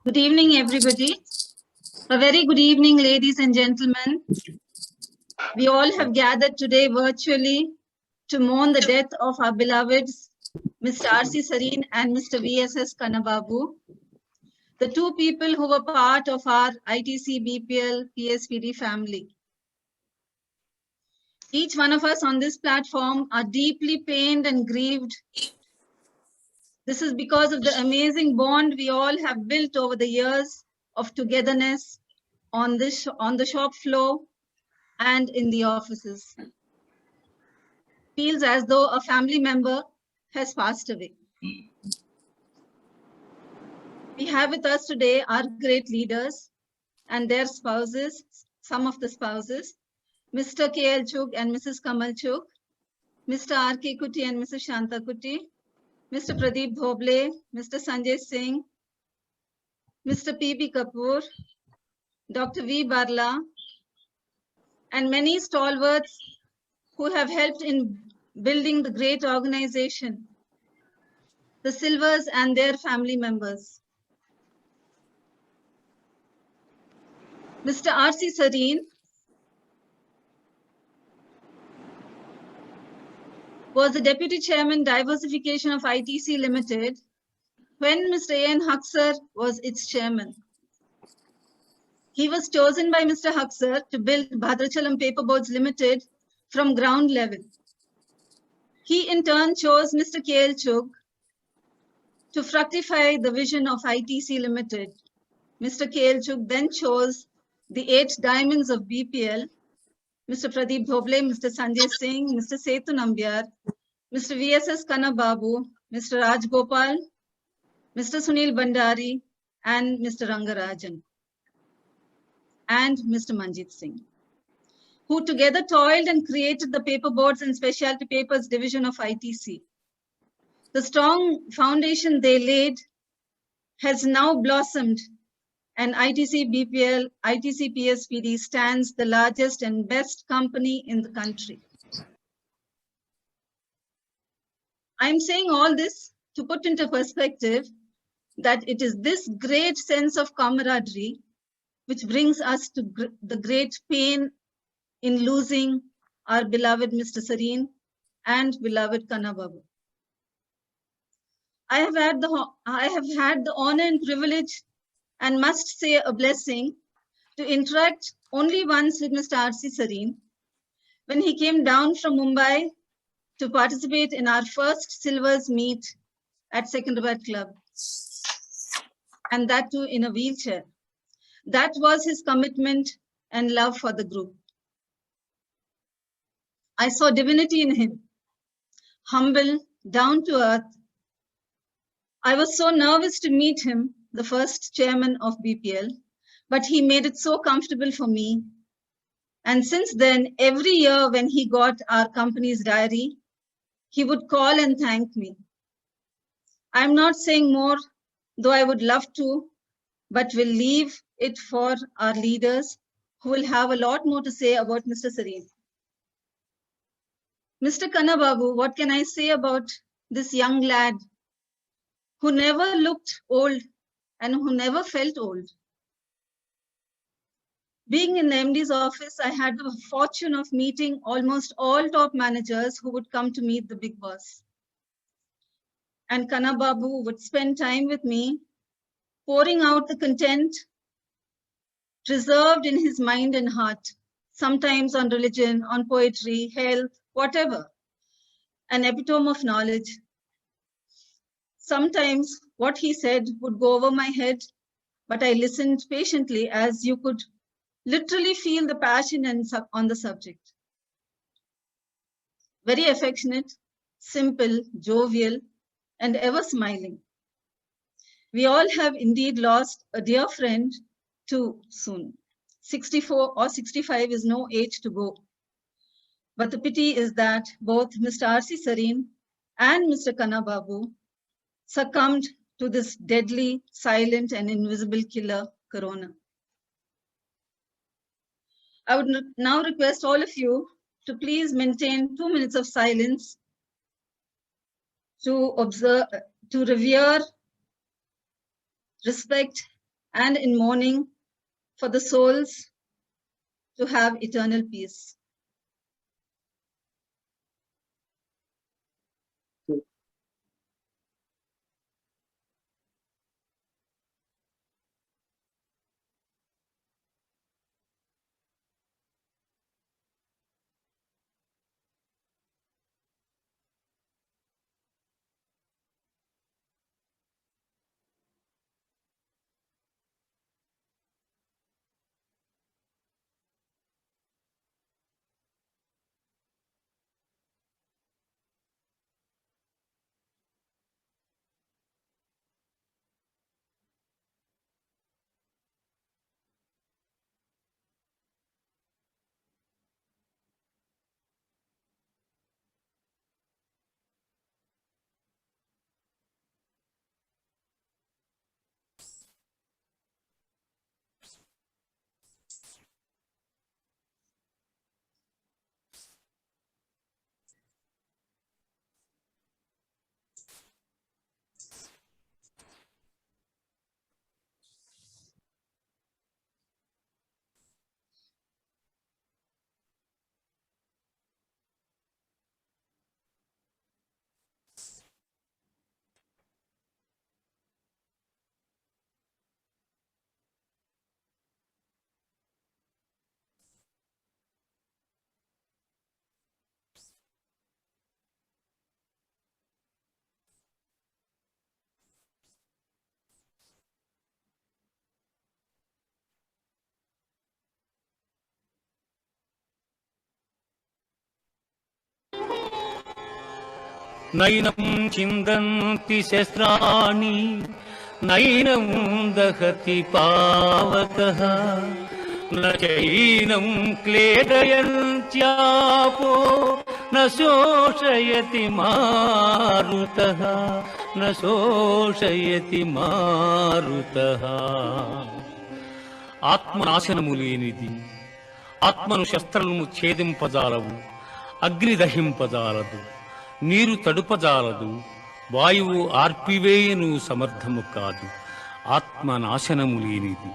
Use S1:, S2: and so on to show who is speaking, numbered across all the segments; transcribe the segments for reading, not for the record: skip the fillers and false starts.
S1: Good evening, everybody. A very good evening, ladies and gentlemen. We all have gathered today virtually to mourn the death of our beloveds, Mr. R.C. Sarin and Mr. V.S.S. Kannababu, the two people who were part of our ITC, BPL, PSPD family. Each one of us on this platform are deeply pained and grieved. This is because of the amazing bond we all have built over the years of togetherness on the shop floor and in the offices. Feels as though a family member has passed away. We have with us today our great leaders and their spouses, some of the spouses, Mr. K.L. Chugh and Mrs. Kamal Chugh, Mr. R.K. Kuti and Mrs. Shanta Kuti, Mr. Pradeep Dhoble, Mr. Sanjay Singh, Mr. P.B. Kapoor, Dr. V. Barla, and many stalwarts who have helped in building the great organization, the Silvers and their family members. Mr. R.C. Sarin was the Deputy Chairman Diversification of ITC Limited when Mr. A.N. Haksar was its chairman. He was chosen by Mr. Haksar to build Bhadrachalam Paperboards Limited from ground level. He in turn chose Mr. K.L. Chugh to fructify the vision of ITC Limited. Mr. K.L. Chugh then chose the 8 diamonds of BPL, Mr. Pradeep Dhoble, Mr. Sanjay Singh, Mr. Setu Nambiar, Mr. V.S.S. Kannababu, Mr. Raj Gopal, Mr. Sunil Bandari, and Mr. Rangarajan, and Mr. Manjit Singh, who together toiled and created the paperboards and specialty papers division of ITC. The strong foundation they laid has now blossomed, and ITC BPL, ITC PSPD stands the largest and best company in the country. I'm saying all this to put into perspective that it is this great sense of camaraderie which brings us to the great pain in losing our beloved Mr. Sarin and beloved Kannababu. I have had the honor and privilege, and must say a blessing, to interact only once with Mr. R.C. Sarin when he came down from Mumbai to participate in our first Silvers meet at Secunderabad Club, and that too in a wheelchair. That was his commitment and love for the group. I saw divinity in him, humble, down to earth. I was so nervous to meet him, the first chairman of BPL, but he made it so comfortable for me. And since then, every year when he got our company's diary, he would call and thank me. I'm not saying more, though I would love to, but will leave it for our leaders who will have a lot more to say about Mr. Sarin. Mr. Kannababu, what can I say about this young lad who never looked old and who never felt old? Being in the MD's office, I had the fortune of meeting almost all top managers who would come to meet the big boss. And Kannababu would spend time with me, pouring out the content preserved in his mind and heart, sometimes on religion, on poetry, health, whatever, an epitome of knowledge. Sometimes what he said would go over my head, but I listened patiently, as you could literally feel the passion on the subject. Very affectionate, simple, jovial, and ever smiling. We all have indeed lost a dear friend too soon. 64 or 65 is no age to go. But the pity is that both Mr. R.C. Sarin and Mr. Kannababu succumbed to this deadly, silent, and invisible killer, Corona. I would now request all of you to please maintain 2 minutes of silence to observe, to revere respect, and in mourning for the souls to have eternal peace.
S2: नैनं चिन्दन्ति शस्त्राणि नैनं दहति पावकः न चैनं क्लेदयन्त्यापो न शोषयति मारुतः न शोषयति मारुतः ఆత్మనాశనము లేనిది ఆత్మను శస్త్రమును ఛేదింపజాలవు అగ్ని దహింపజాలదు నీరు తడుపజాలదు వాయువు ఆర్పివేయను సమర్థము కాదు ఆత్మనాశనము లేనిది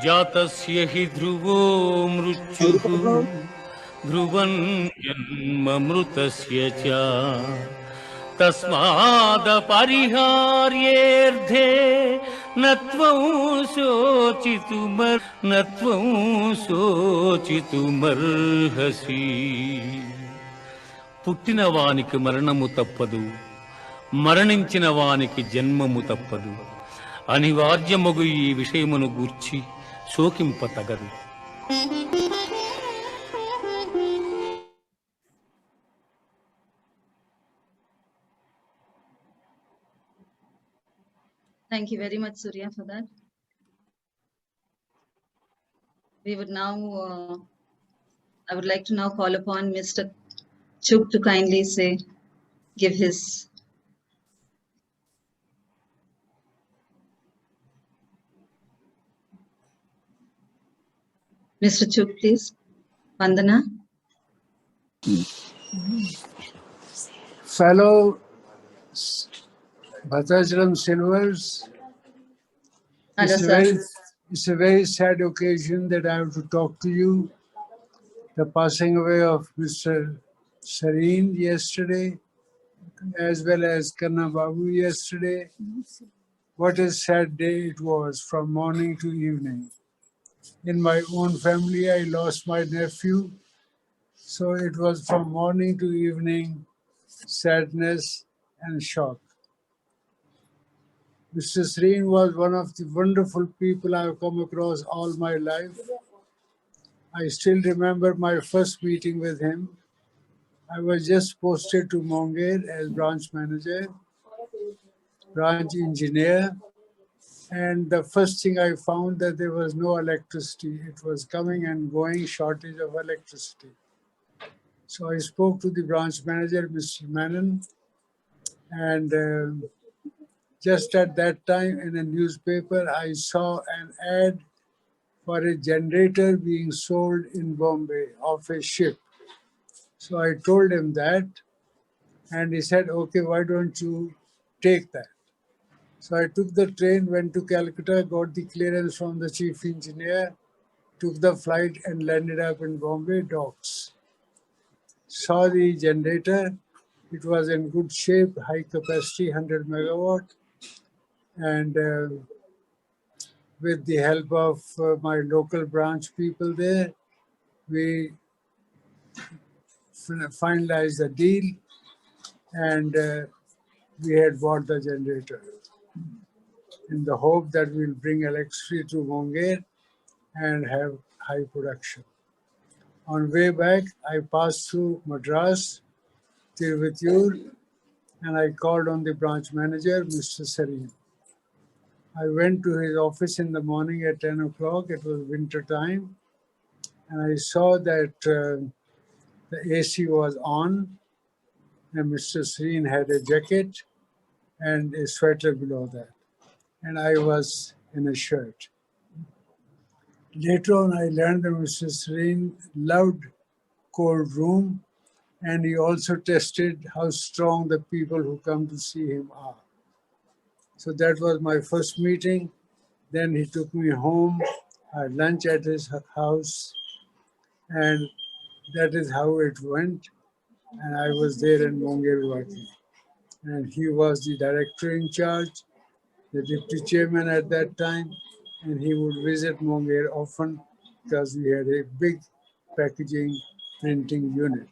S2: జాతస్య హి ధ్రువో మృత్యుః ధ్రువం జన్మమృతస్య చ తస్మాదపరిహార్యేర్థే నత్వం శోచితుమర్హసి పుట్టిన వానికి మరణము తప్పదు మరణించిన వానికి జన్మము తప్పదు అనివార్యమగు ఈ విషయమును గూర్చి శోకింపతగదు
S1: Thank you very much, Surya, for that. We would now, I would like to now call upon Mr. Chuk to kindly give his. Mr. Chuk, please. Vandana.
S3: Fellow Bhadrachalam Silvers,
S1: Hello, sir.
S3: it's a very sad occasion that I have to talk to you. The passing away of Mr. Sarin yesterday, as well as Kannababu yesterday. What a sad day it was from morning to evening. In my own family, I lost my nephew. So it was from morning to evening, sadness and shock. Mr. Sarin was one of the wonderful people I have come across all my life. I still remember my first meeting with him. I was just posted to Mongair as branch manager, branch engineer, and the first thing I found that there was no electricity. It was coming and going, shortage of electricity. So I spoke to the branch manager, Mr. Menon, and just at that time in a newspaper, I saw an ad for a generator being sold in Bombay off a ship. So I told him that, and he said, okay, why don't you take that? So I took the train, went to Calcutta, got the clearance from the chief engineer, took the flight and landed up in Bombay docks. Saw the generator. It was in good shape, high capacity, 100 megawatt. And with the help of my local branch people there, we finalized the deal, and we had bought the generator in the hope that we'll bring electricity to Munger and have high production. On way back, I passed through Madras, Tiruvithur, and I called on the branch manager, Mr. Sarin. I went to his office in the morning at 10 o'clock. It was winter time, and I saw that the AC was on, and Mr. Sarin had a jacket and a sweater below that, and I was in a shirt. Later on, I learned that Mr. Sarin loved cold room, and he also tested how strong the people who come to see him are. So that was my first meeting. Then he took me home, I had lunch at his house, and that is how it went. And I was there in Munger working. And he was the director in charge, the deputy chairman at that time, and he would visit Munger often because we had a big packaging printing unit.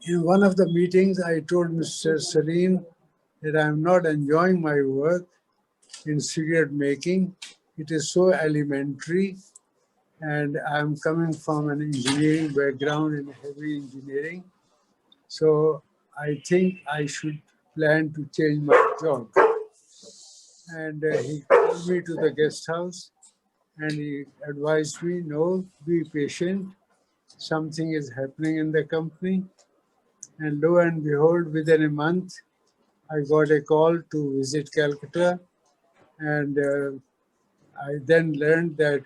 S3: In one of the meetings, I told Mr. Sarin that I'm not enjoying my work in cigarette making. It is so elementary, and I'm coming from an engineering background in heavy engineering. So I think I should plan to change my job. And he called me to the guest house and he advised me, no, be patient. Something is happening in the company. And lo and behold, within a month, I got a call to visit Calcutta. And I then learned that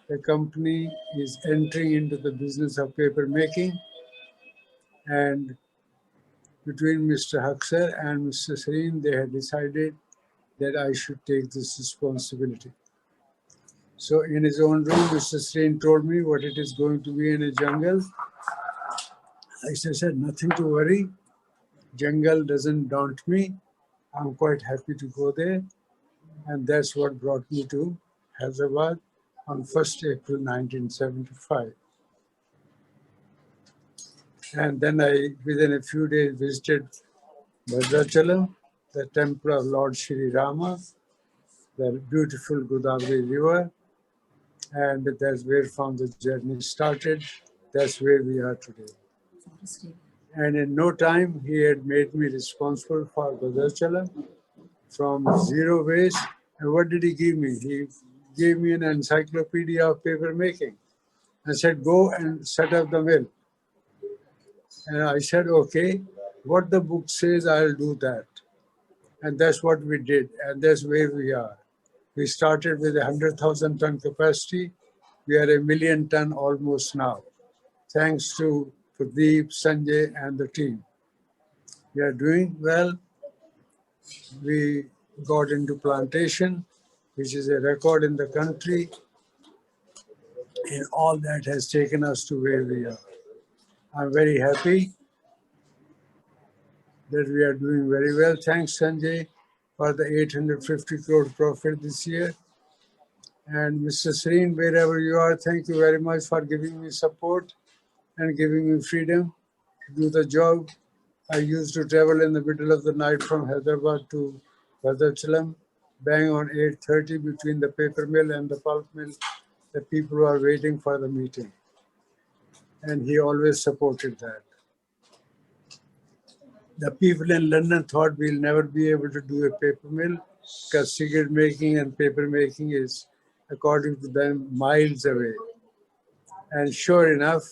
S3: the company is entering into the business of paper making. And between Mr. Haksar and Mr. Sarin, they had decided that I should take this responsibility. So in his own room, Mr. Sarin told me what it is going to be in a jungle. I said, nothing to worry. Jungle doesn't daunt me. I'm quite happy to go there. And that's what brought me to Hyderabad on 1st April 1975. And then I, within a few days, visited Bhadrachalam, the temple of Lord Shri Rama, the beautiful Godavari River, and that's where from the journey started. That's where we are today. And in no time, he had made me responsible for Bhadrachalam from zero waste. And what did he give me? He gave me an encyclopedia of paper making and said, go and set up the mill. And I said, okay, what the book says, I'll do that. And that's what we did. And that's where we are. We started with 100,000 ton capacity. We are 1 million ton almost now, thanks to Pradeep, Sanjay, and the team. We are doing well. We got into plantation, which is a record in the country. And all that has taken us to where we are. I'm very happy that we are doing very well. Thanks, Sanjay, for the 850 crore profit this year. And Mr. Sarin, wherever you are, thank you very much for giving me support and giving me freedom to do the job. I used to travel in the middle of the night from Hyderabad to Bhadrachalam, bang on 8:30 between the paper mill and the pulp mill. The people were waiting for the meeting. And he always supported that. The people in London thought we'll never be able to do a paper mill because cigarette making and paper making is, according to them, miles away. And sure enough,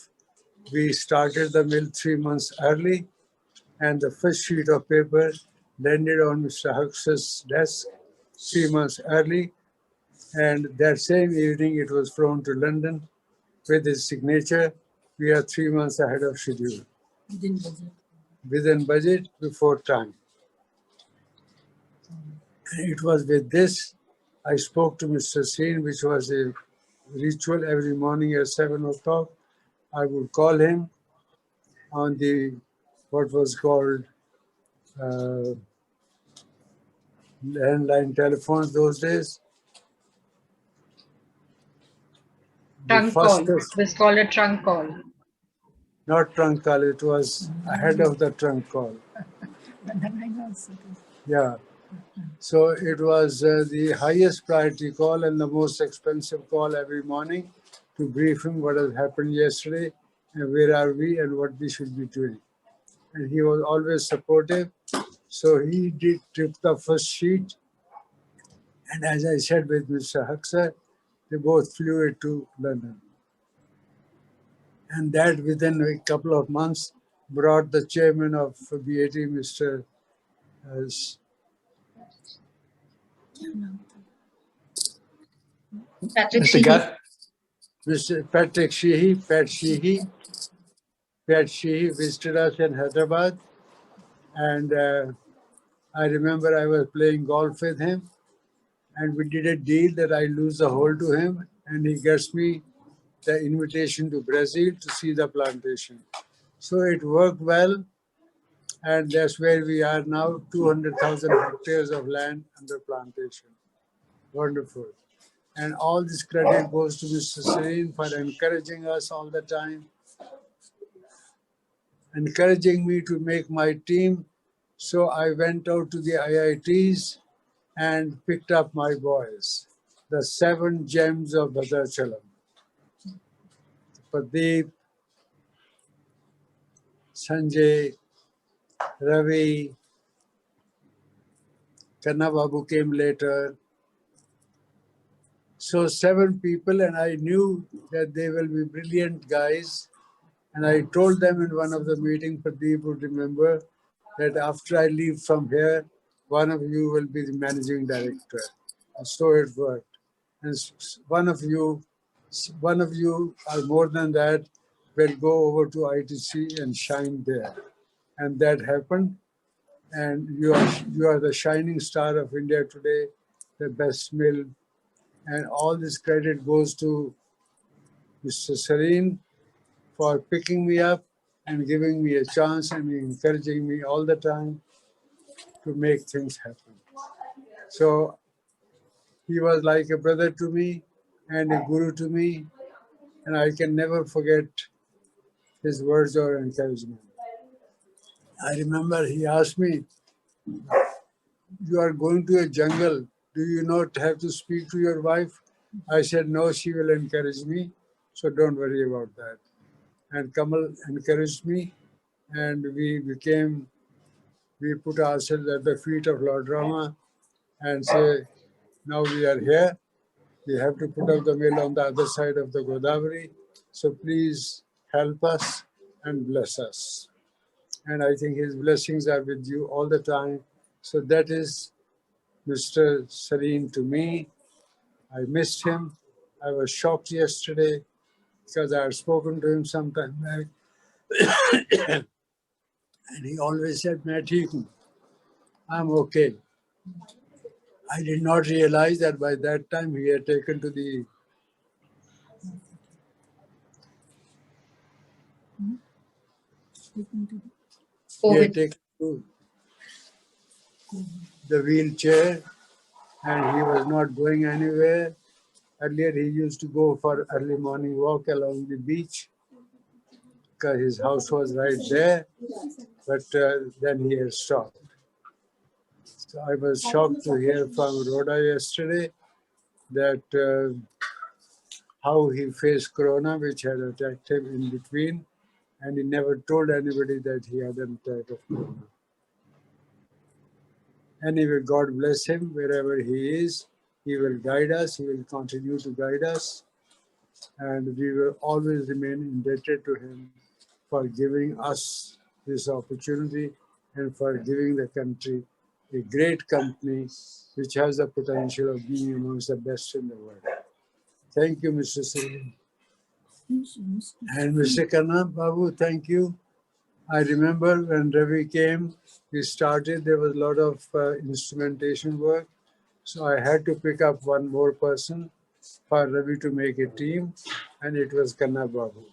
S3: we started the mill 3 months early, and the first sheet of paper landed on Mr. Hux's desk 3 months early. And that same evening, it was flown to London with his signature. We are 3 months ahead of schedule. Within budget, before time. And it was with this I spoke to Mr. Sarin, which was a ritual every morning at 7 o'clock. I would call him on the what was called uh, landline telephones those days. The
S4: Trunk call.
S3: fastest,
S4: This called a trunk call.
S3: not trunk call, it was ahead of the trunk call. Yeah. So it was the highest priority call and the most expensive call every morning to brief him what has happened yesterday and where are we and what we should be doing. And he was always supportive. So he did took the first sheet. And as I said with Mr. Huxer, they both flew it to London. And that within a couple of months brought the chairman of BAT, Mr.
S4: Patrick
S3: Mr.
S4: Sheehy.
S3: Mr. Patrick Sheehy, Pat Sheehy visited us in Hyderabad. And I remember I was playing golf with him. And we did a deal that I lose the hole to him. And he gets me the invitation to Brazil to see the plantation. So it worked well. And that's where we are now, 200,000 hectares of land under plantation. Wonderful. And all this credit goes to Mr. Sarin for encouraging us all the time, encouraging me to make my team. So I went out to the IITs and picked up my boys, the 7 gems of Bhadrachalam. Pradeep, Sanjay, Ravi, Kannababu came later. So 7 people, and I knew that they will be brilliant guys. And I told them in one of the meetings, Pradeep would remember, that after I leave from here, one of you will be the managing director. And so it worked. And one of you, or more than that, will go over to ITC and shine there. And that happened. And you are the shining star of India today, the best mill. And all this credit goes to Mr. Sarin for picking me up and giving me a chance and encouraging me all the time to make things happen. So he was like a brother to me and a guru to me, and I can never forget his words of encouragement. I remember he asked me, "You are going to a jungle. Do you not have to speak to your wife?" I said, "No, she will encourage me, so don't worry about that." And Kamal encouraged me, and we put ourselves at the feet of Lord Rama and say, now we are here. We have to put up the mill on the other side of the Godavari. So please help us and bless us. And I think his blessings are with you all the time. So that is Mr. Sarin to me. I missed him. I was shocked yesterday because I had spoken to him some time back. And he always said, "Mathi, I'm okay." I did not realize that by that time he had taken to the
S4: COVID.
S3: taken to the wheelchair and he was not going anywhere. Earlier he used to go for early morning walk along the beach because his house was right there, but then he had stopped. So I was shocked to hear from Rhoda yesterday that how he faced corona, which had attacked him in between, and he never told anybody that he had an attack of corona. Anyway, God bless him wherever he is. He will guide us. He will continue to guide us. And we will always remain indebted to him for giving us this opportunity and for giving the country a great company which has the potential of being amongst the best in the world. Thank you, Mr. Singh. And Mr. Kannababu, thank you. I remember when Ravi came, we started, there was a lot of instrumentation work. So I had to pick up one more person for Ravi to make a team, and it was Kannababu.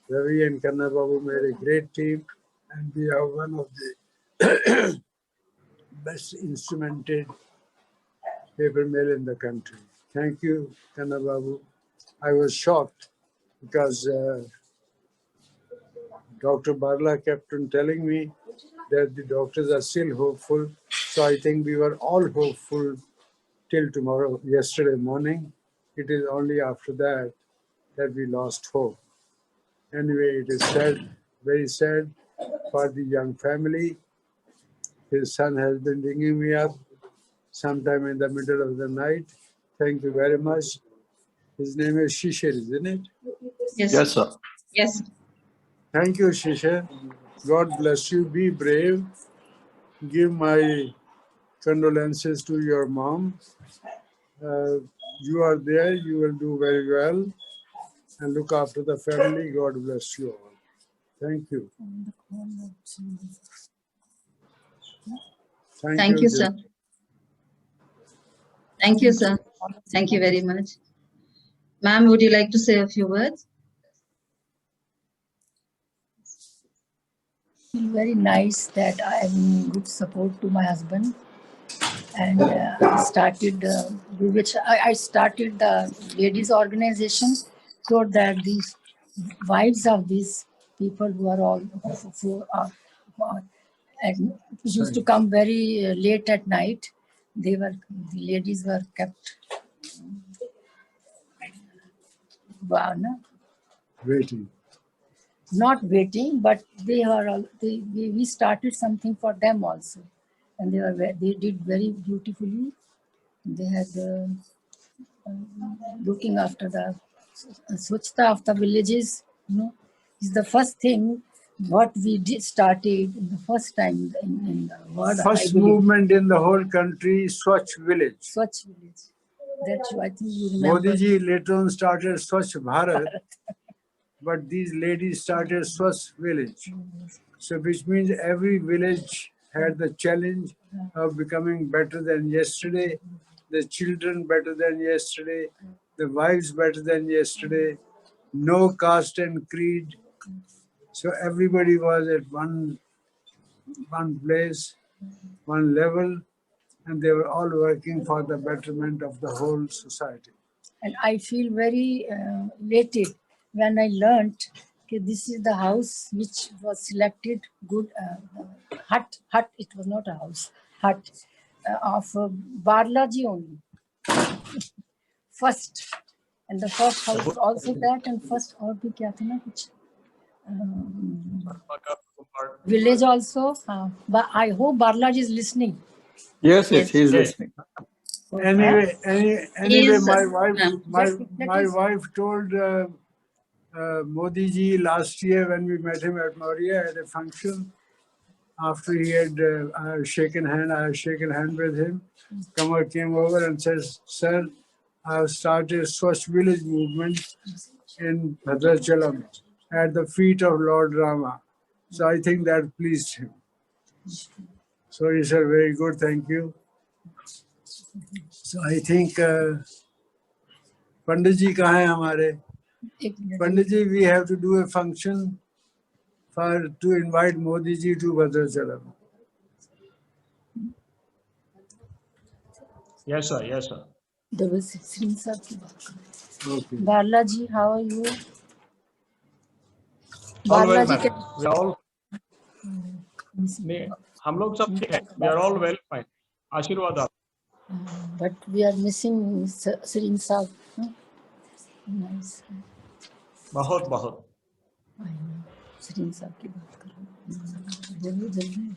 S3: Ravi and Kannababu made a great team, and we are one of the best instrumented paper mill in the country. Thank you, Kannababu. I was shocked because Dr. Barla kept on telling me that the doctors are still hopeful. So I think we were all hopeful till tomorrow, yesterday morning. It is only after that that we lost hope. Anyway, it is sad, very sad for the young family. His son has been ringing me up sometime in the middle of the night. Thank you very much. His name is Shishir, isn't it?
S1: Yes.
S5: Yes, sir.
S1: Yes.
S3: Thank you, Shishir. God bless you. Be brave. Give my condolences to your mom. You are there. You will do very well. And look after the family. God bless you all. Thank you.
S1: Thank you, sir. Thank you, sir. Thank you very much. Ma'am, would you like to say a few words?
S6: Feel very nice that I am in good support to my husband, and I started the ladies organization so that these wives of these people who are all and used to come very late at night. The ladies were kept
S3: Waiting.
S6: not waiting, but we started something for them also, and they did very beautifully. They had looking after the swachhta of the villages. Is the first thing what we did started in the first time in the world.
S3: First movement in the whole country, Swachh Village.
S6: Swachh village. That's I think you remember.
S3: Modi ji later on started Swachh Bharat, but these ladies started Swachh Village. So which means every village had the challenge of becoming better than yesterday, the children better than yesterday, the wives better than yesterday, no caste and creed. So everybody was at one place, one level, and they were all working for the betterment of the whole society.
S6: And I feel very elated when I learnt that this is the house which was selected good hut. It was not a house, hut of Barlaji only. First, and the first house also that, and first और भी क्या था ना कुछ village also. But I hope Barlaji is listening.
S5: Yes, he is listening.
S3: Anyway,
S1: Yes,
S3: my wife told Modi ji last year when we met him at Moria at a function. After he had shaken hand with him. Kamar came over and says, "Sir, I have started Swachh Village movement in Bhadrachalam at the feet of Lord Rama." So I think that pleased him. So he said, "Very good, thank you." So I think Pandit ji kahan hai hamare? Pandit ji, we have to do a function to invite Modi ji to Bhadrachalam.
S7: Yes, sir. Yes, sir.
S6: There was Sarin sir की बात कर रहे
S3: Okay.
S6: थे. Barlaji, how are you?
S7: All well,
S6: Barlaji
S7: madam. We are all. नहीं, हम लोग सब ठीक हैं. We are all well, fine. आशीर्वाद आप.
S6: But we are missing Sarin sir. Nice.
S7: बहुत बहुत.
S6: Sarin sir की बात कर रहे हैं. जल्दी.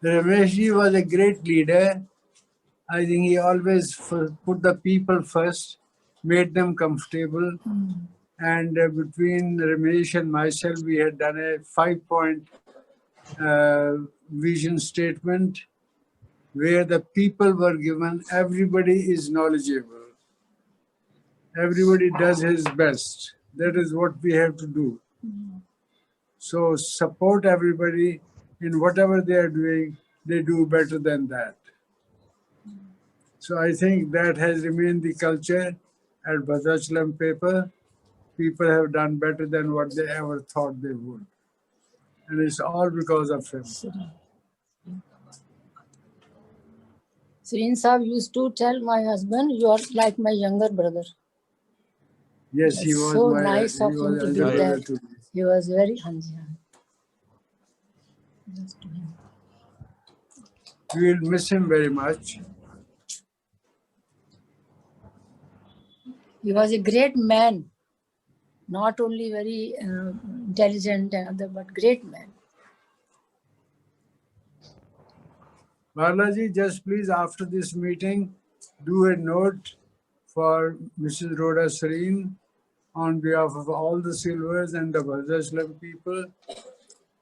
S3: Ramesh ji was a great leader. I think he always put the people first, made them comfortable. And between Ramesh and myself, we had done a 5-point vision statement where the people were given, everybody is knowledgeable. Everybody does his best. That is what we have to do. So support everybody in whatever they are doing. They do better than that. So I think that has remained the culture at Bhadrachalam paper. People have done better than what they ever thought they would. And it's all because of him.
S6: Sarin Saab used to tell my husband, you are like my younger brother.
S3: Yes, he
S6: It's
S3: was
S6: so
S3: my
S6: nice of
S3: he
S6: him
S3: was
S6: to
S3: elder
S6: do
S3: brother
S6: that.
S3: to me.
S6: He was very Hanji. Just to him.
S3: We will miss him very much.
S6: He was a great man, not only very intelligent and other, but great man.
S3: Balaji, just please after this meeting, do a note for Mrs. Rhoda Sarin on behalf of all the Silvers and the Bhadrachalam people,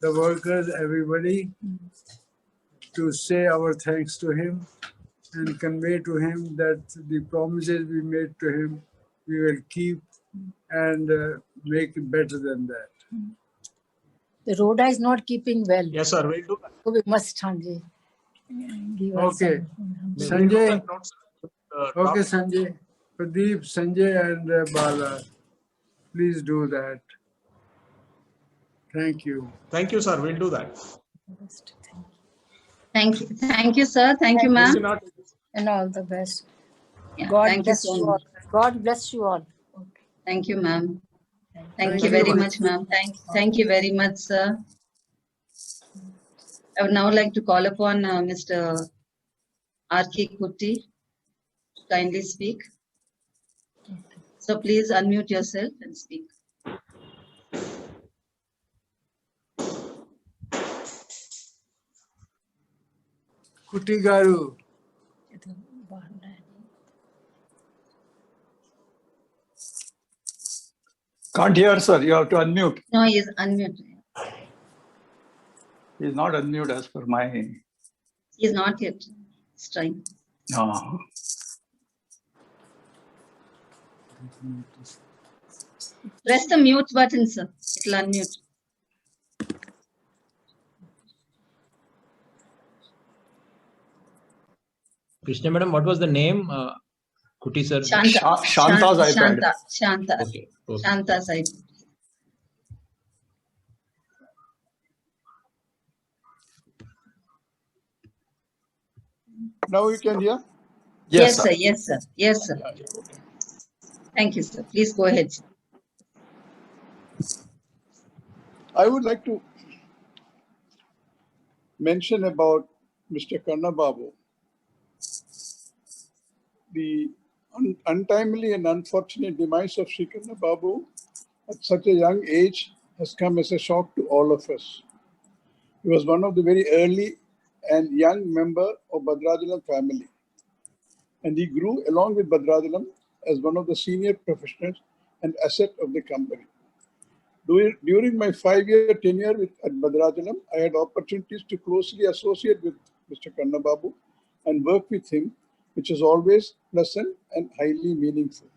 S3: the workers, everybody, to say our thanks to him and convey to him that the promises we made to him, we will keep and make it better than that.
S6: The Rhoda is not keeping well.
S7: Yes, sir. We'll do that.
S6: So we must Hanji. Give us
S3: Okay.
S6: some-
S7: We'll do
S3: Sanjay.
S7: that notes,
S3: Okay,
S7: draft.
S3: Sanjay. Pradeep, Sanjay, and Bala, please do that. Thank you.
S7: Thank you, sir. We'll do that.
S1: Thank you. Thank you, sir. Thank you, ma'am.
S7: Krishna,
S6: And all the best.
S1: Yeah,
S6: God
S1: thank you
S6: bless
S1: so
S6: you all.
S1: much.
S6: God bless you all. Okay.
S1: Thank you, ma'am. Thank
S3: Thank
S1: you
S3: you.
S1: very much, ma'am. Thank you very much, sir. I would now like to call upon Mr. R.K. Kutty to kindly speak. So please unmute yourself and speak.
S3: Kuti Garu.
S5: Can't hear, sir. You have to unmute.
S1: No, he is unmuted.
S5: He's not unmute as per my.
S1: He is not yet. He's trying.
S5: No.
S1: Press the mute button, sir. It will unmute.
S8: Krishna madam, what was the name? Kuti sir.
S1: Shanta.
S5: Shanta's iPad.
S1: Shanta.
S8: Okay. Okay.
S1: Shanta's iPad.
S9: Now you can hear?
S1: Yes, sir. Yes, sir. Yes, sir.
S9: Yeah, yeah, okay.
S1: Thank you, sir. Please go ahead, sir.
S9: I would like to mention about Mr. Kannababu. The untimely and unfortunate demise of Sri Kannababu at such a young age has come as a shock to all of us. He was one of the very early and young member of Bhadrachalam family. And he grew along with Bhadrachalam as one of the senior professionals and asset of the company. During my 5-year tenure at Bhadrachalam, I had opportunities to closely associate with Mr. Kannababu and work with him, which is always pleasant and highly meaningful.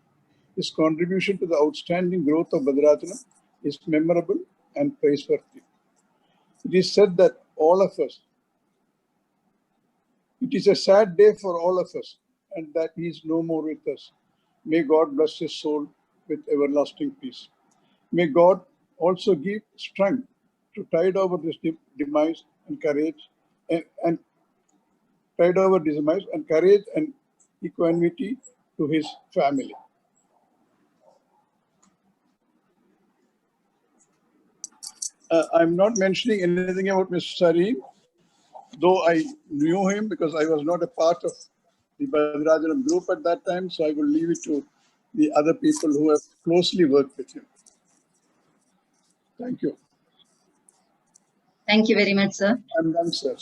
S9: His contribution to the outstanding growth of Bhadrachalam is memorable and praiseworthy. It is said that it is a sad day for all of us, and that he is no more with us. May God bless his soul with everlasting peace. May God also give strength to tide over this demise and courage and tide over this demise and courage and equanimity to his family. I'm not mentioning anything about Mr. Sarin, though I knew him because I was not a part of the Bhadrachalam group at that time, so I will leave it to the other people who have closely worked with him. Thank you.
S1: Thank you very much, sir.
S9: I'm done, sir.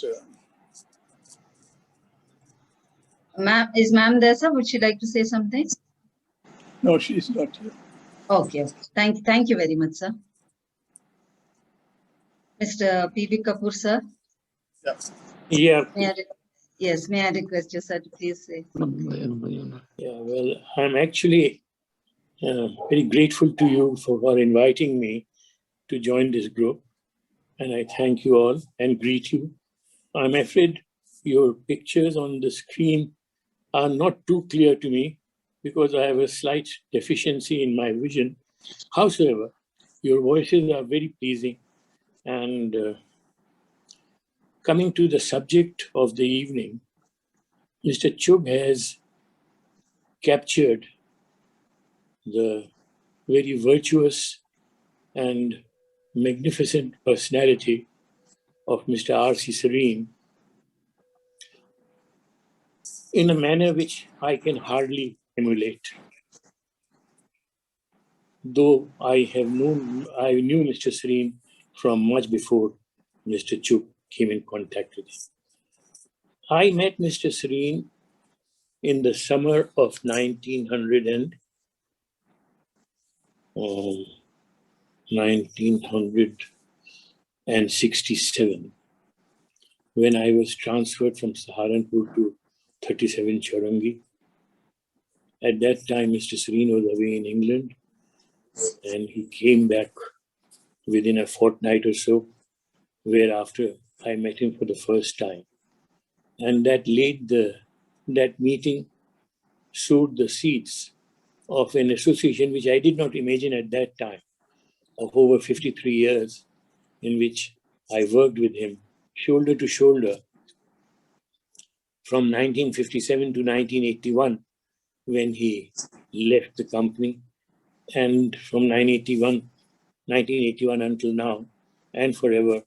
S1: Ma'am, is ma'am there, sir? Would she like to say something?
S9: No, she's not here.
S1: Okay. Thank you very much, sir. Mr. P.B. Kapoor, sir.
S9: Yeah.
S2: Yeah.
S1: Yes, may I request you, sir, to please say.
S2: Yeah, well, I'm actually
S10: very grateful to you for inviting me to join this group. And I thank you all and greet you. I'm afraid your pictures on the screen are not too clear to me because I have a slight deficiency in my vision. However, your voices are very pleasing. And coming to the subject of the evening, Mr. Chugh has captured the very virtuous and magnificent personality of Mr. R.C. Sarin in a manner which I can hardly emulate. Though I knew Mr. Sarin from much before Mr. Chugh came in contact with him. I met Mr. Sarin in the summer of 1967, when I was transferred from Saharanpur to 37 Chaurangi. At that time, Mr. Sarin was away in England, and he came back within a fortnight or so, whereafter I met him for the first time. And that meeting sowed the seeds of an association which I did not imagine at that time, of over 53 years, in which I worked with him shoulder to shoulder from 1957 to 1981, when he left the company, and from 1981 until now, and forever,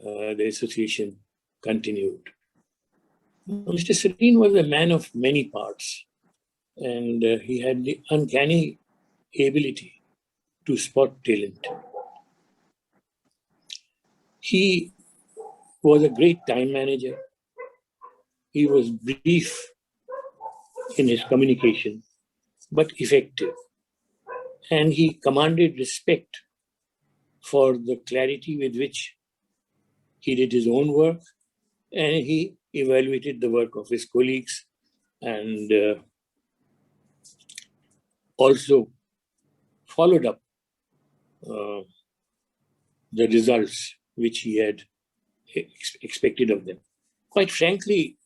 S10: the association continued. Mr. Sarin was a man of many parts, and he had the uncanny ability to spot talent. He was a great time manager. He was brief in his communication, but effective. And he commanded respect for the clarity with which he did his own work, and he evaluated the work of his colleagues, and also followed up the results which he had expected of them. Quite frankly,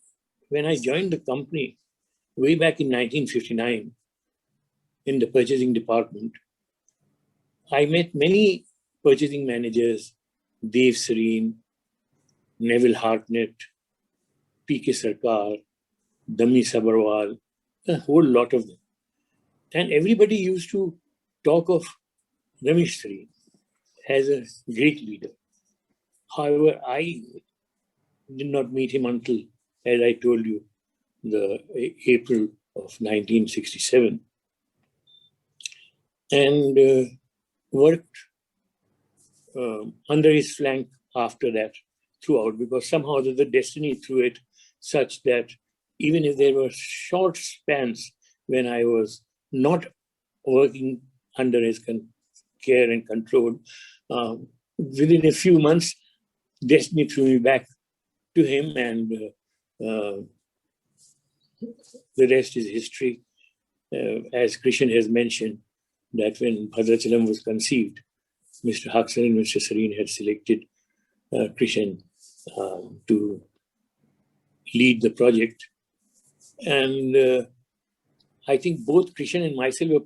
S10: when I joined the company way back in 1959 in the purchasing department, I met many purchasing managers, Dev Sarin, Neville Hartnett, P.K. Sarkar, Dami Sabharwal, a whole lot of them. And everybody used to talk of Ramesh Sarin as a great leader. However, I did not meet him until, as I told you, the April of 1967, and worked under his flank after that throughout, because somehow the destiny threw it such that even if there were short spans when I was not working under his care and control, within a few months, destiny threw me back to him, and the rest is history. As Krishan has mentioned, that when Bhadrachalam was conceived, Mr. Haksar and Mr. Sarin had selected Krishan to lead the project. And I think both Krishan and myself were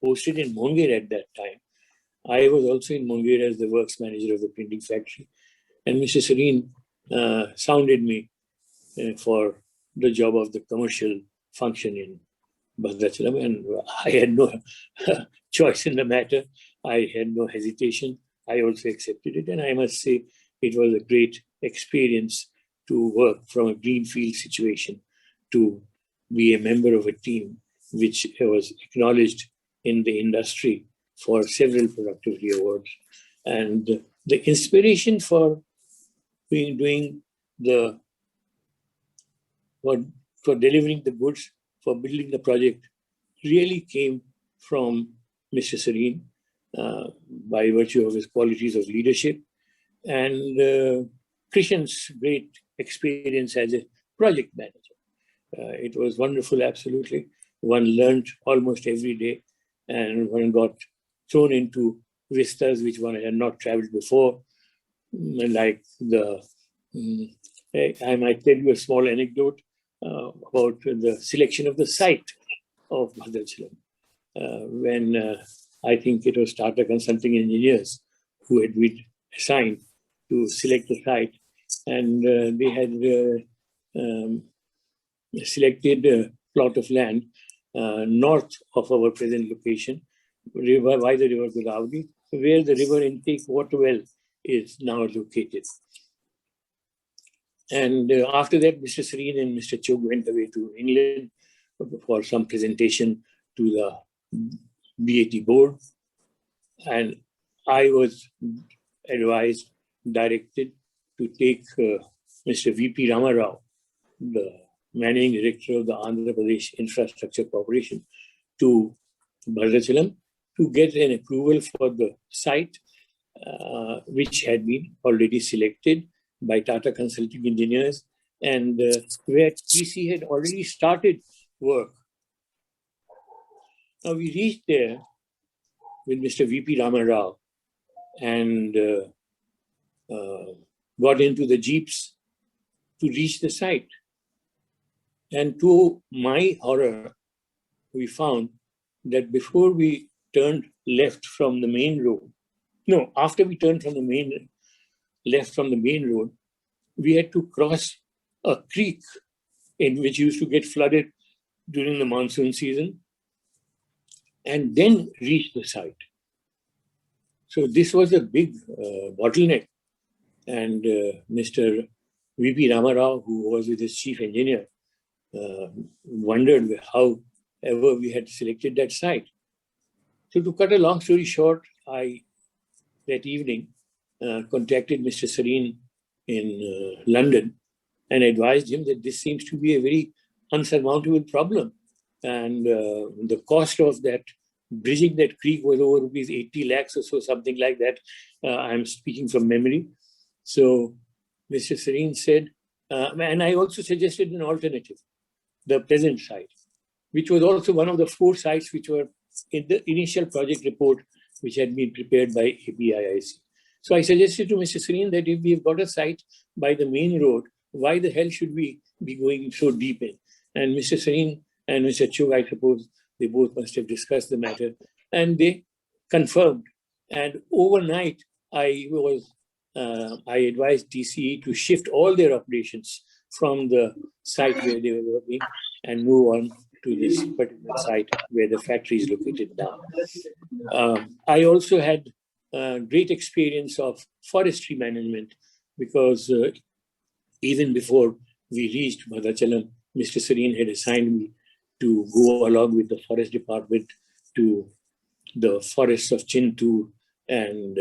S10: posted in Munger at that time. I was also in Munger as the works manager of the printing factory. And Mr. Sarin sounded me for the job of the commercial function in Bhadrachalam, and I had no choice in the matter. I had no hesitation. I also accepted it, and I must say it was a great experience to work from a greenfield situation to be a member of a team which was acknowledged in the industry for several productivity awards. And the inspiration for doing the for delivering the goods, for building the project, really came from Mr. Sarin by virtue of his qualities of leadership and Krishan's great experience as a project manager. It was wonderful, absolutely. One learned almost every day, and one got thrown into vistas which one had not traveled before, like I might tell you a small anecdote about the selection of the site of Bhadrachalam. When I think it was Tata Consulting Engineers who had been assigned to select the site, and they had selected a plot of land north of our present location, by the river Godavari, where the river intake water well is now located. And after that, Mr. Sarin and Mr. Chog went away to England for some presentation to the BAT board. And I was advised, directed to take Mr. VP Ramarao, the managing director of the Andhra Pradesh Infrastructure Corporation, to Bhadrachalam to get an approval for the site, which had been already selected by Tata Consulting Engineers, and where TC had already started work. Now we reached there with Mr. VP Ramarao and got into the jeeps to reach the site. And to my horror, we found that before we turned left from the main road, after we turned from the left from the main road, we had to cross a creek in which used to get flooded during the monsoon season, and then reach the site. So this was a big bottleneck. And Mr. VP Ramarao, who was with his chief engineer, wondered how ever we had selected that site. So to cut a long story short, I, that evening, contacted Mr. Sarin in London and advised him that this seems to be a very unsurmountable problem. And the cost of that, bridging that creek was over rupees 80 lakhs or so, something like that. I'm speaking from memory. So Mr. Sarin said, and I also suggested an alternative, the present site, which was also one of the 4 sites which were in the initial project report which had been prepared by APIIC. So I suggested to Mr. Sarin that if we have got a site by the main road, why the hell should we be going so deep in? And Mr. Sarin and Mr. Chug, I suppose, they both must have discussed the matter, and they confirmed. And overnight, I advised TCE to shift all their operations from the site where they were working and move on to this particular site where the factory is located now. I also had great experience of forestry management, because even before we reached Bhadrachalam, Mr. Sarin had assigned me to go along with the forest department to the forests of Chintu and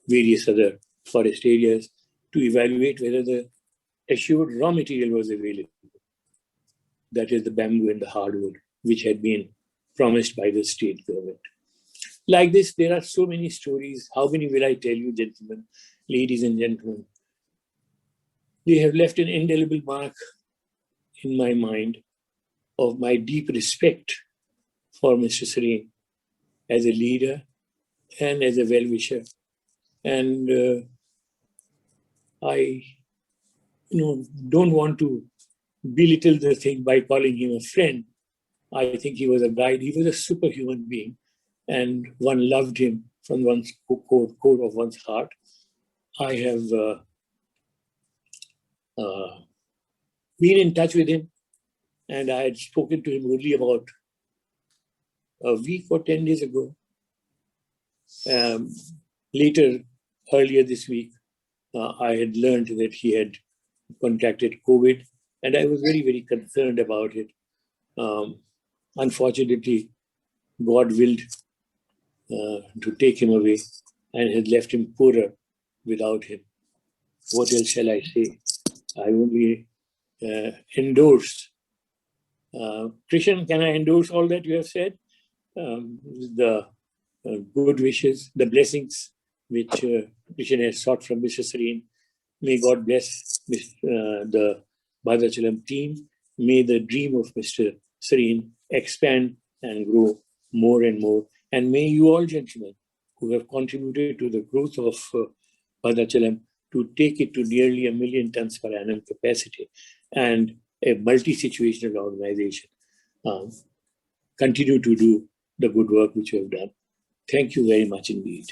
S10: various other forest areas to evaluate whether the assured raw material was available. That is the bamboo and the hardwood, which had been promised by the state government. Like this, there are so many stories. How many will I tell you, gentlemen, ladies and gentlemen? They have left an indelible mark in my mind of my deep respect for Mr. Sarin as a leader and as a well-wisher. And I don't want to belittle the thing by calling him a friend. I think he was a guide. He was a superhuman being, and one loved him from one's core of one's heart. I have been in touch with him, and I had spoken to him only about a week or 10 days ago. Earlier this week, I had learned that he had contracted COVID, and I was very, very concerned about it. Unfortunately, God willed to take him away and had left him poorer without him. What else shall I say? I only endorse. Krishan, can I endorse all that you have said? The good wishes, the blessings which Krishan has sought from Mr. Sarin. May God bless the Bhadrachalam team. May the dream of Mr. Sarin expand and grow more and more. And may you all gentlemen who have contributed to the growth of Bhadrachalam to take it to nearly 1 million tons per annum capacity and a multi-situational organization continue to do the good work which you have done. Thank you very much indeed.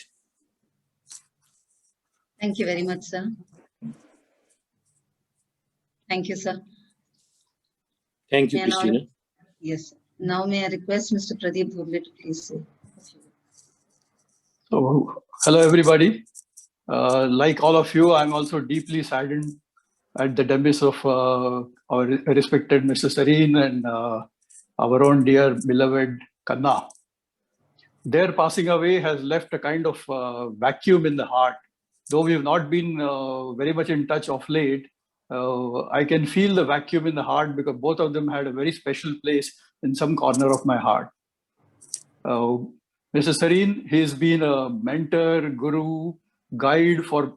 S1: Thank you very much, sir. Thank you, sir.
S10: Thank you,
S1: May I now-
S10: Christina.
S1: Yes. Now may I request Mr. Pradeep Dhobale to please say.
S5: So, hello everybody. Like all of you, I'm also deeply saddened at the demise of our respected Mr. Sarin and our own dear beloved Kanna. Their passing away has left a kind of vacuum in the heart. Though we've not been very much in touch of late, I can feel the vacuum in the heart because both of them had a very special place in some corner of my heart. Mr. Sarin, he's been a mentor, guru, guide for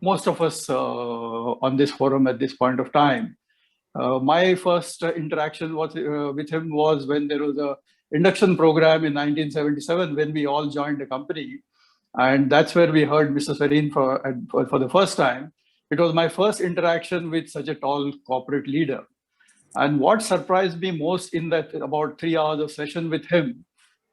S5: most of us on this forum at this point of time. My first interaction with him was when there was a induction program in 1977 when we all joined the company. And that's where we heard Mr. Sarin for the first time. It was my first interaction with such a tall corporate leader. And what surprised me most in that about 3 hours of session with him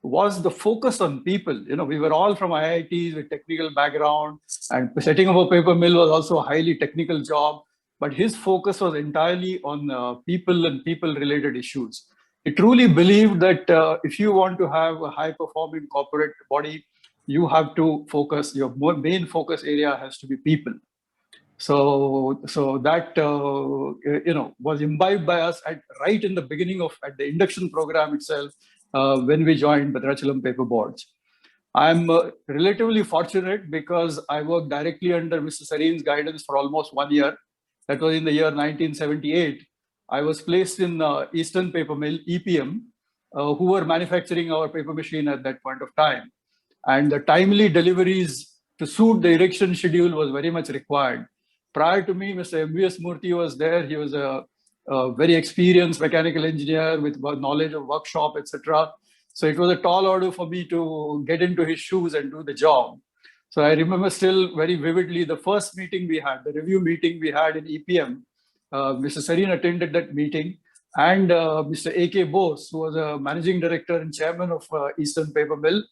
S5: was the focus on people. You know, we were all from IITs with technical background, and setting up a paper mill was also a highly technical job. But his focus was entirely on people and people-related issues. He truly believed that if you want to have a high-performing corporate body, you have to focus, your main focus area has to be people. So that was imbibed by us right in the beginning at the induction program itself when we joined Bhadrachalam Paper Boards. I'm relatively fortunate because I worked directly under Mr. Sarin's guidance for almost 1 year. That was in the year 1978. I was placed in Eastern Paper Mill, EPM, who were manufacturing our paper machine at that point of time. And the timely deliveries to suit the erection schedule was very much required. Prior to me, Mr. M.V.S. Murthy was there. He was a very experienced mechanical engineer with knowledge of workshop, etc. So it was a tall order for me to get into his shoes and do the job. So I remember still very vividly the first meeting we had, the review meeting we had in EPM. Mr. Sarin attended that meeting, and Mr. A.K. Bose, who was a managing director and chairman of Eastern Paper Mill,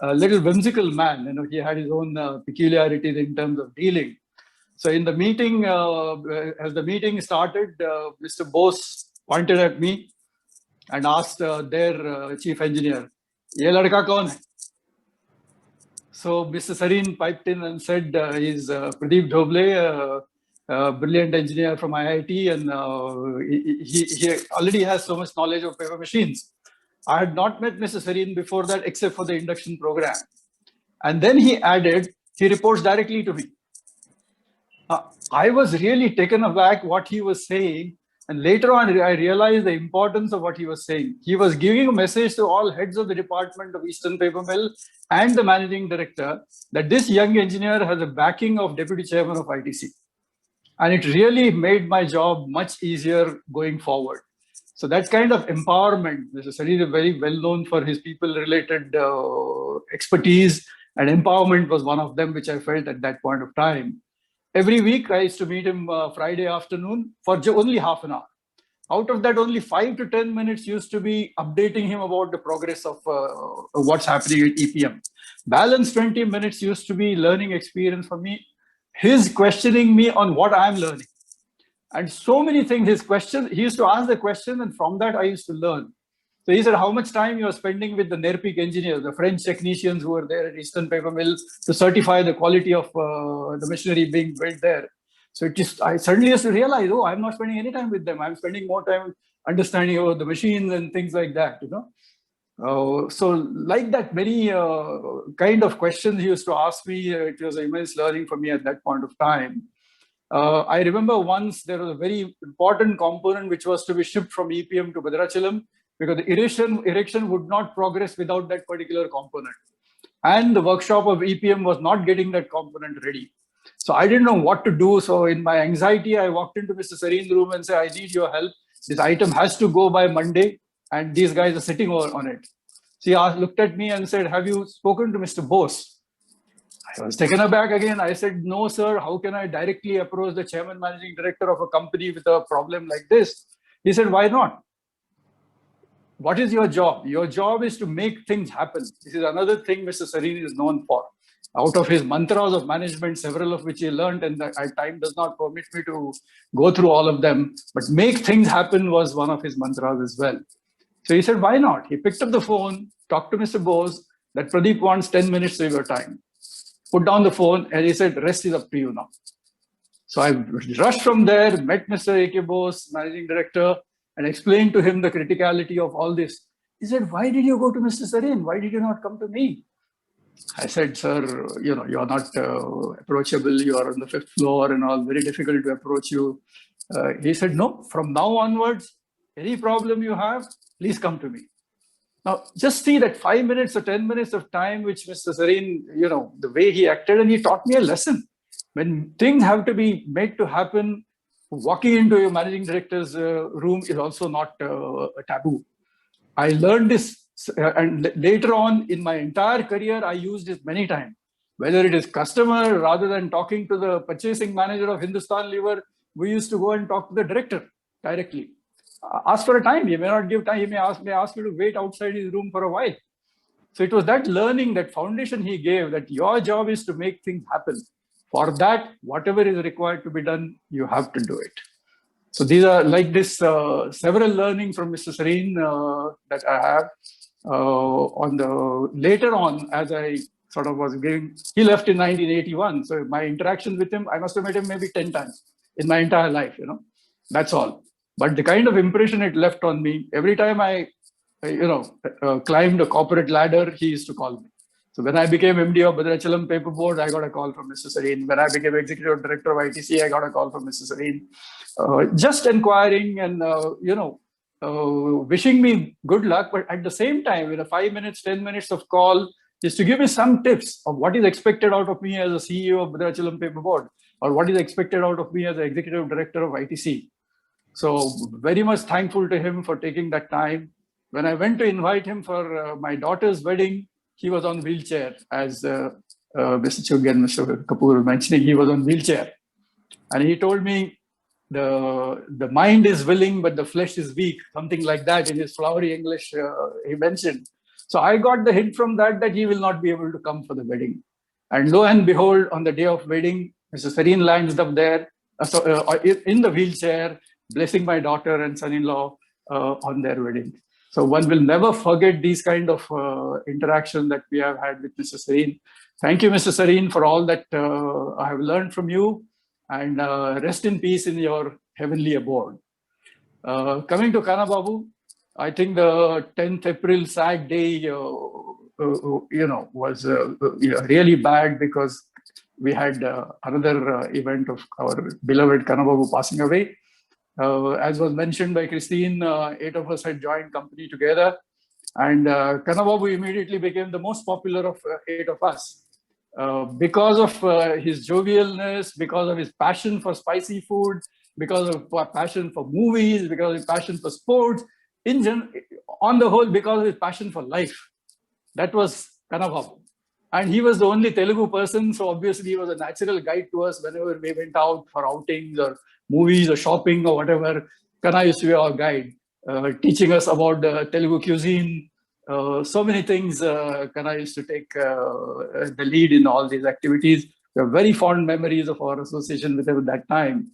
S5: a little whimsical man. You know, he had his own peculiarities in terms of dealing. So in the meeting, as the meeting started, Mr. Bose pointed at me and asked their chief engineer, "Ye ladka kaun hai?" So Mr. Sarin piped in and said, he's Pradeep Dhobale, a brilliant engineer from IIT, and he already has so much knowledge of paper machines. I had not met Mr. Sarin before that, except for the induction program. And then he added, he reports directly to me. I was really taken aback what he was saying. And later on, I realized the importance of what he was saying. He was giving a message to all heads of the department of Eastern Paper Mill and the managing director that this young engineer has a backing of deputy chairman of ITC. And it really made my job much easier going forward. So that kind of empowerment, Mr. Sarin is very well known for his people-related expertise, and empowerment was one of them, which I felt at that point of time. Every week, I used to meet him Friday afternoon for only half an hour. Out of that, only 5 to 10 minutes used to be updating him about the progress of what's happening at EPM. Balance 20 minutes used to be learning experience for me. His questioning me on what I'm learning. And so many things, his questions, he used to ask the question, and from that, I used to learn. So he said, how much time you are spending with the NERPIC engineers, the French technicians who were there at Eastern Paper Mill to certify the quality of the machinery being built there. So I suddenly used to realize, oh, I'm not spending any time with them. I'm spending more time understanding about the machines and things like that, you know. So like that, many kind of questions he used to ask me. It was immense learning for me at that point of time. I remember once there was a very important component which was to be shipped from EPM to Bhadrachalam, because the erection would not progress without that particular component. And the workshop of EPM was not getting that component ready. So I didn't know what to do. So in my anxiety, I walked into Mr. Sarin's room and said, I need your help. This item has to go by Monday, and these guys are sitting on it. She looked at me and said, "Have you spoken to Mr. Bose?" I was taken aback again. I said, "No, sir. How can I directly approach the chairman managing director of a company with a problem like this?" He said, "Why not? What is your job? Your job is to make things happen." This is another thing Mr. Sarin is known for. Out of his mantras of management, several of which he learned, and time does not permit me to go through all of them, but make things happen was one of his mantras as well. So he said, "Why not?" He picked up the phone, talked to Mr. Bose, that Pradeep wants 10 minutes of your time. Put down the phone, and he said, "Rest is up to you now." So I rushed from there, met Mr. A.K. Bose, managing director, and explained to him the criticality of all this. He said, "Why did you go to Mr. Sarin? Why did you not come to me?" I said, "Sir, you know, you're not approachable. You are on the 5th floor and all, very difficult to approach you." He said, "No, from now onwards, any problem you have, please come to me." Now, just see that 5 minutes or 10 minutes of time, which Mr. Sarin, you know, the way he acted, and he taught me a lesson. When things have to be made to happen, walking into your managing director's room is also not a taboo. I learned this, and later on in my entire career, I used this many times. Whether it is customer, rather than talking to the purchasing manager of Hindustan Lever, we used to go and talk to the director directly. Ask for a time. He may not give time. He may ask you to wait outside his room for a while. So it was that learning, that foundation he gave, that your job is to make things happen. For that, whatever is required to be done, you have to do it. So these are like this, several learning from Mr. Sarin that I have. Later on, as I sort of was giving, he left in 1981. So my interaction with him, I must have met him maybe 10 times in my entire life, you know, that's all. But the kind of impression it left on me, every time I climbed a corporate ladder, he used to call me. So when I became MD of Bhadrachalam Paperboard, I got a call from Mr. Sarin. When I became executive director of ITC, I got a call from Mr. Sarin. Just inquiring and, wishing me good luck. But at the same time, with a 5 minutes, 10 minutes of call, is to give me some tips of what is expected out of me as a CEO of Bhadrachalam Paperboard, or what is expected out of me as the executive director of ITC. So very much thankful to him for taking that time. When I went to invite him for my daughter's wedding, he was on wheelchair, as Mr. Chugg and Mr. Kapoor were mentioning. He was on wheelchair, and he told me the mind is willing, but the flesh is weak. Something like that in his flowery English he mentioned. So I got the hint from that he will not be able to come for the wedding. And lo and behold, on the day of wedding, Mr. Sarin lands up there in the wheelchair, blessing my daughter and son-in-law on their wedding. So one will never forget these kind of interaction that we have had with Mr. Sarin. Thank you, Mr. Sarin, for all that I have learned from you, and rest in peace in your heavenly abode. Coming to Kannababu, I think the 10th April sad day, was really bad, because we had another event of our beloved Kannababu passing away. As was mentioned by Christine, 8 of us had joined company together, and Kannababu immediately became the most popular of 8 of us. Because of his jovialness, because of his passion for spicy food, because of passion for movies, because of his passion for sports, on the whole, because of his passion for life. That was Kannababu. And he was the only Telugu person, so obviously he was a natural guide to us whenever we went out for outings or movies or shopping or whatever. Kanna used to be our guide, teaching us about the Telugu cuisine. So many things. Kanna used to take the lead in all these activities. We have very fond memories of our association with him at that time.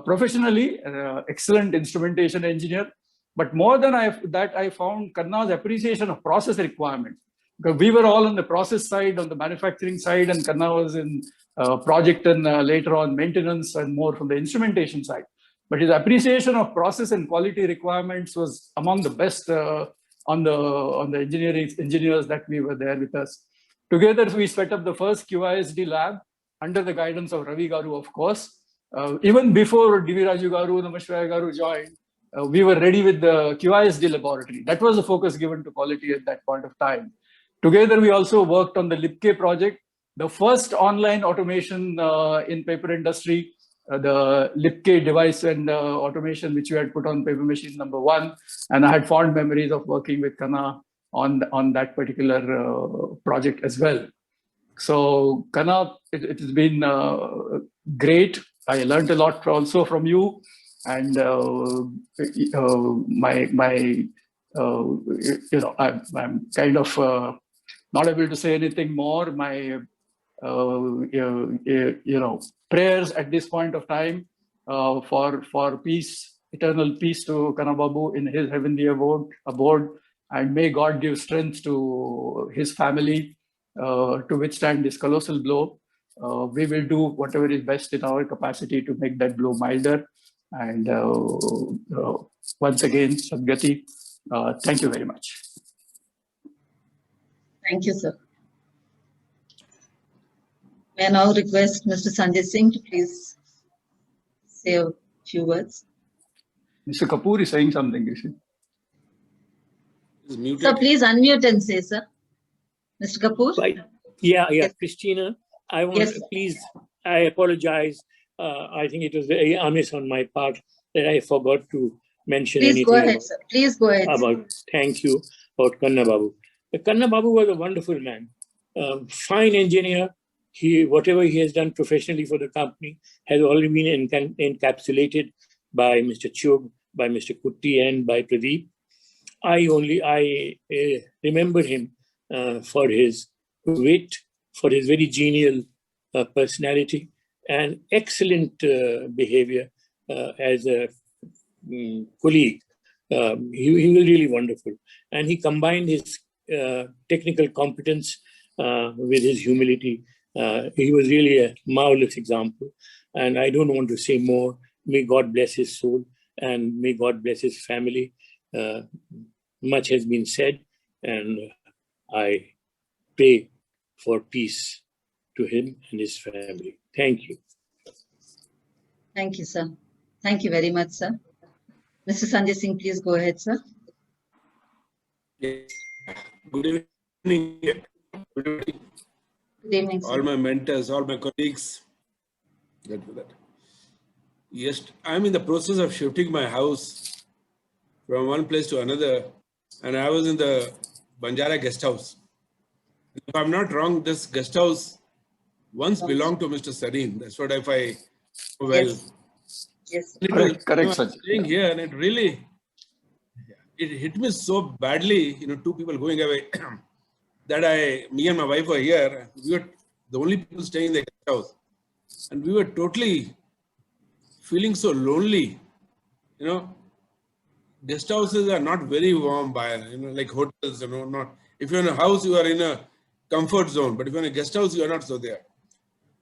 S5: Professionally, excellent instrumentation engineer. But more than that, I found Kanna's appreciation of process requirements. Because we were all on the process side, on the manufacturing side, and Kanna was in project and later on maintenance and more from the instrumentation side. But his appreciation of process and quality requirements was among the best on the engineers that we were there with us. Together, we set up the first QISD lab under the guidance of Ravi Garu, of course. Even before Diviraju Garu, Namashwaya Garu joined, we were ready with the QISD laboratory. That was the focus given to quality at that point of time. Together, we also worked on the LibK project, the first online automation in paper industry, the LibK device and automation, which we had put on paper machine number 1. And I had fond memories of working with Kanna on that particular project as well. So Kanna, it has been great. I learned a lot also from you, and I'm kind of not able to say anything more. My prayers at this point of time for peace, eternal peace to Kannababu in his heavenly abode, and may God give strength to his family to withstand this colossal blow. We will do whatever is best in our capacity to make that blow milder. And once again, Sadgati, thank you very much.
S1: Thank you, sir. May I now request Mr. Sanjay Singh to please say a few words.
S5: Mr. Kapoor is saying something, is he?
S1: Sir, please unmute and say, sir. Mr. Kapoor?
S10: Right. Yeah,
S1: Yes.
S10: Christina, I want
S1: Yes,
S10: to
S1: sir.
S10: please, I apologize. I think it was very amiss on my part that I forgot to mention
S1: Please
S10: anything
S1: go ahead, sir. Please go ahead.
S10: thank you, about Kannababu. Kannababu was a wonderful man, fine engineer. Whatever he has done professionally for the company has already been encapsulated by Mr. Chug, by Mr. Kutti, and by Pradeep. I remember him for his wit, for his very genial personality, and excellent behavior as a colleague. He was really wonderful. And he combined his technical competence with his humility. He was really a marvelous example. And I don't want to say more. May God bless his soul, and may God bless his family. Much has been said, and I pray for peace to him and his family. Thank you.
S1: Thank you, sir. Thank you very much, sir. Mr. Sanjay Singh, please go ahead, sir.
S11: Good evening. Good evening.
S1: Good evening, sir.
S11: All my mentors, all my colleagues. Yes, I'm in the process of shifting my house from one place to another, and I was in the Banjara guest house. If I'm not wrong, this guest house once belonged to Mr. Sarin. That's what if I well.
S1: Yes. Yes.
S5: Correct, sir.
S11: Staying here, and it really hit me so badly. Two people going away. That me and my wife were here. We were the only people staying in the guest house, and we were totally feeling so lonely. Guest houses are not very warm like hotels. Not if you're in a house, you are in a comfort zone, but if you're in a guest house, you are not so there.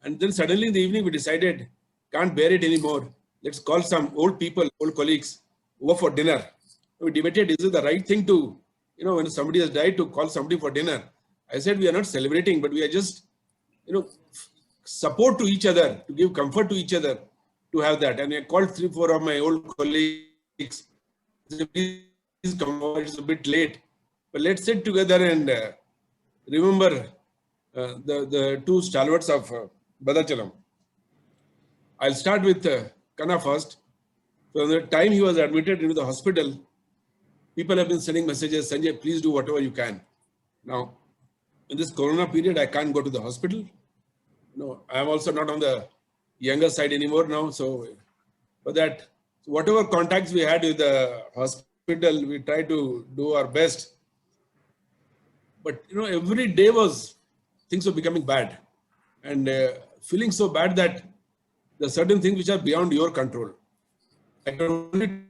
S11: And then suddenly in the evening, we decided, can't bear it anymore. Let's call some old people, old colleagues, over for dinner. We debated, is it the right thing to, when somebody has died, to call somebody for dinner? I said, we are not celebrating, but we are just, support to each other, to give comfort to each other, to have that. And I called 3-4 of my old colleagues. Please come over, it's a bit late, but let's sit together and remember the two stalwarts of Badachalam. I'll start with Kanna first. From the time he was admitted into the hospital, people have been sending messages, Sanjay, please do whatever you can. Now, in this corona period, I can't go to the hospital. I'm also not on the younger side anymore now. So for that, whatever contacts we had with the hospital, we try to do our best. But every day things were becoming bad, and feeling so bad that there are certain things which are beyond your control. I can only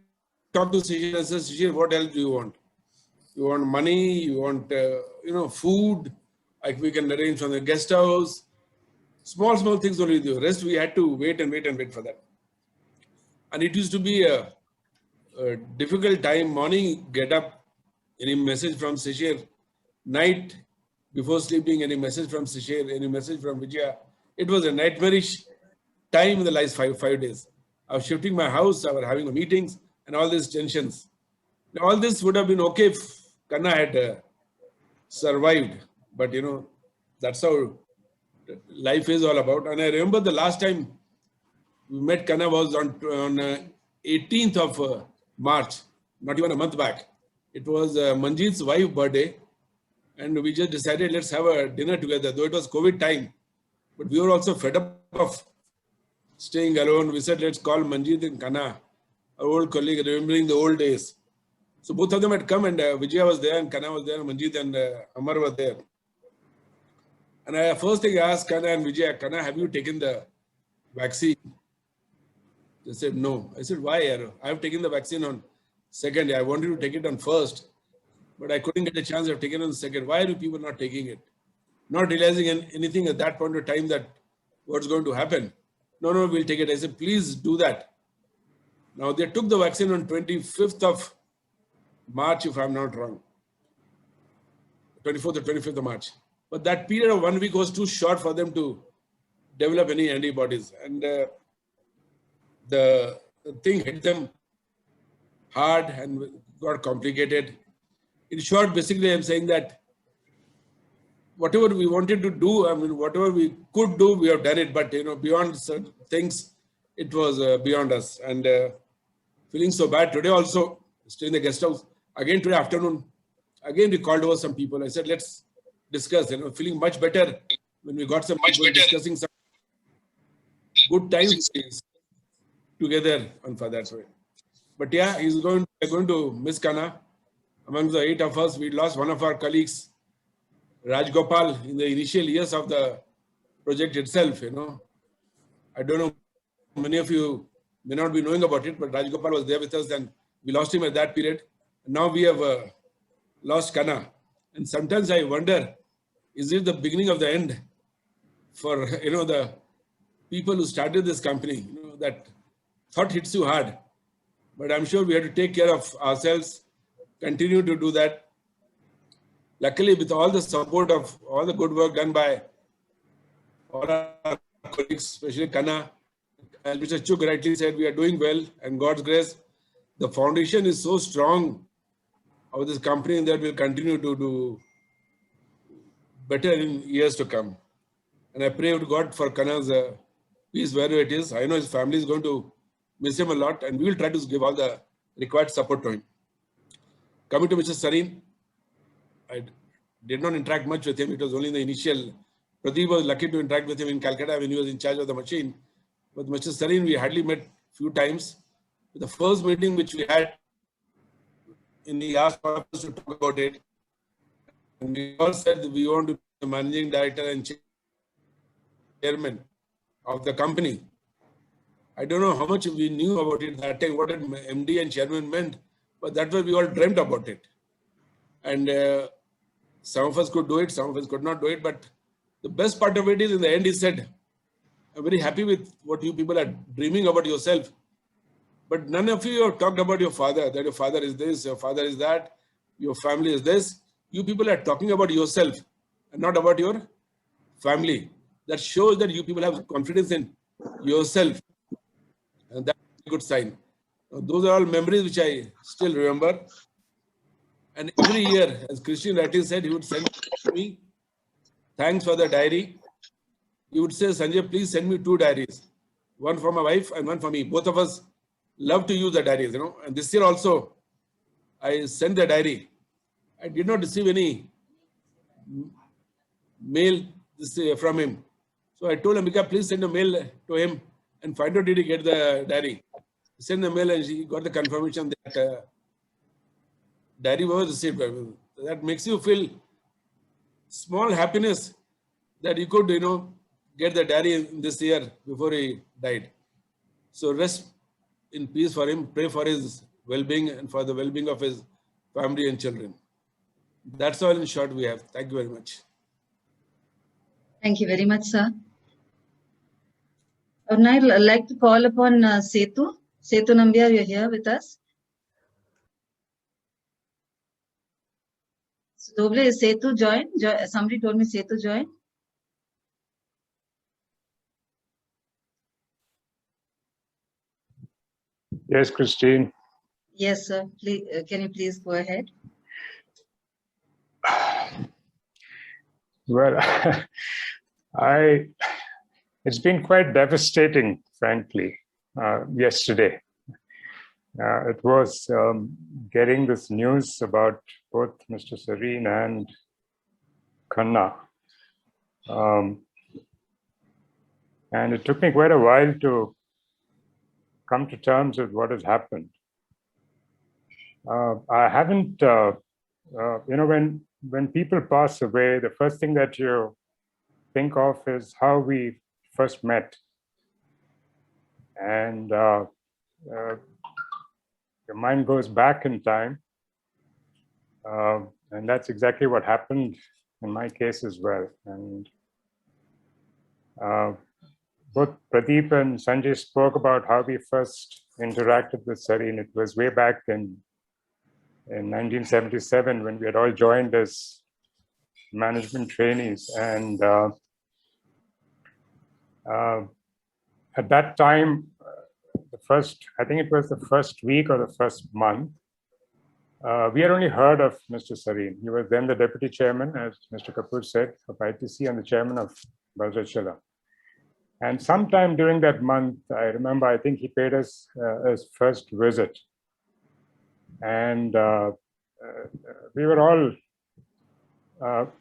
S11: talk to Shishir and say, Shishir, what else do you want? You want money? You want food? Like we can arrange from the guest house. Small things only do. Rest we had to wait for that. And it used to be a difficult time. Morning, get up, any message from Shishir. Night, before sleeping, any message from Shishir, any message from Vijaya. It was a nightmarish time in the last five days. I was shifting my house, I was having meetings, and all these tensions. Now, all this would have been okay if Kanna had survived. But, that's how life is all about. And I remember the last time we met Kanna was on 18th of March, not even a month back. It was Manjeet's wife's birthday. And we just decided, let's have a dinner together, though it was COVID time. But we were also fed up of staying alone. We said, let's call Manjeet and Kanna, our old colleague, remembering the old days. So both of them had come, and Vijaya was there, and Kanna was there, and Manjeet and Amar were there. And I first thing I asked Kanna and Vijaya, Kanna, have you taken the vaccine? They said, no. I said, why? I have taken the vaccine on second day. I wanted to take it on first, but I couldn't get a chance of taking it on second. Why are people not taking it? Not realizing anything at that point of time that what's going to happen. No, we'll take it. I said, please do that. Now they took the vaccine on 25th of March, if I'm not wrong. 24th or 25th of March. But that period of 1 week was too short for them to develop any antibodies. And the thing hit them hard and got complicated. In short, basically, I'm saying that whatever we wanted to do, whatever we could do, we have done it. But, beyond certain things, it was beyond us. And feeling so bad today also, staying in the guest house. Again today afternoon, again we called over some people. I said, let's discuss. Feeling much better when we got some people discussing some good times together on for that way. But yeah, we're going to miss Kanna. Among the 8 of us, we lost one of our colleagues, Raj Gopal, in the initial years of the project itself. I don't know, many of you may not be knowing about it, but Raj Gopal was there with us, and we lost him at that period. And now we have lost Kanna. And sometimes I wonder, is it the beginning of the end for the people who started this company? That thought hits you hard. But I'm sure we have to take care of ourselves, continue to do that. Luckily, with all the support of all the good work done by all our colleagues, especially Kanna, as Mr. Chuk rightly said, we are doing well, and God's grace, the foundation is so strong of this company that will continue to do better in years to come. And I pray to God for Kanna's peace wherever it is. I know his family is going to miss him a lot, and we will try to give all the required support to him. Coming to Mr. Sarin, I did not interact much with him. It was only in the initial. Pradeep was lucky to interact with him in Calcutta when he was in charge of the machine. But Mr. Sarin, we hardly met few times. The first meeting which we had, he asked us to talk about it. And we all said that we want to be the managing director and chairman of the company. I don't know how much we knew about it that time, what MD and chairman meant, but that's why we all dreamt about it. And some of us could do it, some of us could not do it. But the best part of it is, in the end, he said, I'm very happy with what you people are dreaming about yourself. But none of you have talked about your father, that your father is this, your father is that, your family is this. You people are talking about yourself and not about your family. That shows that you people have confidence in yourself. And that's a good sign. Those are all memories which I still remember. And every year, as Christian rightly said, he would send me, thanks for the diary. He would say, Sanjay, please send me 2 diaries. One for my wife and one for me. Both of us love to use the diaries, And this year also, I sent the diary. I did not receive any mail from him. So I told Amika, please send a mail to him and find out did he get the diary. He sent the mail and she got the confirmation that diary was received. That makes you feel small happiness that he could, get the diary in this year before he died. So rest in peace for him. Pray for his well-being and for the well-being of his family and children. That's all in short we have. Thank you very much.
S1: Thank you very much, sir. I would now like to call upon Setu. Setu Nambiar, you're here with us. So, Doble, is Setu joined? Somebody told me Setu joined.
S12: Yes, Christine.
S1: Yes, sir. Please, can you please go ahead?
S12: Well, it's been quite devastating, frankly, yesterday. It was getting this news about both Mr. Sarin and Khanna. And it took me quite a while to come to terms with what has happened. I haven't, when people pass away, the first thing that you think of is how we first met. And your mind goes back in time. And that's exactly what happened in my case as well. And both Pradeep and Sanjay spoke about how we first interacted with Sarin. It was way back in 1977 when we had all joined as management trainees. And at that time, I think it was the first week or the first month, we had only heard of Mr. Sarin. He was then the deputy chairman, as Mr. Kapoor said, of ITC, and the chairman of Bhadrachalam. And sometime during that month, I remember, I think he paid us his first visit. And we were all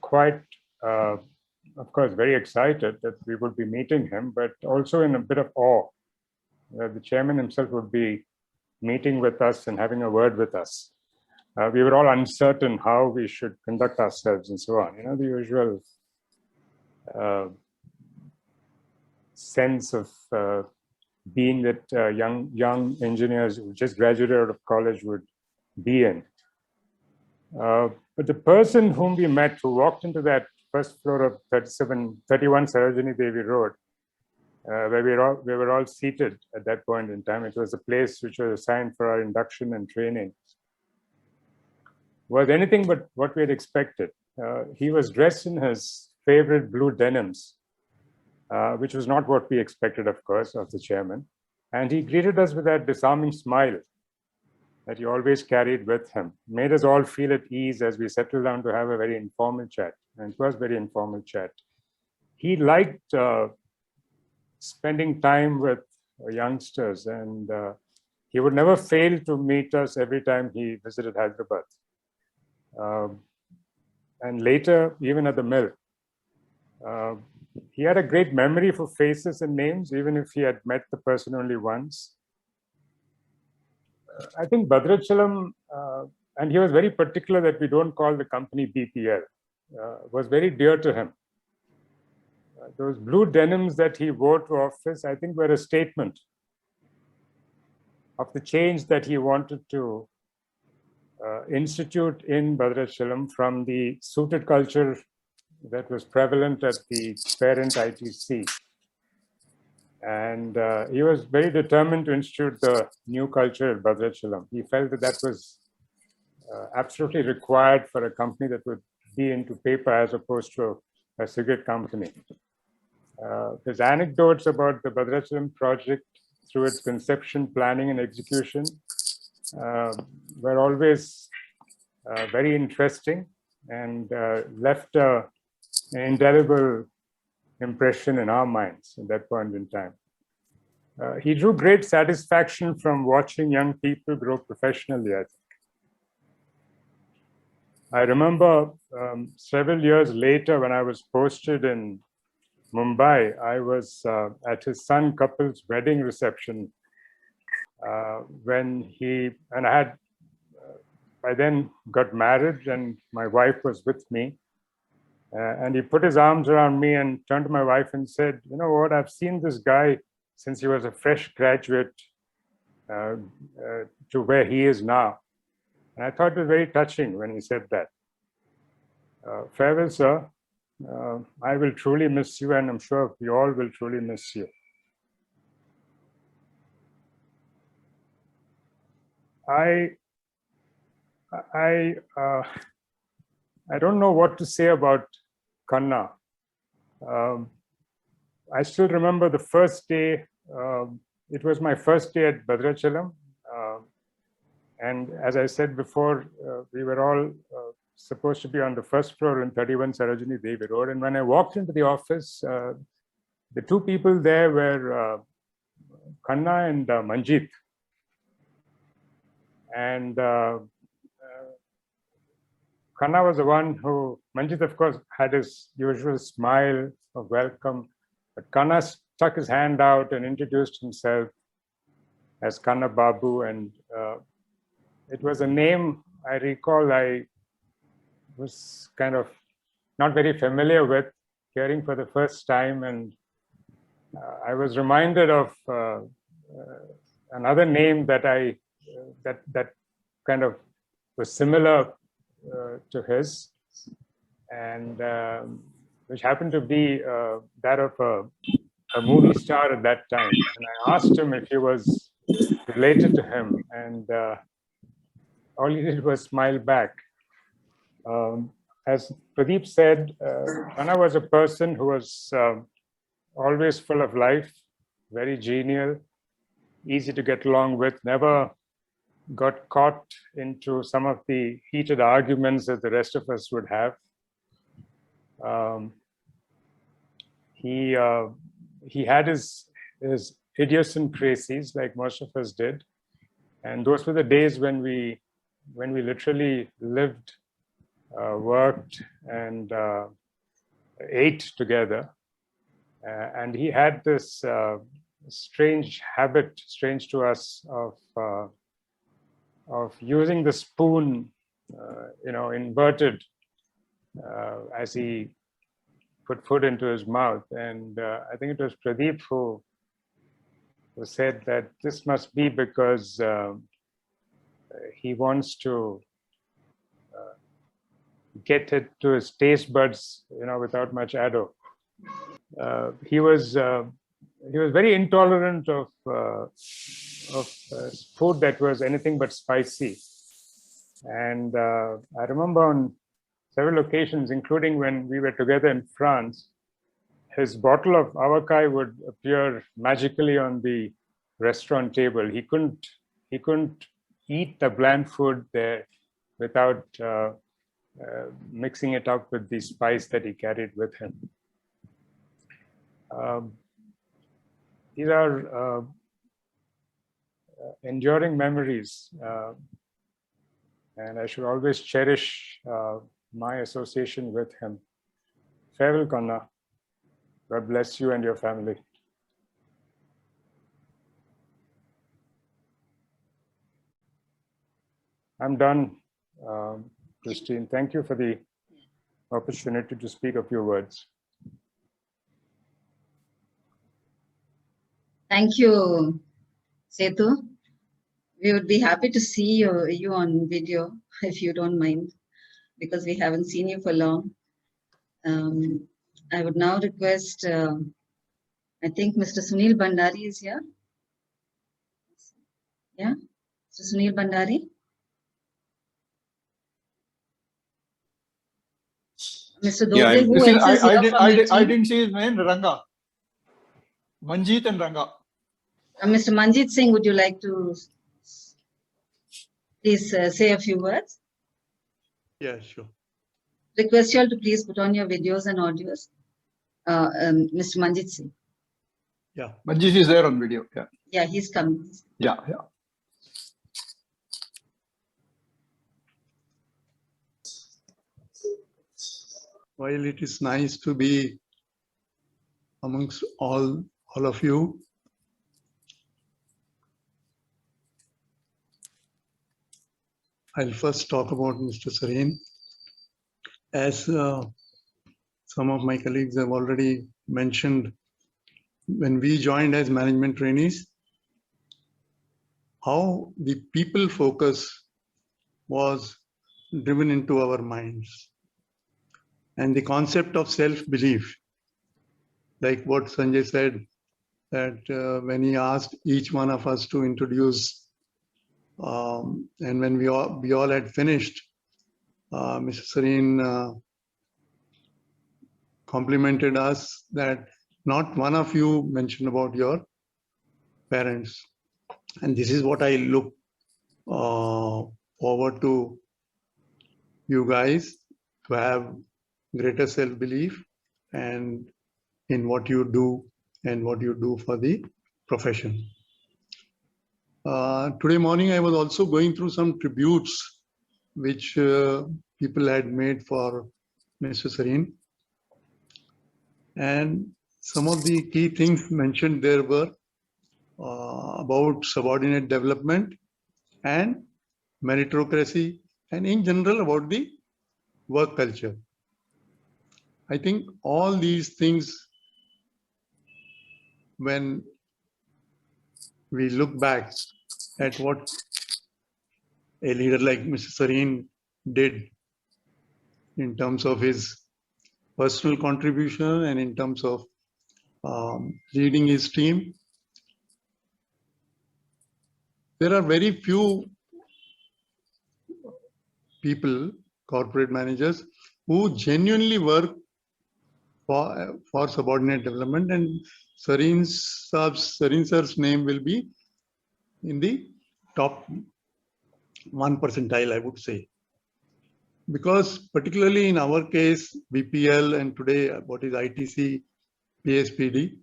S12: quite, of course, very excited that we would be meeting him, but also in a bit of awe that the chairman himself would be meeting with us and having a word with us. We were all uncertain how we should conduct ourselves and so on. You know, the usual sense of being that young engineers who just graduated out of college would be in. But the person whom we met, who walked into that first floor of 31 Sarojini Devi Road, where we were all seated at that point in time, it was a place which was assigned for our induction and training, was anything but what we had expected. He was dressed in his favorite blue denims, which was not what we expected, of course, of the chairman. And he greeted us with that disarming smile that he always carried with him, made us all feel at ease as we settled down to have a very informal chat. And it was very informal chat. He liked spending time with youngsters, and he would never fail to meet us every time he visited Hyderabad. And later, even at the mill, he had a great memory for faces and names, even if he had met the person only once. I think Bhadrachalam, and he was very particular that we don't call the company BPL, was very dear to him. Those blue denims that he wore to office, I think, were a statement of the change that he wanted to institute in Bhadrachalam from the suited culture that was prevalent at the parent ITC. And he was very determined to institute the new culture at Bhadrachalam. He felt that that was absolutely required for a company that would be into paper as opposed to a cigarette company. His anecdotes about the Bhadrachalam project through its conception, planning, and execution were always very interesting and left an indelible impression in our minds at that point in time. He drew great satisfaction from watching young people grow professionally, I think. I remember several years later when I was posted in Mumbai, I was at his son Kapil's wedding reception when I had by then got married and my wife was with me. And he put his arms around me and turned to my wife and said, you know what, I've seen this guy since he was a fresh graduate to where he is now. And I thought it was very touching when he said that. Farewell, sir. I will truly miss you, and I'm sure we all will truly miss you. I don't know what to say about Kanna. I still remember the first day. It was my first day at Bhadrachalam. And as I said before, we were all supposed to be on the first floor in 31 Sarojini Devi Road. And when I walked into the office, the two people there were Kanna and Manjit. And Kanna was the one who Manjit, of course, had his usual smile of welcome, but Kanna stuck his hand out and introduced himself as Kannababu, and it was a name I recall I was kind of not very familiar with, hearing for the first time, and I was reminded of another name that that kind of was similar to his, and which happened to be that of a movie star at that time. And I asked him if he was related to him, and all he did was smile back. As Pradeep said, Kanna was a person who was always full of life, very genial, easy to get along with, never got caught into some of the heated arguments that the rest of us would have. He had his idiosyncrasies, like most of us did, and those were the days when we literally lived, worked, and ate together. And he had this strange habit, strange to us, of using the spoon, inverted, as he put food into his mouth. And I think it was Pradeep who said that this must be because he wants to get it to his taste buds, without much ado. He was very intolerant of food that was anything but spicy. And I remember on several occasions, including when we were together in France, his bottle of avakai would appear magically on the restaurant table. He couldn't eat the bland food there without mixing it up with the spice that he carried with him. These are enduring memories, and I should always cherish my association with him. Farewell, Kanna. God bless you and your family. I'm done, Christine. Thank you for the opportunity to speak a few words.
S1: Thank you, Setu. We would be happy to see you on video, if you don't mind, because we haven't seen you for long. I would now request, I think Mr. Sunil Bandari is here. Yeah, Mr. Sunil Bandari. Mr. Doble, who else is here from your
S5: I
S1: team?
S5: didn't see his name, Ranga. Manjit and Ranga.
S1: Mr. Manjit Singh, would you like to please say a few words?
S13: Yeah, sure.
S1: Request you all to please put on your videos and audios. Mr. Manjit Singh.
S5: Yeah, Manjit is there on video. Yeah.
S1: Yeah, he's coming.
S5: Yeah.
S13: While it is nice to be amongst all of you, I'll first talk about Mr. Sarin. As some of my colleagues have already mentioned, when we joined as management trainees, how the people focus was driven into our minds. And the concept of self-belief, like what Sanjay said, that when he asked each one of us to introduce, and when we all had finished, Mr. Sarin complimented us that not one of you mentioned about your parents. And this is what I look forward to you guys, to have greater self-belief and in what you do and what you do for the profession. Today morning, I was also going through some tributes which people had made for Mr. Sarin. And some of the key things mentioned there were about subordinate development and meritocracy, and in general about the work culture. I think all these things, when we look back at what a leader like Mr. Sarin did in terms of his personal contribution and in terms of leading his team, there are very few people, corporate managers, who genuinely work for subordinate development, and Sarin sir's name will be in the top 1 percentile, I would say. Because particularly in our case, BPL and today what is ITC, PSPD,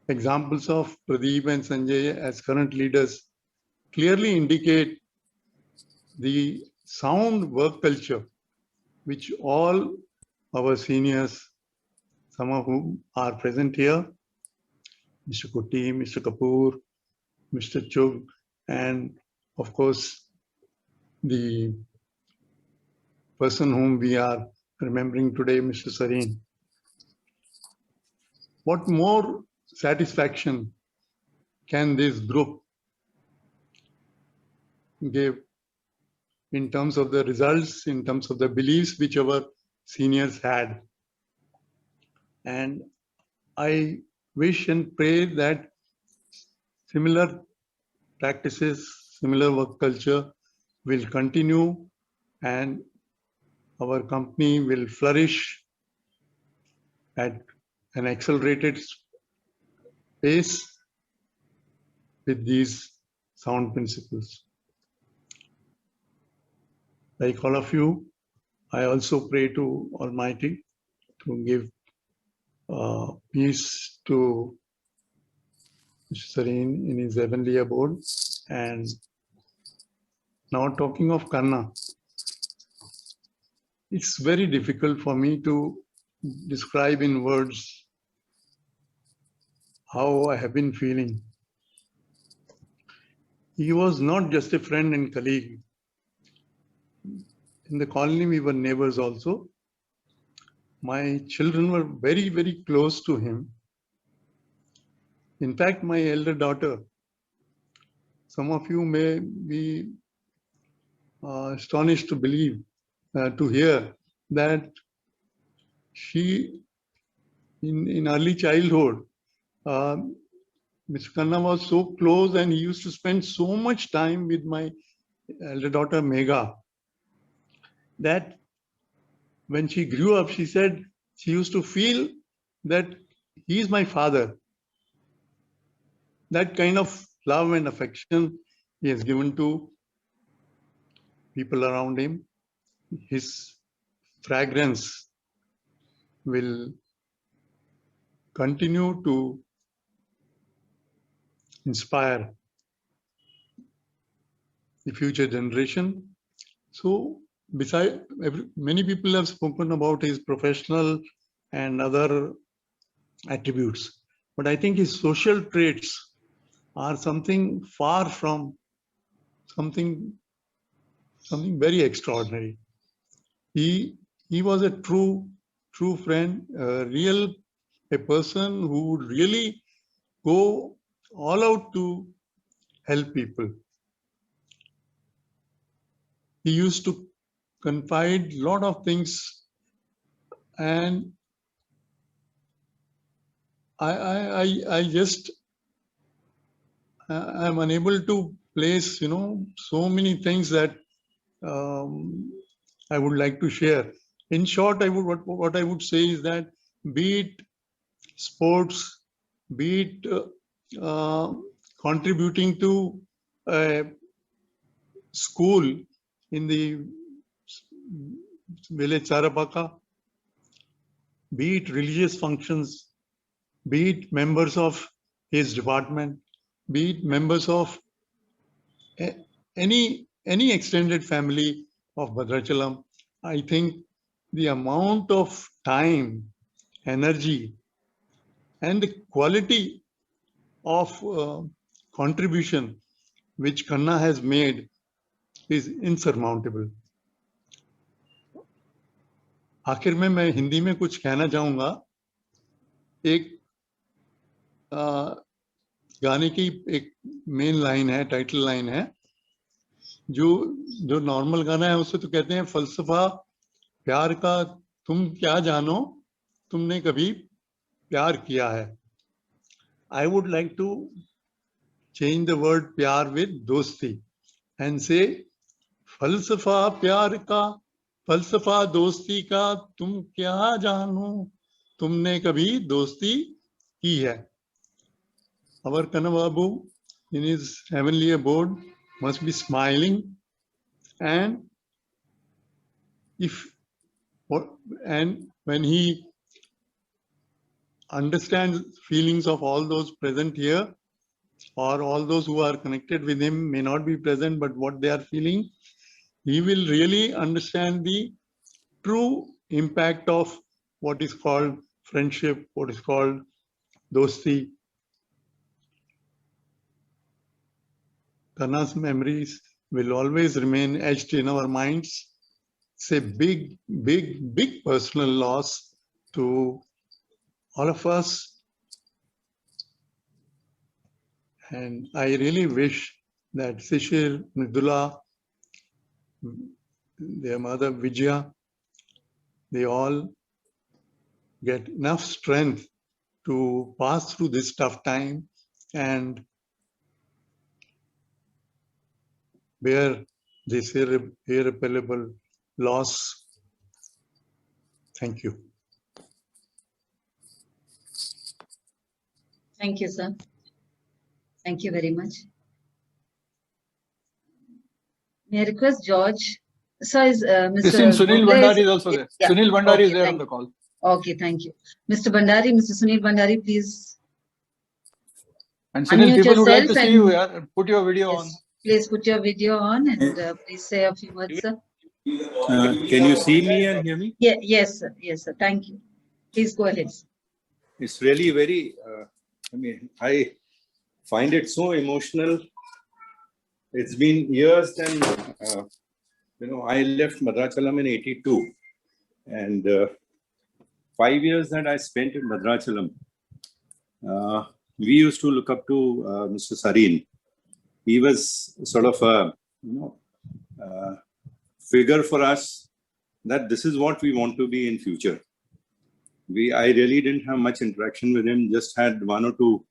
S13: examples of Pradeep and Sanjay as current leaders clearly indicate the sound work culture which all our seniors, some of whom are present here, Mr. Kuti, Mr. Kapoor, Mr. Chug, and of course, the person whom we are remembering today, Mr. Sarin. What more satisfaction can this group give in terms of the results, in terms of the beliefs which our seniors had? And I wish and pray that similar practices, similar work culture will continue and our company will flourish at an accelerated pace with these sound principles. Like all of you, I also pray to Almighty to give peace to Mr. Sarin in his heavenly abode. And now talking of Kanna, it's very difficult for me to describe in words how I have been feeling. He was not just a friend and colleague. In the colony, we were neighbors also. My children were very, very close to him. In fact, my elder daughter, some of you may be astonished to believe, to hear that she, in early childhood, Mr. Kanna was so close and he used to spend so much time with my elder daughter Megha that when she grew up, she said she used to feel that he is my father. That kind of love and affection he has given to people around him. His fragrance will continue to inspire the future generation. So, many people have spoken about his professional and other attributes, but I think his social traits are something far from something very extraordinary. He was a true friend, a person who would really go all out to help people. He used to confide a lot of things, and I just I'm unable to place, so many things that I would like to share. In short, what I would say is that be it sports, be it contributing to a school in the village Sarapaka, be it religious functions, be it members of his department, be it members of any extended family of Bhadrachalam, I think the amount of time, energy, and the quality of contribution which Kanna has made is insurmountable. आखिर में मैं हिंदी में कुछ कहना चाहूंगा. एक गाने की एक मेन लाइन है, टाइटल लाइन है, जो नॉर्मल गाना है उससे तो कहते हैं फलसफा प्यार का तुम क्या जानो, तुमने कभी प्यार किया है. I would like to change the word प्यार with दोस्ती and say फलसफा प्यार का, फलसफा दोस्ती का तुम क्या जानो, तुमने कभी दोस्ती की है. Our Kannababu in his heavenly abode must be smiling, and when he understands feelings of all those present here, or all those who are connected with him may not be present, but what they are feeling, he will really understand the true impact of what is called friendship, what is called dosti. Kanna's memories will always remain etched in our minds. It's a big, big, big personal loss to all of us. And I really wish that Sishir, Mridula, their mother Vijaya, they all get enough strength to pass through this tough time and bear this irreparable loss. Thank you.
S1: Thank you, sir. Thank you very much. May I request George? So is Mr.
S5: Sunil
S1: Bhogale
S5: Bandari is also there.
S1: Yeah.
S5: Sunil Bandari
S1: Okay,
S5: is there on
S1: thank
S5: the call.
S1: Okay, thank you. Mr. Bandari, Mr. Sunil Bandari, please.
S5: And Sunil,
S1: Unmute
S5: people would like to
S1: yourself
S5: see you.
S1: and-
S5: Yeah. Put your video
S1: Yes,
S5: on.
S1: please put your video on and please say a few words, sir.
S14: Can you see me and hear me?
S1: Yeah, yes, sir. Yes, sir. Thank you. Please go ahead.
S14: It's really very, I find it so emotional. It's been years and, I left Madrachalam in 82 and 5 years that I spent in Madrachalam. We used to look up to Mr. Sarin. He was sort of a, figure for us that this is what we want to be in future. I really didn't have much interaction with him, just had one or two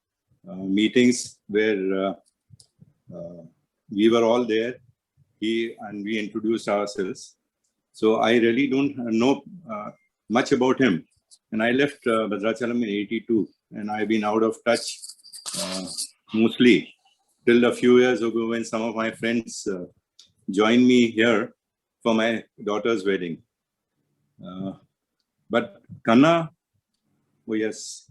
S14: meetings where we were all there, and we introduced ourselves. So I really don't know much about him. And I left Bhadrachalam in 82, and I've been out of touch mostly till a few years ago when some of my friends joined me here for my daughter's wedding. But Kanna, oh yes,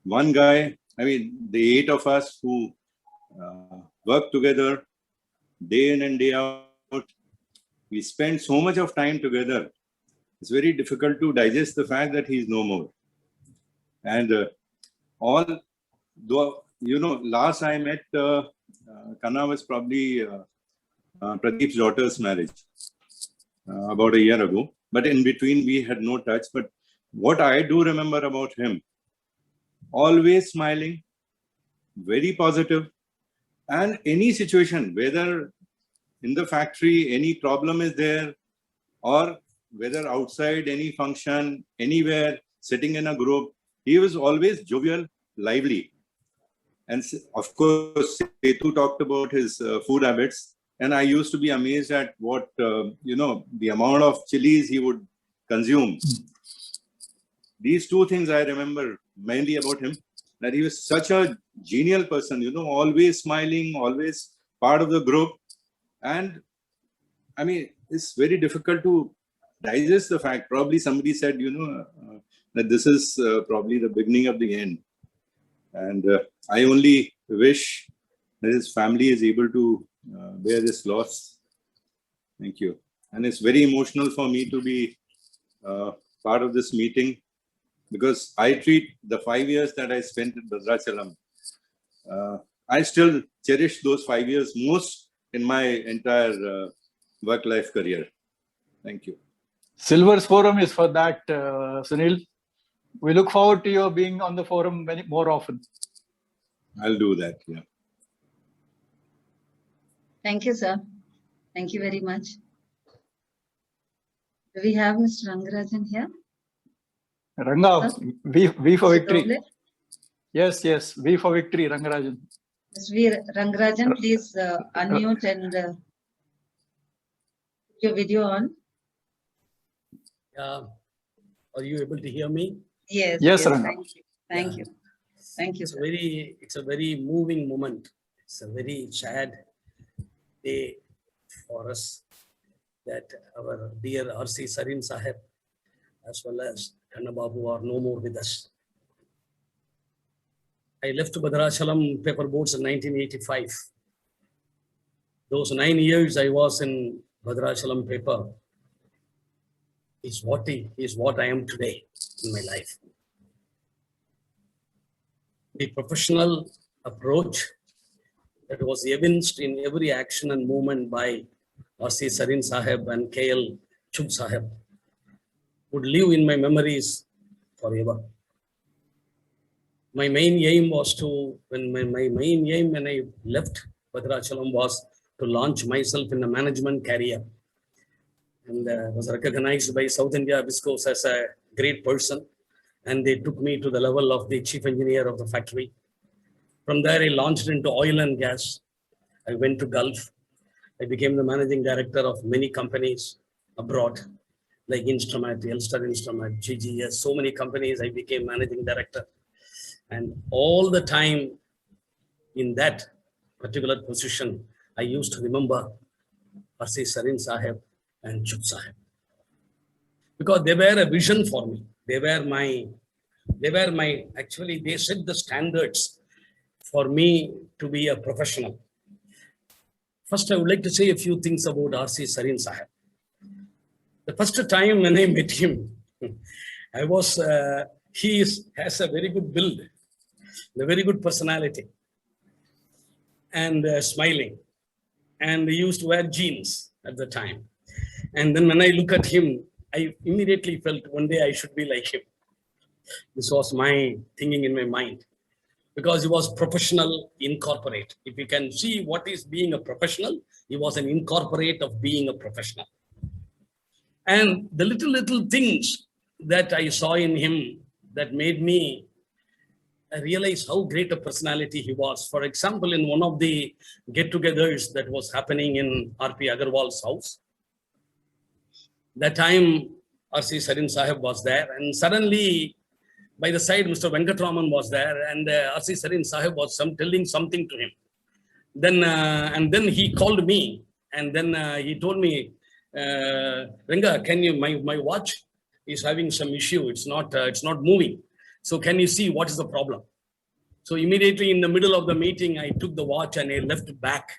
S14: one guy, the 8 of us who work together day in and day out, we spend so much of time together. It's very difficult to digest the fact that he's no more. And last I met Kanna was probably Pradeep's daughter's marriage about a year ago. But in between, we had no touch. But what I do remember about him, always smiling, very positive, and any situation, whether in the factory, any problem is there, or whether outside any function, anywhere, sitting in a group, he was always jovial, lively. And of course, Setu talked about his food habits. And I used to be amazed at what, the amount of chilies he would consume. These two things I remember mainly about him, that he was such a genial person, always smiling, always part of the group. And it's very difficult to digest the fact. Probably somebody said, that this is probably the beginning of the end. And I only wish that his family is able to bear this loss. Thank you. And it's very emotional for me to be part of this meeting, because I treat the 5 years that I spent in Bhadrachalam, I still cherish those 5 years most in my entire work-life career. Thank you.
S5: Silver's forum is for that, Sunil. We look forward to your being on the forum many more often.
S14: I'll do that. Yeah.
S1: Thank you, sir. Thank you very much. Do we have Mr. Rangarajan here?
S5: Ranga, V for victory.
S1: Doble?
S5: Yes, yes. V for victory, Rangarajan.
S1: Mr. V. Rangarajan, please unmute and put your video on.
S15: Are you able to hear me?
S1: Yes.
S5: Yes, Ranga.
S1: Thank you. Thank you. Thank you.
S15: It's a very moving moment. It's a very sad day for us that our dear R.C. Sarin Sahib as well as Kannababu are no more with us. I left Bhadrachalam paper boards in 1985. Those 9 years I was in Bhadrachalam paper is what I am today in my life. The professional approach that was evinced in every action and movement by R.C. Sarin Sahib and K.L. Chub Sahib would live in my memories forever. My main aim was when I left Bhadrachalam was to launch myself in a management career, and was recognized by South India Viscos as a great person, and they took me to the level of the chief engineer of the factory. From there, I launched into oil and gas. I went to Gulf. I became the managing director of many companies abroad, like Instrument, Elster Instrument, GGS, so many companies. I became managing director. And all the time in that particular position, I used to remember R.C. Sarin Sahib and Chub Sahib, because they were a vision for me. Actually, they set the standards for me to be a professional. First, I would like to say a few things about R.C. Sarin Sahib. The first time when I met him, he has a very good build, a very good personality, and smiling. And he used to wear jeans at the time. And then when I look at him, I immediately felt one day I should be like him. This was my thinking in my mind, because he was professional incorporate. If you can see what is being a professional, he was an incorporate of being a professional. And the little things that I saw in him that made me realize how great a personality he was. For example, in one of the get-togethers that was happening in R.P. Agarwal's house, that time R.C. Sarin Sahib was there, and suddenly by the side Mr. Venkatraman was there, and R.C. Sarin Sahib was telling something to him. And then he called me, and then he told me, Ranga, can you, my watch is having some issue. It's not moving. So can you see what is the problem? So immediately in the middle of the meeting, I took the watch and I left back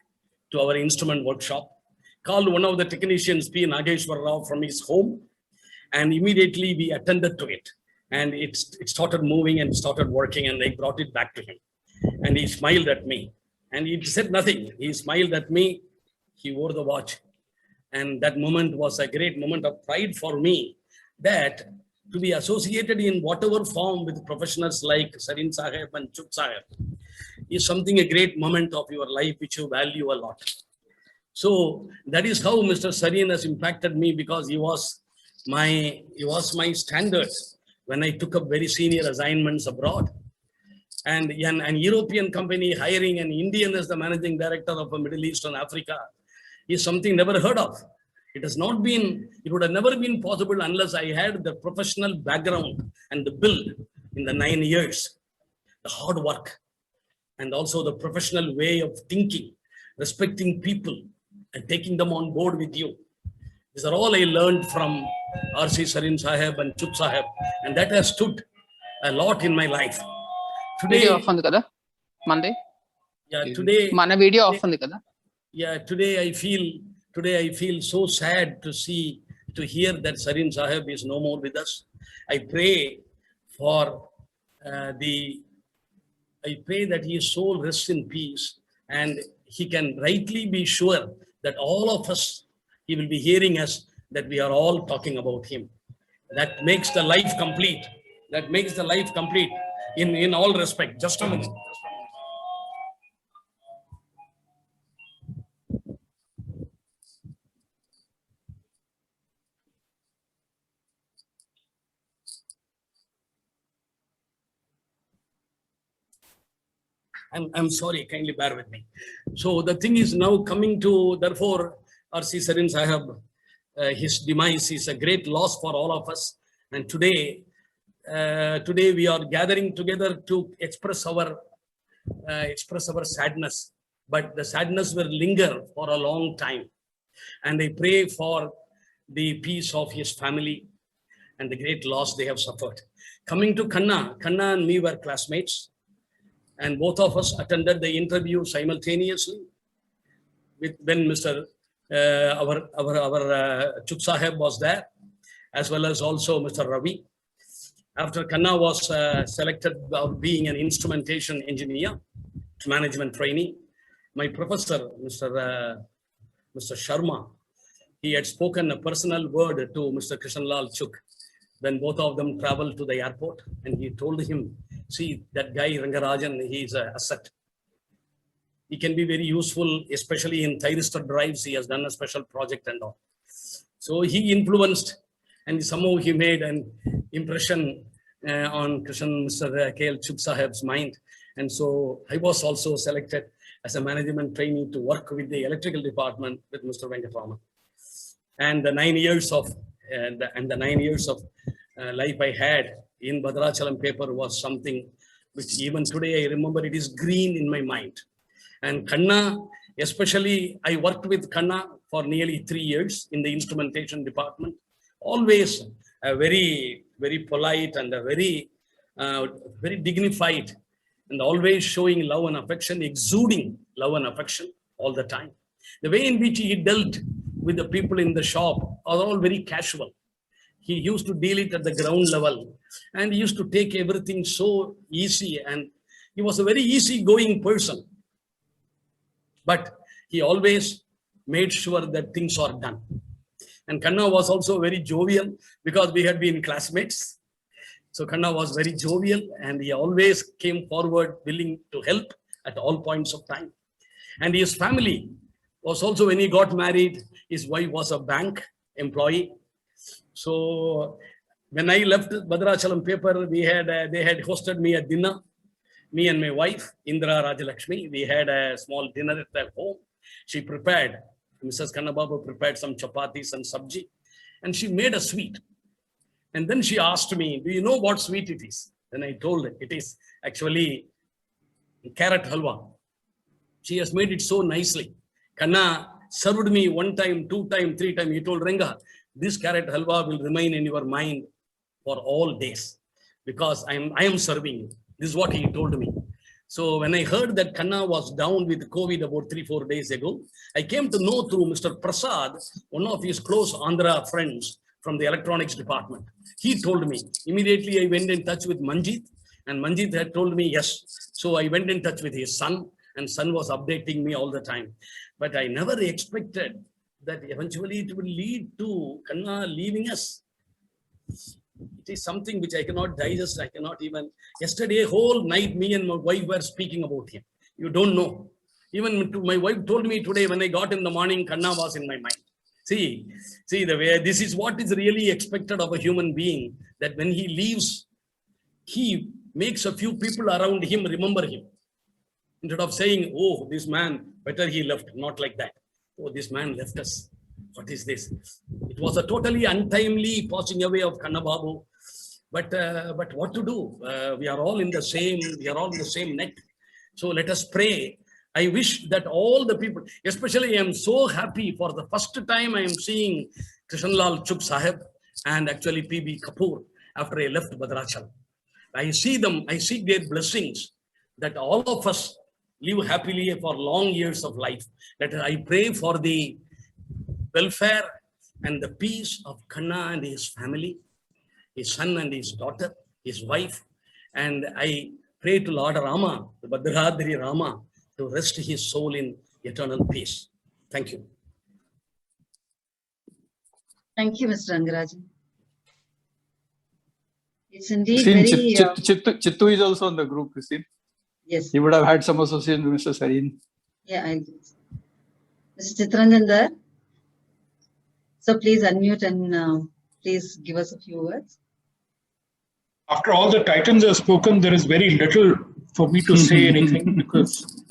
S15: to our instrument workshop, called one of the technicians, P. Nageshwar Rao, from his home, and immediately we attended to it. And it started moving and started working, and I brought it back to him. And he smiled at me, and he said nothing. He smiled at me. He wore the watch. And that moment was a great moment of pride for me, that to be associated in whatever form with professionals like Sarin Sahib and Chub Sahib is something, a great moment of your life which you value a lot. So that is how Mr. Sarin has impacted me, because he was my standards when I took up very senior assignments abroad. And an European company hiring an Indian as the managing director of a Middle East and Africa is something never heard of. It would have never been possible unless I had the professional background and the build in the 9 years, the hard work, and also the professional way of thinking, respecting people and taking them on board with you. These are all I learned from R.C. Sarin Sahib and Chub Sahib, and that has stood a lot in my life. Today,
S16: video off on the Monday.
S15: Yeah, today.
S16: Mana video off on the
S15: Yeah, today I feel Today I feel so sad to hear that Sarin Sahib is no more with us. I pray for I pray that his soul rests in peace and he can rightly be sure that all of us, he will be hearing us, that we are all talking about him. That makes the life complete. That makes the life complete in all respect. Just a minute. I'm sorry, kindly bear with me. So the thing is now coming to, therefore, R.C. Sarin Sahib, his demise is a great loss for all of us. And today we are gathering together to express our sadness. But the sadness will linger for a long time. And I pray for the peace of his family and the great loss they have suffered. Coming to Kanna and me were classmates. And both of us attended the interview simultaneously when Mr. Chuk Sahib was there, as well as also Mr. Ravi. After Kanna was selected about being an instrumentation engineer, management trainee, my professor, Mr. Sharma, he had spoken a personal word to Mr. Krishanlal Chuk when both of them traveled to the airport, and he told him, see, that guy Rangarajan, he is an asset. He can be very useful, especially in thyristor drives. He has done a special project and all. So he influenced, and somehow he made an impression on Mr. K.L. Chuk Sahib's mind. And so I was also selected as a management trainee to work with the electrical department with Mr. Venkatraman. And the 9 years of life I had in Bhadrachalam paper was something which even today I remember. It is green in my mind. And Kanna, especially, I worked with Kanna for nearly 3 years in the instrumentation department. Always a very, very polite and a very dignified, and always showing love and affection, exuding love and affection all the time. The way in which he dealt with the people in the shop are all very casual. He used to deal it at the ground level, and he used to take everything so easy, and he was a very easygoing person. But he always made sure that things are done. And Kanna was also very jovial because we had been classmates. So Kanna was very jovial, and he always came forward willing to help at all points of time. And his family was also, when he got married, his wife was a bank employee. So when I left Bhadrachalam paper, they had hosted me a dinner, me and my wife, Indra Rajalakshmi. We had a small dinner at their home. She prepared, Mrs. Kannababu prepared some chapatis and sabji, and she made a sweet. And then she asked me, do you know what sweet it is? Then I told her, it is actually carrot halwa. She has made it so nicely. Kanna served me 1 time, 2 times, 3 times. He told Ranga, this carrot halwa will remain in your mind for all days because I am serving you. This is what he told me. So when I heard that Kanna was down with COVID about 3-4 days ago, I came to know through Mr. Prasad, one of his close Andhra friends from the electronics department. He told me. Immediately I went in touch with Manjit, and Manjit had told me yes. So I went in touch with his son, and son was updating me all the time. But I never expected that eventually it will lead to Kanna leaving us. It is something which I cannot digest. I cannot even. Yesterday, whole night, me and my wife were speaking about him. You don't know. Even my wife told me today when I got in the morning, Kanna was in my mind. See the way, this is what is really expected of a human being, that when he leaves, he makes a few people around him remember him. Instead of saying, oh, this man, better he left, not like that. Oh, this man left us. What is this? It was a totally untimely passing away of Kannababu. But what to do? We are all in the same net. So let us pray. I wish that all the people, especially I am so happy for the first time I am seeing Krishanlal Chuk Sahib and actually P.B. Kapoor after I left Bhadrachalam. I see them, I seek their blessings that all of us live happily for long years of life. That I pray for the welfare and the peace of Kanna and his family, his son and his daughter, his wife. And I pray to Lord Rama, the Bhadradri Rama, to rest his soul in eternal peace. Thank you.
S1: Thank you, Mr. Rangarajan. It's indeed
S5: Christine,
S1: very...
S5: Chittu is also on the group, Christine.
S1: Yes.
S5: He would have had some association with Mr. Sarin.
S1: Yeah, I'll do this. Mr. Chitranjan there. So please unmute and please give us a few words.
S16: After all the titans have spoken, there is very little for me to say anything because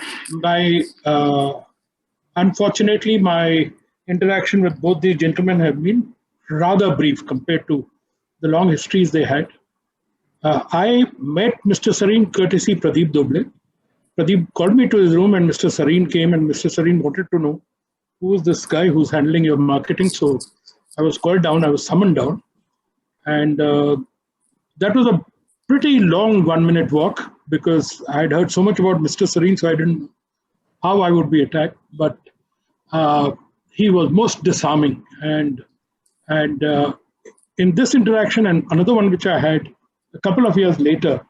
S16: unfortunately, my interaction with both these gentlemen have been rather brief compared to the long histories they had. I met Mr. Sarin courtesy Pradeep Doble. Pradeep called me to his room and Mr. Sarin came and Mr. Sarin wanted to know who is this guy who's handling your marketing. So I was called down, I was summoned down. And that was a pretty long 1-minute walk because I had heard so much about Mr. Sarin, so I didn't know how I would be attacked. But he was most disarming. And in this interaction and another one which I had a couple of years later,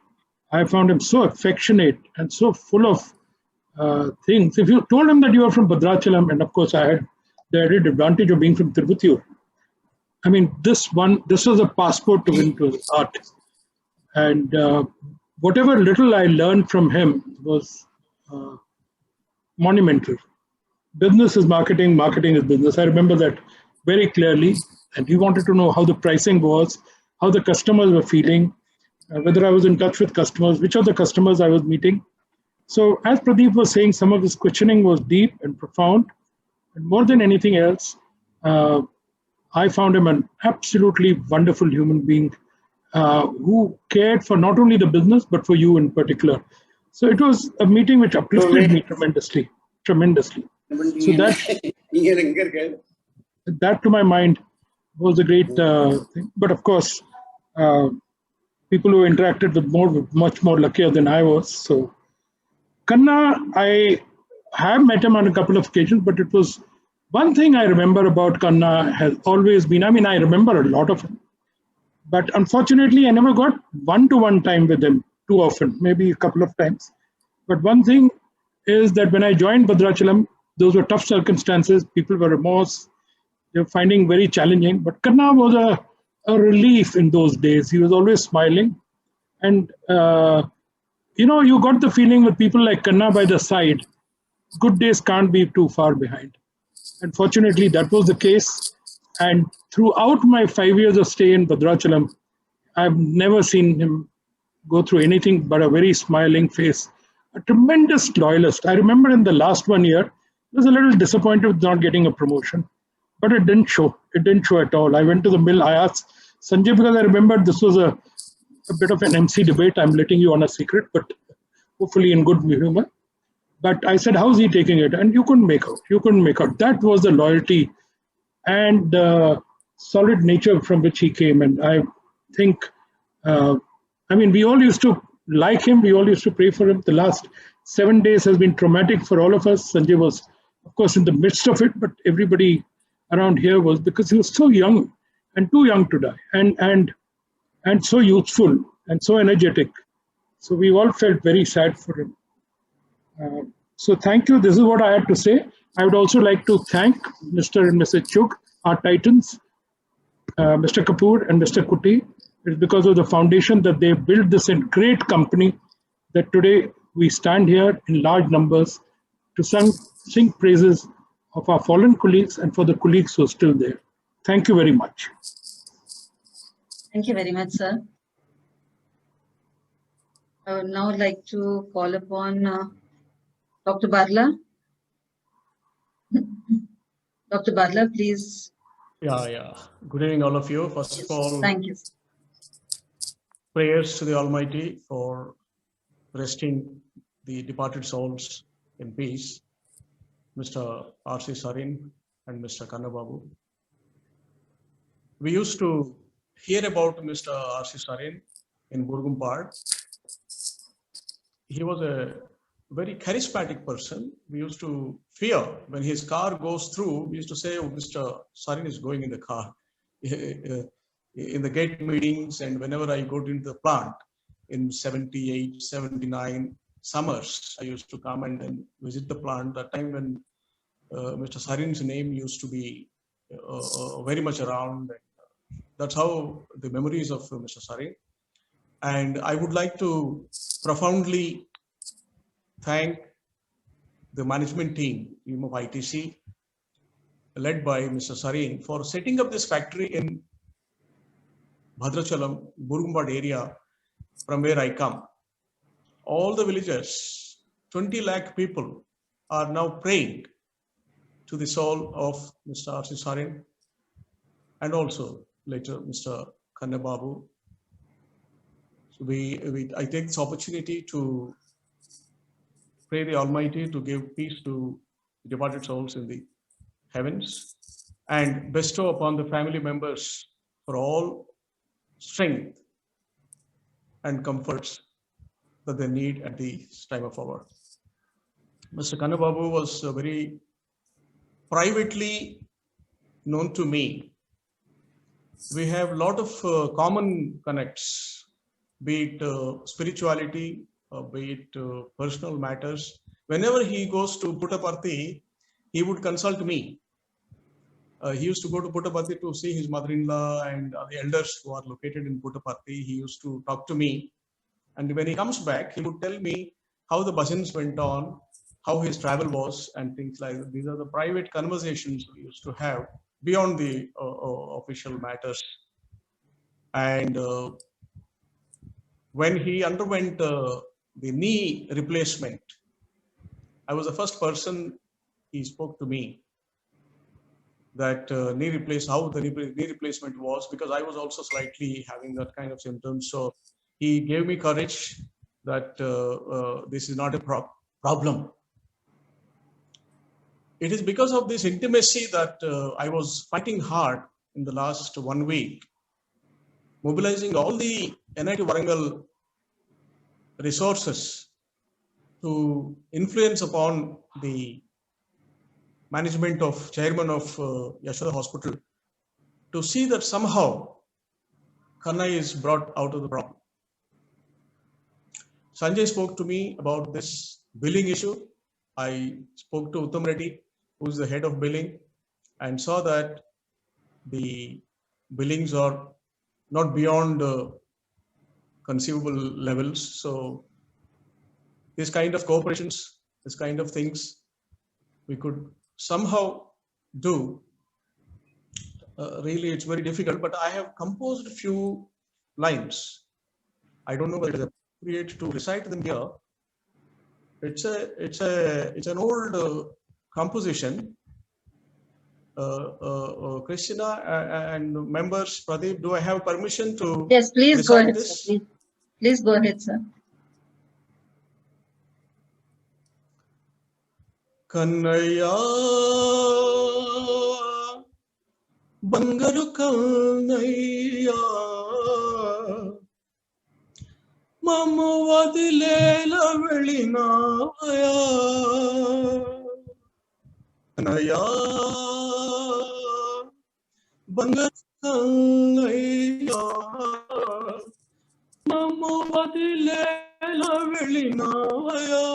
S16: I found him so affectionate and so full of things. If you told him that you are from Bhadrachalam, and of course I had the added advantage of being from Tirupattur, I mean, this was a passport to into his heart. And whatever little I learned from him was monumental. Business is marketing, marketing is business. I remember that very clearly. And he wanted to know how the pricing was, how the customers were feeling, whether I was in touch with customers, which are the customers I was meeting. So as Pradeep was saying, some of his questioning was deep and profound. And more than anything else, I found him an absolutely wonderful human being who cared for not only the business, but for you in particular. So it was a meeting which uplifted me tremendously, tremendously. So that to my mind was a great thing. But of course, people who interacted with more were much more luckier than I was. So Kanna, I have met him on a couple of occasions, but it was one thing I remember about Kanna has always been, I mean, I remember a lot of him, but unfortunately, I never got one-to-one time with him too often, maybe a couple of times. But one thing is that when I joined Bhadrachalam, those were tough circumstances. People were remorse. They were finding very challenging. But Kanna was a relief in those days. He was always smiling. And, you know, you got the feeling with people like Kanna by the side, good days can't be too far behind. And fortunately, that was the case. And throughout my 5 years of stay in Bhadrachalam, I've never seen him go through anything but a very smiling face. A tremendous loyalist. I remember in the last 1 year, I was a little disappointed with not getting a promotion, but it didn't show. It didn't show at all. I went to the mill. I asked Sanjay because I remembered this was a bit of an MC debate. I'm letting you on a secret, but hopefully in good humor. But I said, how's he taking it? And you couldn't make out. You couldn't make out. That was the loyalty and the solid nature from which he came. And I think, I mean, we all used to like him. We all used to pray for him. The last 7 days has been traumatic for all of us. Sanjay was, of course, in the midst of it, but everybody around here was, because he was so young and too young to die and so youthful and so energetic. So we all felt very sad for him. So thank you. This is what I had to say. I would also like to thank Mr. and Mrs. Chugh, our titans, Mr. Kapoor and Mr. Kuti. It's because of the foundation that they built this great company that today we stand here in large numbers to sing praises of our fallen colleagues and for the colleagues who are still there. Thank you very much.
S1: Thank you very much, sir. I would now like to call upon Dr. Barla. Dr. Barla, please.
S17: Yeah. Good evening, all of you. First of all,
S1: thank you.
S17: Prayers to the Almighty for resting the departed souls in peace, Mr. R.C. Sarin and Mr. Kannababu. We used to hear about Mr. R.C. Sarin in Burgumpad. He was a very charismatic person. We used to fear when his car goes through. We used to say, "Oh, Mr. Sarin is going in the car." In the gate meetings and whenever I go into the plant in 78, 79 summers, I used to come and then visit the plant. That time when Mr. Sarin's name used to be very much around. That's how the memories of Mr. Sarin. And I would like to profoundly thank the management team of ITC led by Mr. Sarin for setting up this factory in Bhadrachalam, Burumbad area from where I come. All the villagers, 20 lakh people are now praying to the soul of Mr. R.C. Sarin and also later Mr. Kannababu. So I take this opportunity to pray the Almighty to give peace to departed souls in the heavens and bestow upon the family members for all strength and comforts that they need at this time of our. Mr. Kannababu was very privately known to me. We have a lot of common connects, be it spirituality, be it personal matters. Whenever he goes to Puttaparthi, he would consult me. He used to go to Puttaparthi to see his mother-in-law and the elders who are located in Puttaparthi. He used to talk to me. And when he comes back, he would tell me how the bhajans went on, how his travel was, and things like that. These are the private conversations we used to have beyond the official matters. And when he underwent the knee replacement, I was the first person he spoke to me that how the knee replacement was, because I was also slightly having that kind of symptoms. So he gave me courage that this is not a problem. It is because of this intimacy that I was fighting hard in the last 1 week, mobilizing all the NIT Warangal resources to influence upon the management of chairman of Yashoda Hospital to see that somehow Kanna is brought out of the problem. Sanjay spoke to me about this billing issue. I spoke to Uttam Reddy, who is the head of billing, and saw that the billings are not beyond conceivable levels. So this kind of cooperations, this kind of things we could somehow do. Really, it's very difficult, but I have composed a few lines. I don't know whether it is appropriate to recite them here. It's an old composition. Christina and members, Pradeep, do I have permission to
S1: Yes, please go ahead,
S17: this?
S1: sir. Please go ahead, sir.
S17: Kannaya Bangaru Kannaya Mamu Vadilela Velinaya Kannaya Bangaru Kannaya Mamu Vadilela Velinaya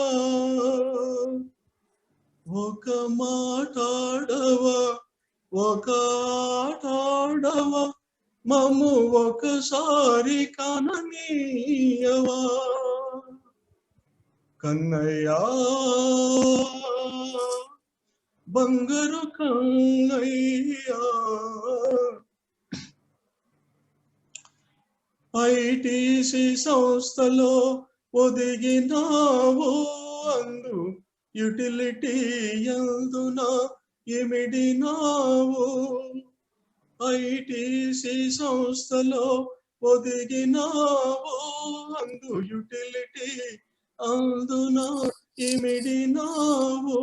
S17: Oka matadava, mamu okasari kananiyava. Kannaya, bangaru kannaya. ITC సంస్థలో ఒదిగినావో అందు utility యందున ఇమిడినావు ITC సంస్థలో ఒదిగినావు అందు utility అందున ఇమిడినావు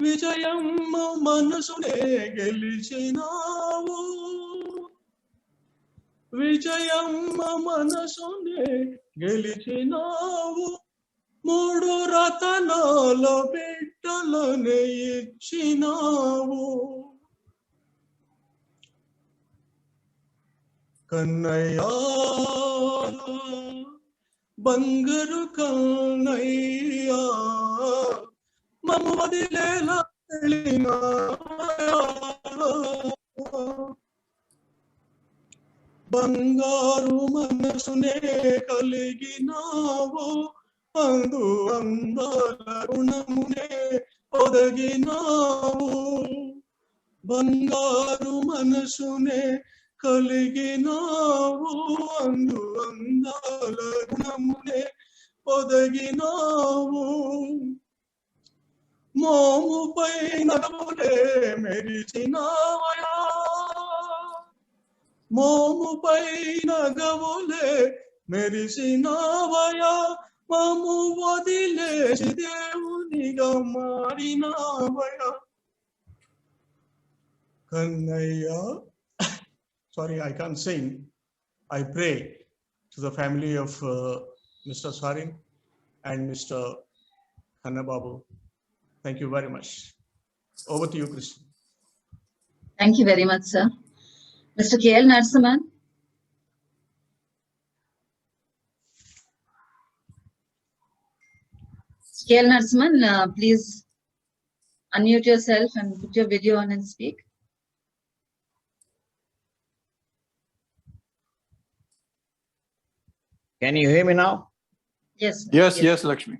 S17: విజయమ్మ మనసునే గెలిచినావు విజయమ్మ మనసునే గెలిచినావు మూడు రతనాల బిడ్డలనే ఇచ్చినావు కన్నయ్యా బంగారు కన్నయ్యా మమ్ము వదిలేలా వెళ్ళినావా బంగారు మనసునే కలిగినావు అందు అందాల గుణమునే ఒదగినావు బంగారు మనసునే కలిగినావు అందు అందాల గుణమునే ఒదగినావు మోముపై నగములే మెరిసినావయా మోముపై నగవులే మెరిసినావయా మము వదిలేసి దేవునిగా మారినావయా కన్నయ్యా sorry I can't sing. I pray to the family of Mr. Sarin and Mr. Kannababu. Thank you very much. Over to you, Krishna.
S1: Thank you very much, sir. Mr. K.L. Narasimhan. K.L. Narasimhan, please unmute yourself and put your video on and speak.
S18: Can you hear me now?
S1: Yes.
S5: Yes, Lakshmi.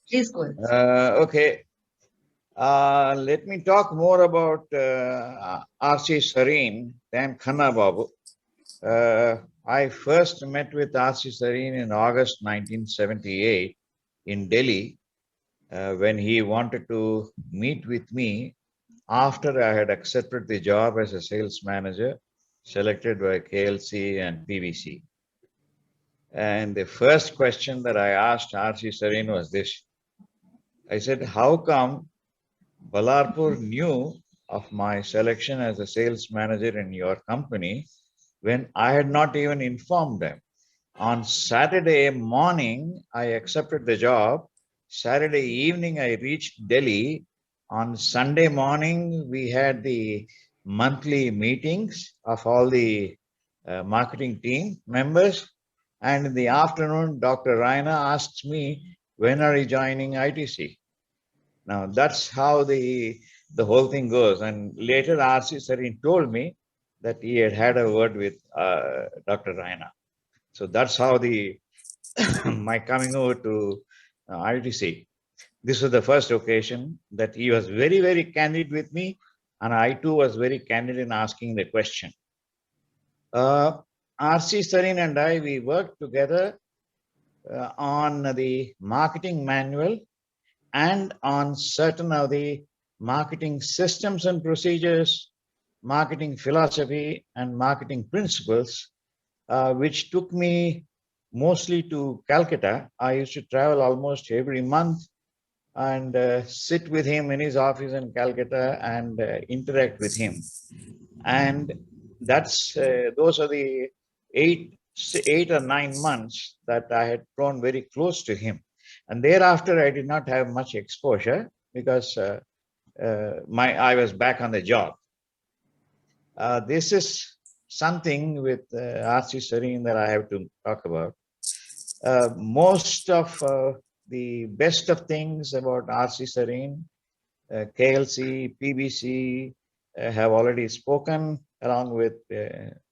S1: Please go ahead.
S18: Okay. Let me talk more about R.C. Sarin than Kannababu. I first met with R.C. Sarin in August 1978 in Delhi when he wanted to meet with me after I had accepted the job as a sales manager selected by KLC and PVC. And the first question that I asked R.C. Sarin was this. I said, how come Ballarpur knew of my selection as a sales manager in your company when I had not even informed them? On Saturday morning, I accepted the job. Saturday evening, I reached Delhi. On Sunday morning, we had the monthly meetings of all the marketing team members. And in the afternoon, Dr. Raina asked me, when are you joining ITC? Now, that's how the whole thing goes. And later, R.C. Sarin told me that he had had a word with Dr. Raina. So that's how my coming over to ITC. This was the first occasion that he was very, very candid with me. And I too was very candid in asking the question. R.C. Sarin and I, we worked together on the marketing manual and on certain of the marketing systems and procedures, marketing philosophy and marketing principles, which took me mostly to Calcutta. I used to travel almost every month and sit with him in his office in Calcutta and interact with him. And that's those are the eight or 9 months that I had grown very close to him. And thereafter, I did not have much exposure because I was back on the job. This is something with R.C. Sarin that I have to talk about. Most of the best of things about R.C. Sarin, KLC, PBC have already spoken along with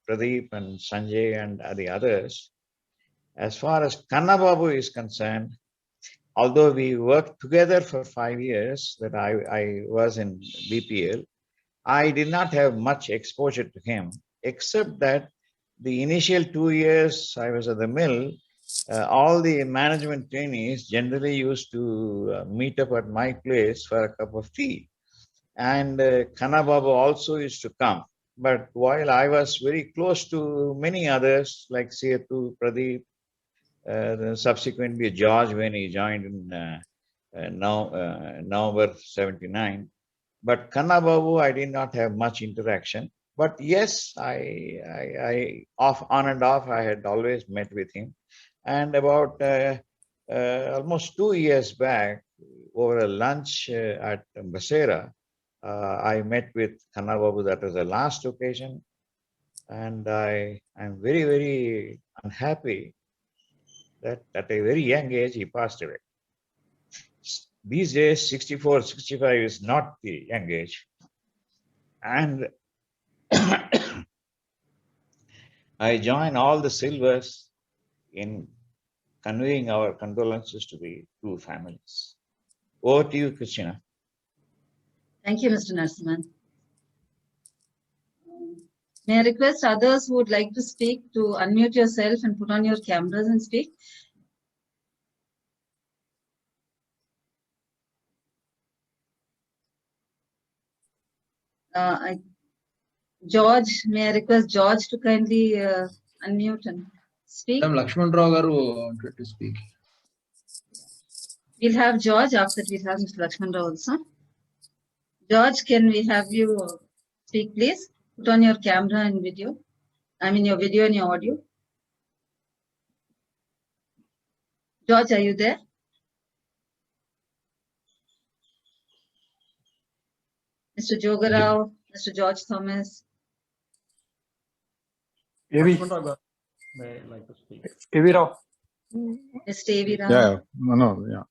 S18: Pradeep and Sanjay and the others. As far as Kannababu is concerned, although we worked together for 5 years that I was in BPL, I did not have much exposure to him, except that the initial 2 years I was at the mill, all the management trainees generally used to meet up at my place for a cup of tea. And Kannababu also used to come. But while I was very close to many others like Setu, Pradeep, subsequently George when he joined in November 79. But Kannababu, I did not have much interaction. But yes, I off on and off, I had always met with him. And about almost 2 years back, over a lunch at Basera, I met with Kannababu. That was the last occasion. And I am very, very unhappy that at a very young age he passed away. These days, 64, 65 is not the young age. And I join all the Silvers in conveying our condolences to the two families. Over to you, Christina.
S1: Thank you, Mr. Narasimhan. May I request others who would like to speak to unmute yourself and put on your cameras and speak? George, may I request George to kindly unmute and speak?
S8: Lakshman Rao garu wanted to speak.
S1: We'll have George, after we'll have Mr. Lakshman Rao also. George, can we have you speak, please? Put on your camera and video. I mean, your video and your audio. George, are you there? Mr. Jogarao, Mr. George Thomas.
S5: Lakshman Rao garu may like to speak. Evi Rao.
S1: Mr. Evi Rao.
S19: Yeah, yeah.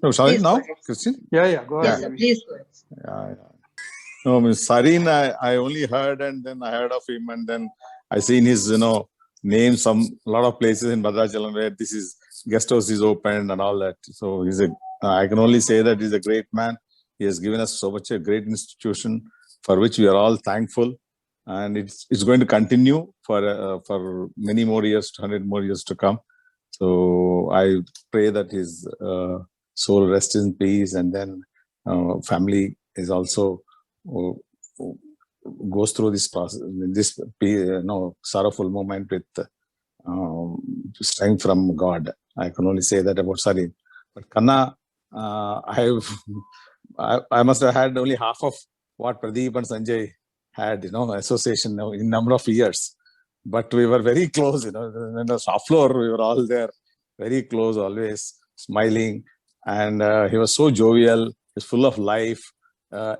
S19: No, shall I now, Christian?
S5: Yeah, go ahead.
S1: Yes, sir, please go ahead.
S19: Yeah. No, Sarin, I only heard, and then I heard of him, and then I seen his, name a lot of places in Bhadrachalam where this is guest house is opened and all that. So I can only say that he's a great man. He has given us so much a great institution for which we are all thankful, and it's going to continue for many more years, 100 more years to come. So I pray that his soul rests in peace, and then family is also goes through this process, this sorrowful moment with strength from God. I can only say that about Sarin. But Kanna, I must have had only half of what Pradeep and Sanjay had, association in number of years. But we were very close, in the shop floor, we were all there, very close, always smiling. And he was so jovial, he was full of life.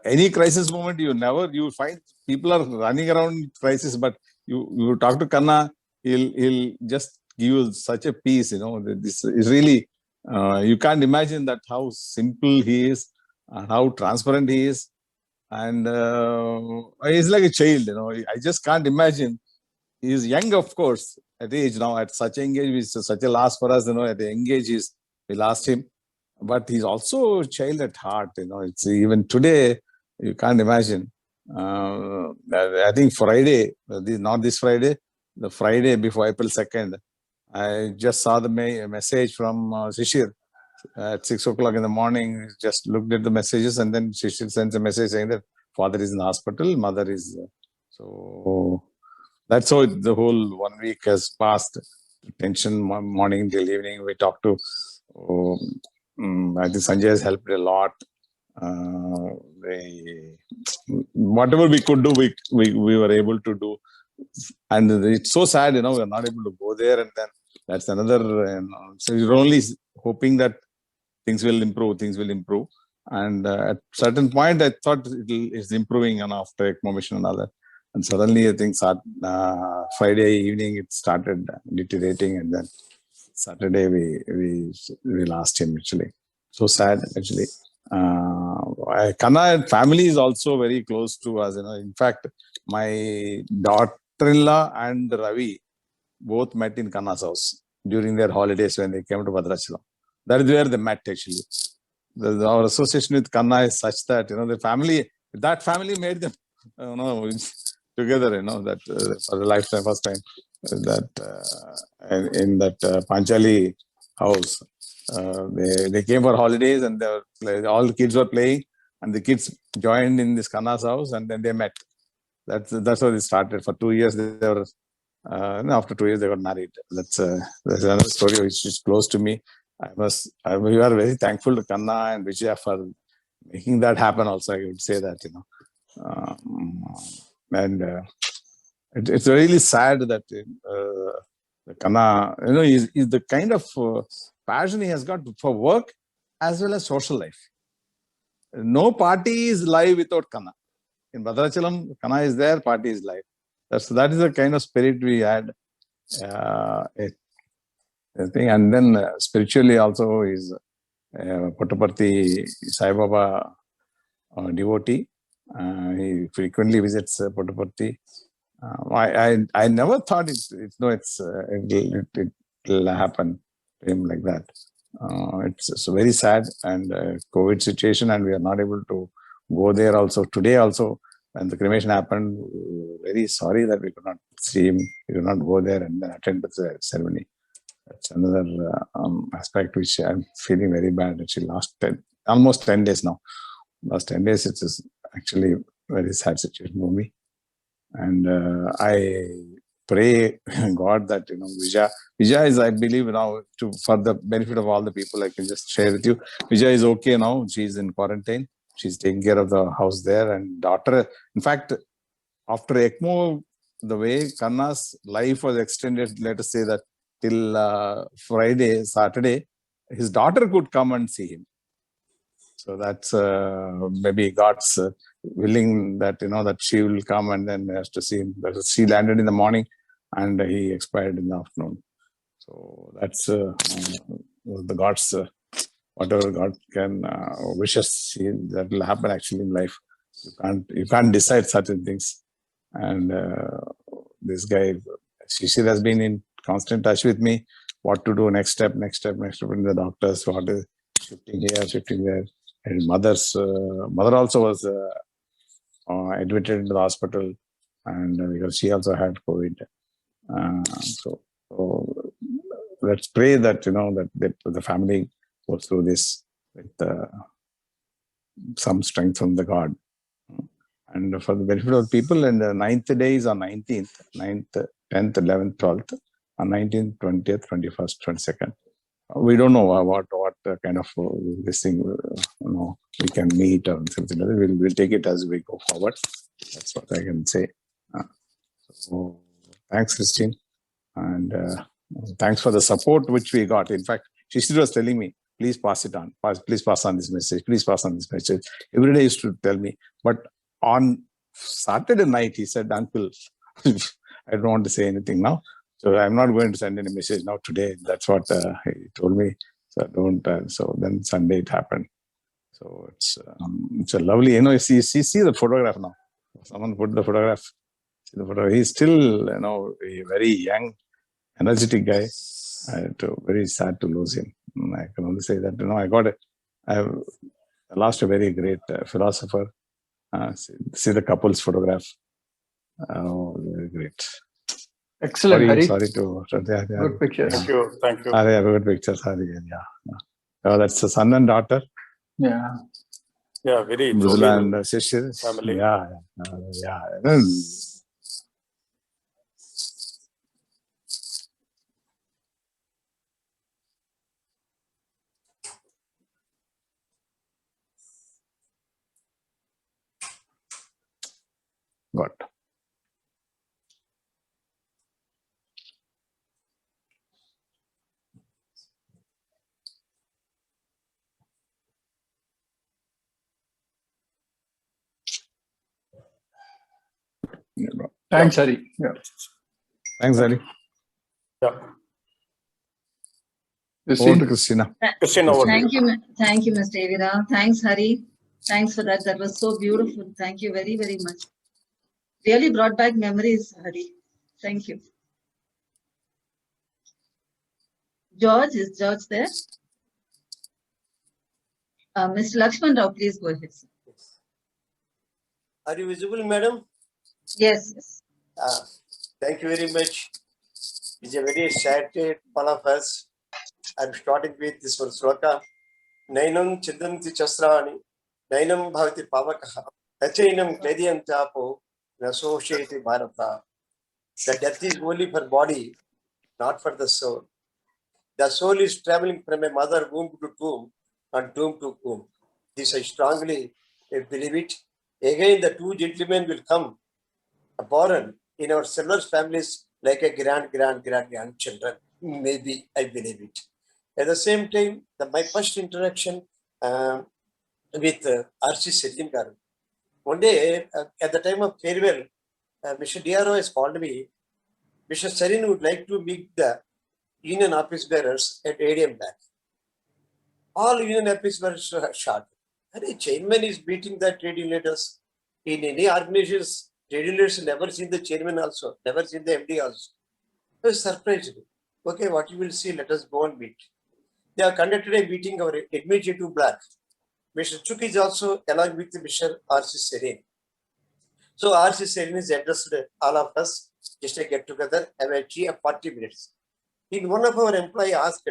S19: Any crisis moment, you find people are running around crisis, but you talk to Kanna, he'll just give you such a peace, this is really, you can't imagine that how simple he is, and how transparent he is. And he's like a child, I just can't imagine. He's young, of course, at age now, at such a young age, it's such a loss for us, at the young age, we lost him. But he's also a child at heart, it's even today, you can't imagine. I think Friday, not this Friday, the Friday before April 2nd, I just saw the message from Shishir at 6 o'clock in the morning. Just looked at the messages, and then Shishir sends a message saying that father is in the hospital, mother is. So that's how the whole 1 week has passed. Tension morning till evening. We talked to. I think Sanjay has helped a lot. Whatever we could do, we were able to do. And it's so sad, we're not able to go there. And then that's another, so you're only hoping that things will improve. And at certain point, I thought it's improving after ECMO mission and all that. And suddenly, I think Friday evening, it started deteriorating. And then Saturday, we lost him, actually. So sad, actually. Kanna family is also very close to us. In fact, my daughter-in-law and Ravi both met in Kanna's house during their holidays when they came to Bhadrachalam. That is where they met, actually. Our association with Kanna is such that, that family made them, together, that for the lifetime, first time, that in that Panchali house. They came for holidays, and all the kids were playing, and the kids joined in this Kanna's house, and then they met. That's how they started. For 2 years, they were. After 2 years, they got married. That's another story which is close to me. We are very thankful to Kanna and Vijaya for making that happen. Also, I would say that it's really sad that Kanna, is the kind of passion he has got for work as well as social life. No party is live without Kanna. In Bhadrachalam, Kanna is there, party is live. That is the kind of spirit we had. I think, and then spiritually also is Puttaparthi Sai Baba devotee. He frequently visits Puttaparthi. I never thought it'll happen to him like that. It's very sad and COVID situation, and we are not able to go there also. Today also, when the cremation happened, very sorry that we could not see him. We could not go there and then attend the ceremony. That's another aspect which I'm feeling very bad. Actually, almost 10 days now. Last 10 days, it is actually very sad situation for me. And I pray God that, Vijay is, I believe now, for the benefit of all the people, I can just share with you. Vijay is okay now. She's in quarantine. She's taking care of the house there, and daughter. In fact, after ECMO, the way Kanna's life was extended, let us say that till Saturday, his daughter could come and see him. So that's maybe God's willing that, that she will come and then has to see him. She landed in the morning and he expired in the afternoon. So that's the God's, whatever God can wish us, that will happen actually in life. You can't decide certain things. And this guy, Shishir, has been in constant touch with me. What to do, next step in the doctors, what is shifting here, shifting there. And mother also was admitted into the hospital, and because she also had COVID. So let's pray that that the family goes through this with some strength from the God. And for the benefit of people, in the 9th days on 19th, 9th, 10th, 11th, 12th, on 19th, 20th, 21st, 22nd. We don't know what kind of this thing we can meet or something like that. We'll take it as we go forward. That's what I can say. So thanks, Christine, and thanks for the support which we got. In fact, Shishir was telling me, please pass it on. Please pass on this message. Please pass on this message. Every day he used to tell me. But on Saturday night, he said, Uncle, I don't want to say anything now. So I'm not going to send any message now today. That's what he told me. So don't. So then Sunday it happened. So it's a lovely. See the photograph now. Someone put the photograph. See the photograph. He's still a very young, energetic guy. Very sad to lose him. I can only say that I lost a very great philosopher. See the couple's photograph. Very great.
S5: Excellent.
S19: Sorry to.
S5: Good picture.
S7: Thank you.
S19: Yeah, good picture. Sorry. Yeah. Oh, that's the son and daughter.
S5: Yeah.
S7: Yeah, very
S19: Mridula and Shishir.
S7: family.
S19: Yeah. Good.
S5: Thanks, Hari. Yeah.
S19: Thanks, Ali.
S7: Yeah.
S19: Over to Christina.
S7: Christina, over to
S1: Thank you, Mr. Evira. Thanks, Hari. Thanks for that. That was so beautiful. Thank you very, very much. Really brought back memories, Hari. Thank you. George, is George there? Mr. Lakshman Rao, please go ahead.
S20: Are you visible, madam?
S1: Yes.
S20: Thank you very much. It's a very sad day, one of us. I'm starting with this one sloka. Nainam Chidanti Chasrani, Nainam Bhavati Pavakaha, Hachainam Klediam Tapo, Associated Bharata. The death is only for body, not for the soul. The soul is traveling from a mother womb to tomb and tomb to tomb. This I strongly believe it. Again, the two gentlemen will come born in our sellers' families like a grandchildren. Maybe I believe it. At the same time, my first interaction with R.C. Sarin garu. One day, at the time of farewell, Mr. D.R.O. has called me. Mr. Sarin would like to meet the union office bearers at ADM back. All union office bearers are shocked. The chairman is beating the trade union leaders. In any organizations, trade unions never seen the chairman also, never seen the MD also. I was surprised. Okay, what you will see, let us go and meet. They have conducted a meeting of administrative block. Mr. Chuk is also along with Mr. R.C. Sarin. So R.C. Sarin is addressed all of us, just a get together, have a tea of 40 minutes. In one of our employee asked,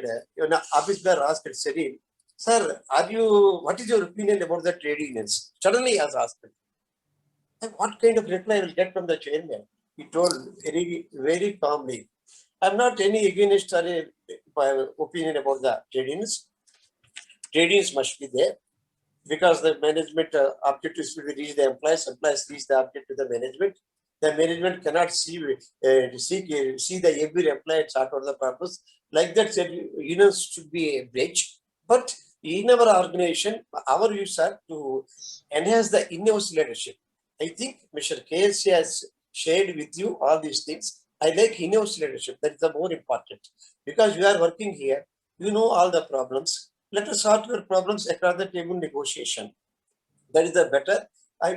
S20: office bearer asked Sarin, sir, what is your opinion about the trade unions? Suddenly he has asked. What kind of reply I will get from the chairman? He told very, very calmly, I'm not any against opinion about the trade unions. Trade unions must be there because the management objectives will reach the employees reach the objective to the management. The management cannot see the every employee chart or the purpose. Like that, unions should be a bridge. But in our organization, our views are to enhance the in-house leadership. I think Mr. KSC has shared with you all these things. I like in-house leadership. That is the more important. Because we are working here, you know all the problems. Let us sort your problems across the table negotiation. That is the better.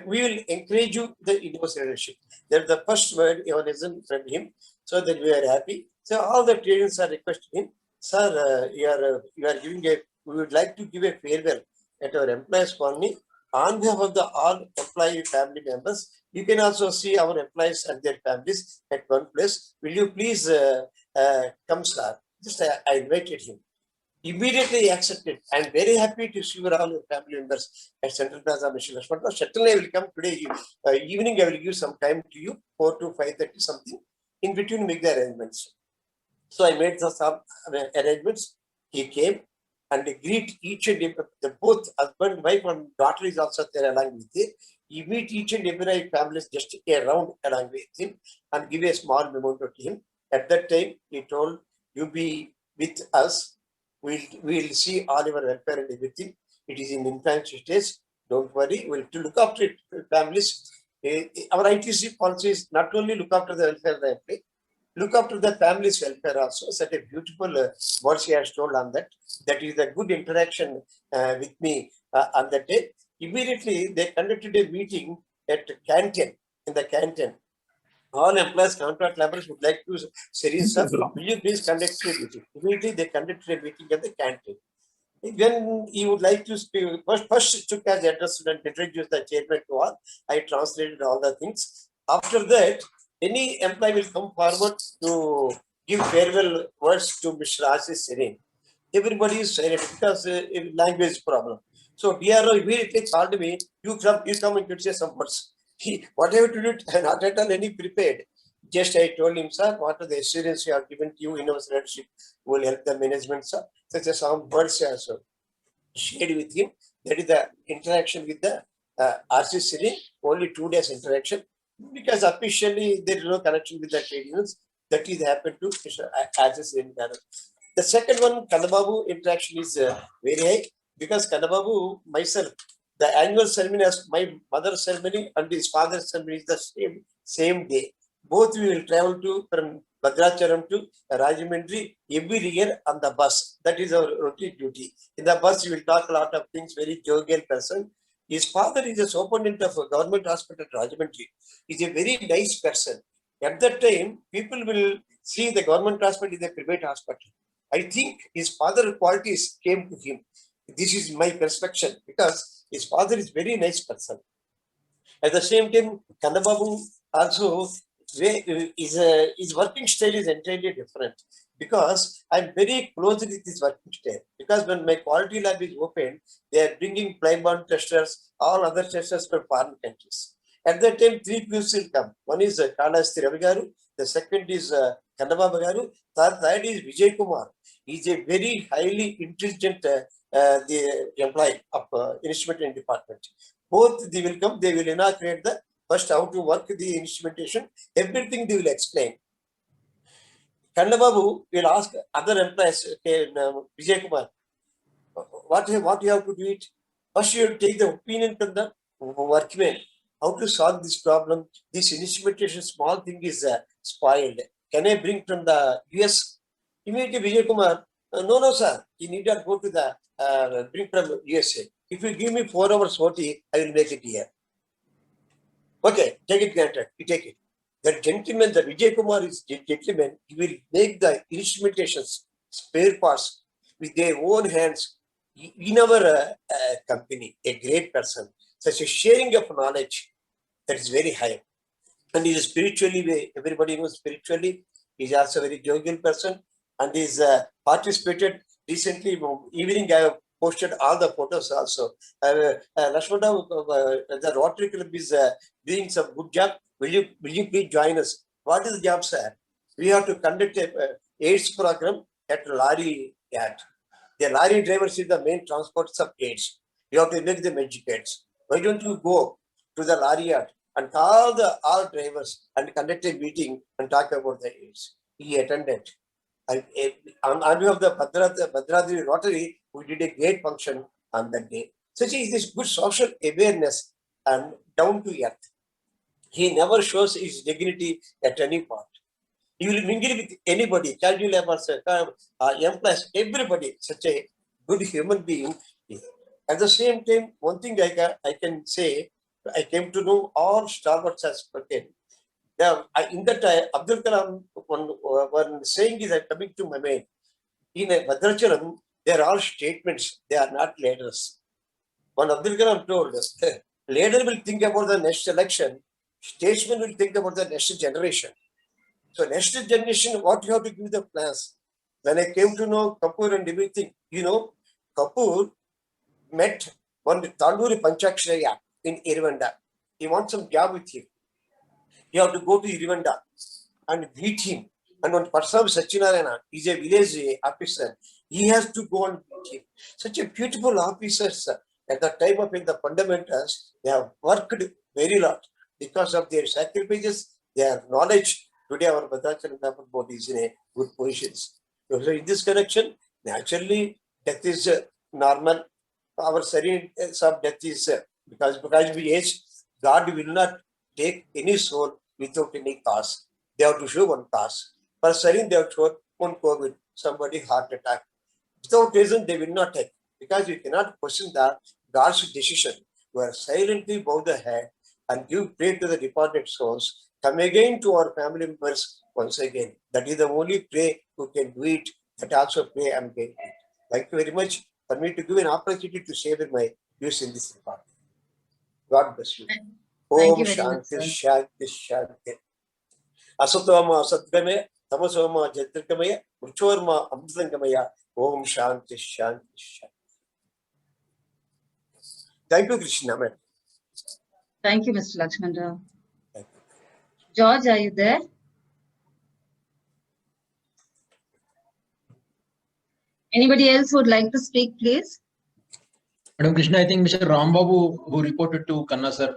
S20: We will encourage you the in-house leadership. That is the first word you have listened from him. So that we are happy. So all the trainings are requesting him. Sir, you are giving we would like to give a farewell at our employees colony. On behalf of the all employee family members, you can also see our employees and their families at one place. Will you please come, sir? Just I invited him. Immediately he accepted. I am very happy to see all your family members at Central Plaza, Mr. Lakshman. Certainly I will come today evening. I will give some time to you, 4 to 5:30 something. In between, make the arrangements. So I made some arrangements. He came and greet each and every, both husband, wife, and daughter is also there along with him. He meet each and every family just around along with him and give a small memento to him. At that time, he told, you be with us. We'll see all your welfare and everything. It is in infancy stage. Don't worry. We'll look after it, families. Our ITC policy is not only look after the welfare of the employee, look after the family's welfare also. Such a beautiful words he has told on that. That is a good interaction with me on that day. Immediately, they conducted a meeting at canteen, in the canteen. All employees, contract laborers would like to say, sir, will you please conduct a meeting? Immediately, they conducted a meeting at the canteen. When he would like to speak, first took as address and introduced the chairman to all. I translated all the things. After that, any employee will come forward to give farewell words to Mr. Ashish Sarin. Everybody is silent because language problem. So DRO immediately called me, you come and you say some words. Whatever to do, not at all any prepared. Just I told him, sir, what are the assurance you have given to you in our leadership will help the management, sir. Such as some words also shared with him. That is the interaction with the RC Sarin, only 2 days interaction. Because officially there is no connection with the trade unions. That is happened to RC Sarin. The second one, Kannababu interaction is very high because Kannababu, myself, the annual ceremony as my mother's ceremony and his father's ceremony is the same day. Both we will travel to from Bhadrachalam to Rajahmundry every year on the bus. That is our routine duty. In the bus, we will talk a lot of things, very jovial person. His father is a superintendent of a government hospital at Rajahmundry. He is a very nice person. At that time, people will see the government hospital is a private hospital. I think his father qualities came to him. This is my perception because his father is very nice person. At the same time, Kannababu also his working style is entirely different because I'm very close with his working style. Because when my quality lab is opened, they are bringing Plymouth testers, all other testers from foreign countries. At that time, 3 Qs will come. One is Condolence Ravi Garu, the second is Kannababu Garu, third is Vijay Kumar. He is a very highly intelligent the employee of instrumentation department. Both they will come, they will inaugurate the first how to work the instrumentation, everything they will explain. Kannababu will ask other employees, okay, Vijay Kumar, what you have to do it? First, you have to take the opinion from the workmen. How to solve this problem? This instrumentation, small thing is spoiled. Can I bring from the US? Immediately, Vijay Kumar, no, sir. You need not go to the bring from USA. If you give me 4 hours OT, I will make it here. Okay, take it granted. You take it. That gentleman, the Vijay Kumar is gentleman, he will make the instrumentations, spare parts with their own hands in our company. A great person. Such a sharing of knowledge that is very high. And he is spiritually, everybody knows spiritually. He is also a very jovial person and is participated recently. Evening, I have posted all the photos also. Lakshmana, the Rotary Club is doing some good job. Will you please join us? What is the job, sir? We have to conduct a AIDS program at Lorry Yard. The lorry drivers is the main transporters of AIDS. You have to make them educated. Why don't you go to the lorry yard and call all drivers and conduct a meeting and talk about the AIDS? He attended. And on behalf of the Bhadradri Rotary, we did a great function on that day. Such is this good social awareness and down to earth. He never shows his dignity at any point. He will mingle with anybody, child laborers, employees, everybody, such a good human being. At the same time, one thing I can say, I came to know all stalwarts as pertain. In that time, Abdul Kalam, one saying is coming to my mind. In Bhadrachalam, they are all statements, they are not leaders. When Abdul Kalam told, leader will think about the next election, statesman will think about the next generation. So next generation, what you have to give the plans. When I came to know Kapoor and everything, Kapoor met one Tanduri Panchakshaya in Irvanda. He wants some job with him. You have to go to Irvanda and meet him. And when Parsam Sachinarayana is a village officer, he has to go and meet him. Such a beautiful officers at the time of the fundamentals, they have worked very lot because of their sacrifices, their knowledge. Today, our Bhadrachalam board is in a good position. So, in this connection, naturally, death is normal. Our Sarin of death is because we age, God will not take any soul without any cause. They have to show one cause. For Sarin, they have shown one COVID, somebody heart attack. Without reason, they will not take because you cannot question the God's decision. You are silently bow the head and give prayer to the departed souls. Come again to our family members once again. That is the only prayer who can do it. That also pray I am going to it. Thank you very much for me to give an opportunity to share my views in this regard. God bless you. Om Shanti Shanti Shanti. Asatoma Asatgamaya, Tamasoma Jatrikamaya, Uchorma Amsangamaya. Om Shanti Shanti Shanti. Thank you, Krishna.
S1: Thank you, Mr. Lakshman. George, are you there? Anybody else would like to speak, please?
S8: Madam Krishna, I think Mr. Rambabu, who reported to Kanna sir.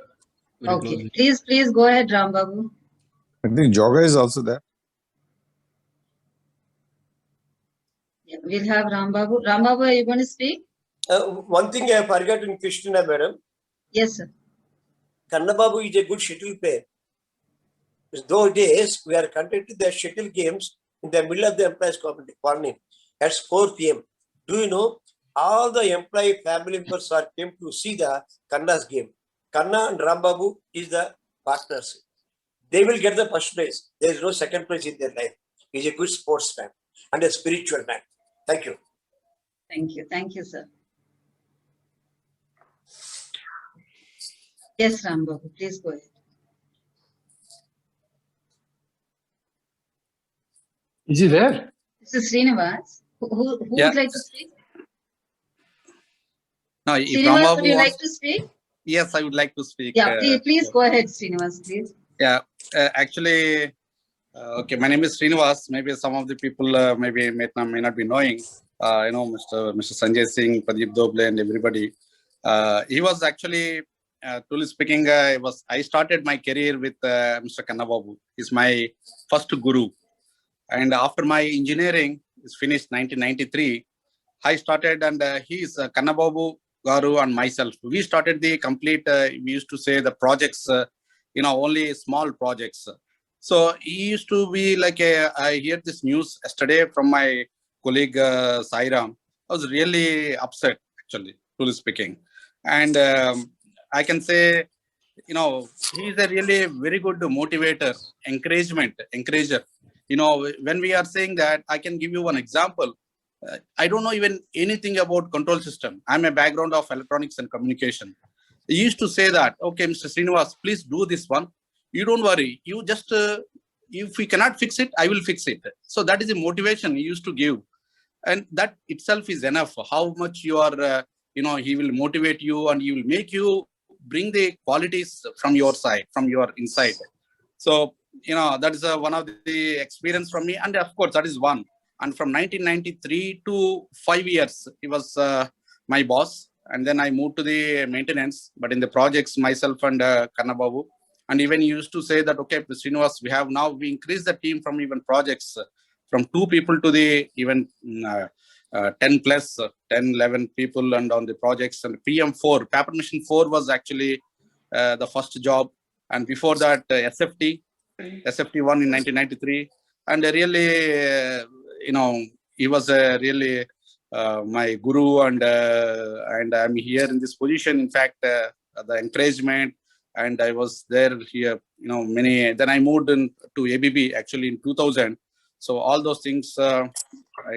S1: Okay, please go ahead, Rambabu.
S19: I think Joga is also there.
S1: Yeah, we'll have Rambabu. Rambabu, are you going to speak?
S20: One thing I forgot in Krishna, madam.
S1: Yes, sir.
S20: Kannababu is a good shuttle player. Those days, we are conducting the shuttle games in the middle of the employees' morning at 4 p.m. Do you know, all the employee family members are came to see the Kanna's game. Kanna and Rambabu is the partners. They will get the first place. There is no second place in their life. He is a good sportsman and a spiritual man. Thank you.
S1: Thank you. Thank you, sir. Yes, Rambabu, please go ahead.
S5: Is he there?
S1: This is Srinivas. Who would like to speak?
S21: No, if
S1: Srinivas, would you
S21: wants,
S1: like to speak?
S21: Yes, I would like to speak.
S1: Yeah, please go ahead, Srinivas, please.
S21: Yeah, actually, okay, my name is Srinivas. Maybe some of the people may not be knowing. Mr. Sanjay Singh, Pradeep Doble, and everybody. He was actually, truly speaking, I started my career with Mr. Kannababu. He's my first guru. And after my engineering is finished 1993, I started, and he is Kannababu Garu and myself. We started the complete, we used to say the projects, only small projects. So he used to be like I hear this news yesterday from my colleague Sarin. I was really upset, actually, truly speaking. And I can say, he's a really very good motivator, encourager. When we are saying that, I can give you one example. I don't know even anything about control system. I'm a background of electronics and communication. He used to say that, okay, Mr. Srinivas, please do this one. You don't worry. You just, if we cannot fix it, I will fix it. So that is the motivation he used to give. And that itself is enough. How much you are, he will motivate you and he will make you bring the qualities from your side, from your inside. So, that is one of the experience from me. And of course, that is one. And from 1993 to 5 years, he was my boss. And then I moved to the maintenance, but in the projects, myself and Kannababu. And even he used to say that, okay, Srinivas, we increased the team from even projects from 2 people to the even 10 plus, 10, 11 people and on the projects. And PM4, Paper Machine 4 was actually the first job. And before that, SFT1 in 1993. And really, he was really my guru, and I'm here in this position. In fact, the encouragement, and I was there here, then I moved to ABB actually in 2000. So all those things I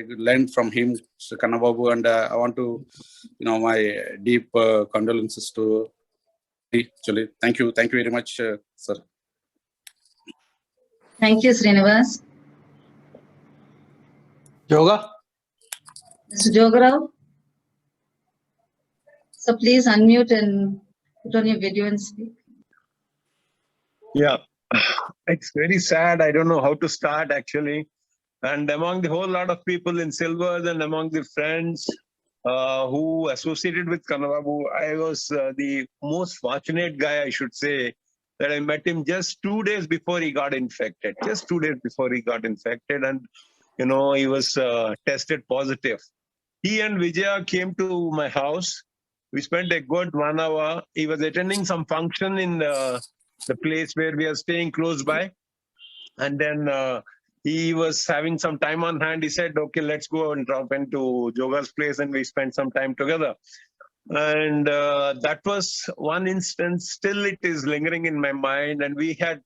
S21: learned from him, Mr. Kannababu, and I want to, my deep condolences to actually. Thank you very much, sir.
S1: Thank you, Srinivas.
S5: Yoga?
S1: Mr. Jogarao? So please unmute and put on your video and speak.
S4: Yeah, it's very sad. I don't know how to start actually. And among the whole lot of people in Silvers and among the friends who associated with Kannababu, I was the most fortunate guy, I should say, that I met him just 2 days before he got infected. Just 2 days before he got infected, and he was tested positive. He and Vijaya came to my house. We spent a good 1 hour. He was attending some function in the place where we are staying close by. And then he was having some time on hand. He said, okay, let's go and drop into Joga's place, and we spent some time together. And that was one instance. Still, it is lingering in my mind. And we had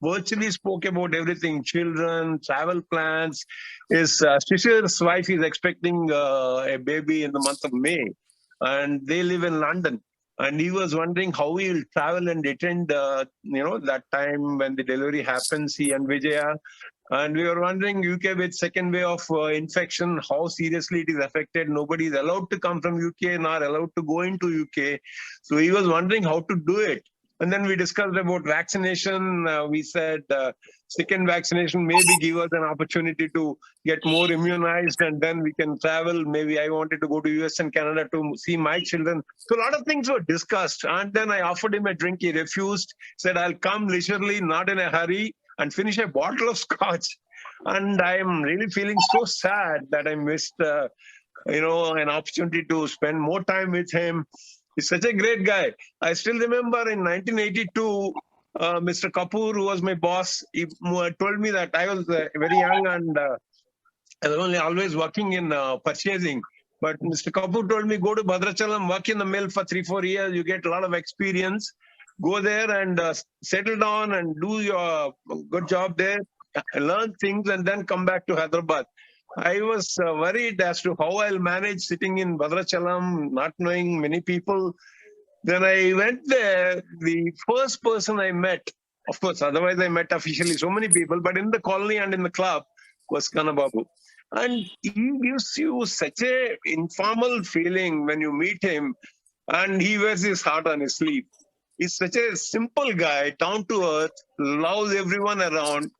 S4: virtually spoke about everything: children, travel plans. His sister's wife is expecting a baby in the month of May, and they live in London. And he was wondering how he will travel and attend, that time when the delivery happens, he and Vijaya. And we were wondering, UK with second wave of infection, how seriously it is affected. Nobody is allowed to come from UK, nor allowed to go into UK. So he was wondering how to do it. And then we discussed about vaccination. We said second vaccination maybe give us an opportunity to get more immunized, and then we can travel. Maybe I wanted to go to US and Canada to see my children. So a lot of things were discussed. And then I offered him a drink. He refused, said, I'll come leisurely, not in a hurry, and finish a bottle of scotch. And I am really feeling so sad that I missed, an opportunity to spend more time with him. He's such a great guy. I still remember in 1982, Mr. Kapoor, who was my boss, he told me that I was very young and I was only always working in purchasing. But Mr. Kapoor told me, go to Bhadrachalam, work in the mill for 3-4 years. You get a lot of experience. Go there and settle down and do your good job there, learn things, and then come back to Hyderabad. I was worried as to how I'll manage sitting in Bhadrachalam, not knowing many people. Then I went there. The first person I met, of course, otherwise I met officially so many people, but in the colony and in the club was Kannababu. And he gives you such a informal feeling when you meet him, and he wears his heart on his sleeve. He's such a simple guy, down to earth, loves everyone around.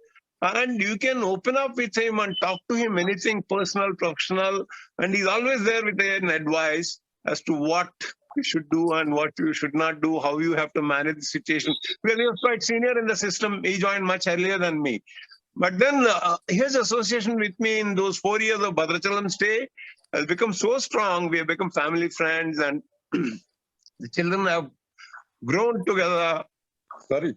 S4: And you can open up with him and talk to him anything personal, professional. And he's always there with an advice as to what you should do and what you should not do, how you have to manage the situation. Because he was quite senior in the system. He joined much earlier than me. But then his association with me in those 4 years of Bhadrachalam stay has become so strong. We have become family friends, and the children have grown together. Sorry.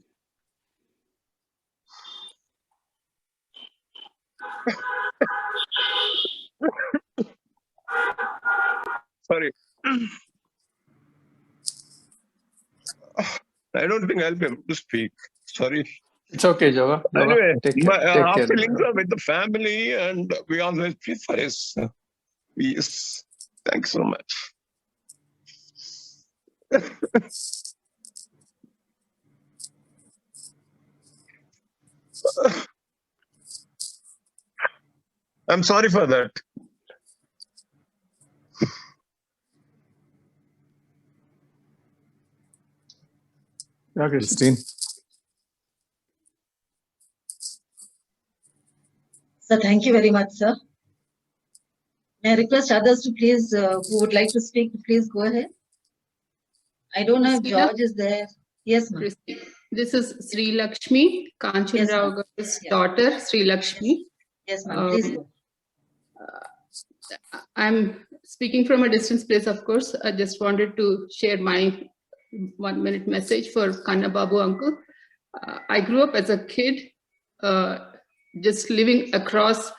S4: Sorry. I don't think I'll be able to speak. Sorry.
S5: It's okay, Java.
S4: Anyway,
S5: Take care. Take
S4: our
S5: care.
S4: feelings are with the family, and we always pray for his peace. Thanks so much. I'm sorry for that.
S5: Yeah,
S19: Christine.
S1: Sir, thank you very much, sir. May I request others to please, who would like to speak, to please go ahead. I don't know if George is there. Yes, ma'am.
S6: This is Sri Lakshmi, Kanchan
S1: Yes,
S6: Rao
S1: ma'am.
S6: Garu's daughter, Sri Lakshmi.
S1: Yes, ma'am. Please go.
S6: I'm speaking from a distance place, of course. I just wanted to share my 1 minute message for Kannababu uncle. I grew up as a kid, just living across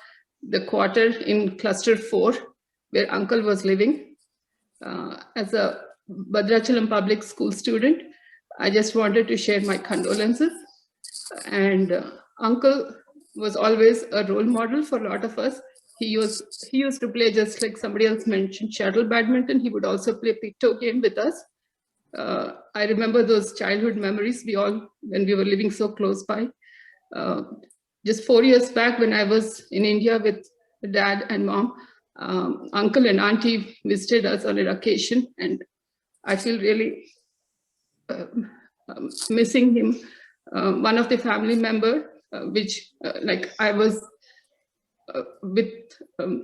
S6: the quarter in cluster 4, where uncle was living. As a Bhadrachalam public school student, I just wanted to share my condolences. And uncle was always a role model for a lot of us. He used to play, just like somebody else mentioned, shuttle badminton. He would also play picto game with us. I remember those childhood memories when we were living so close by. Just 4 years back, when I was in India with dad and mom, uncle and auntie visited us on an occasion, and I feel really missing him. One of the family member, which like I was with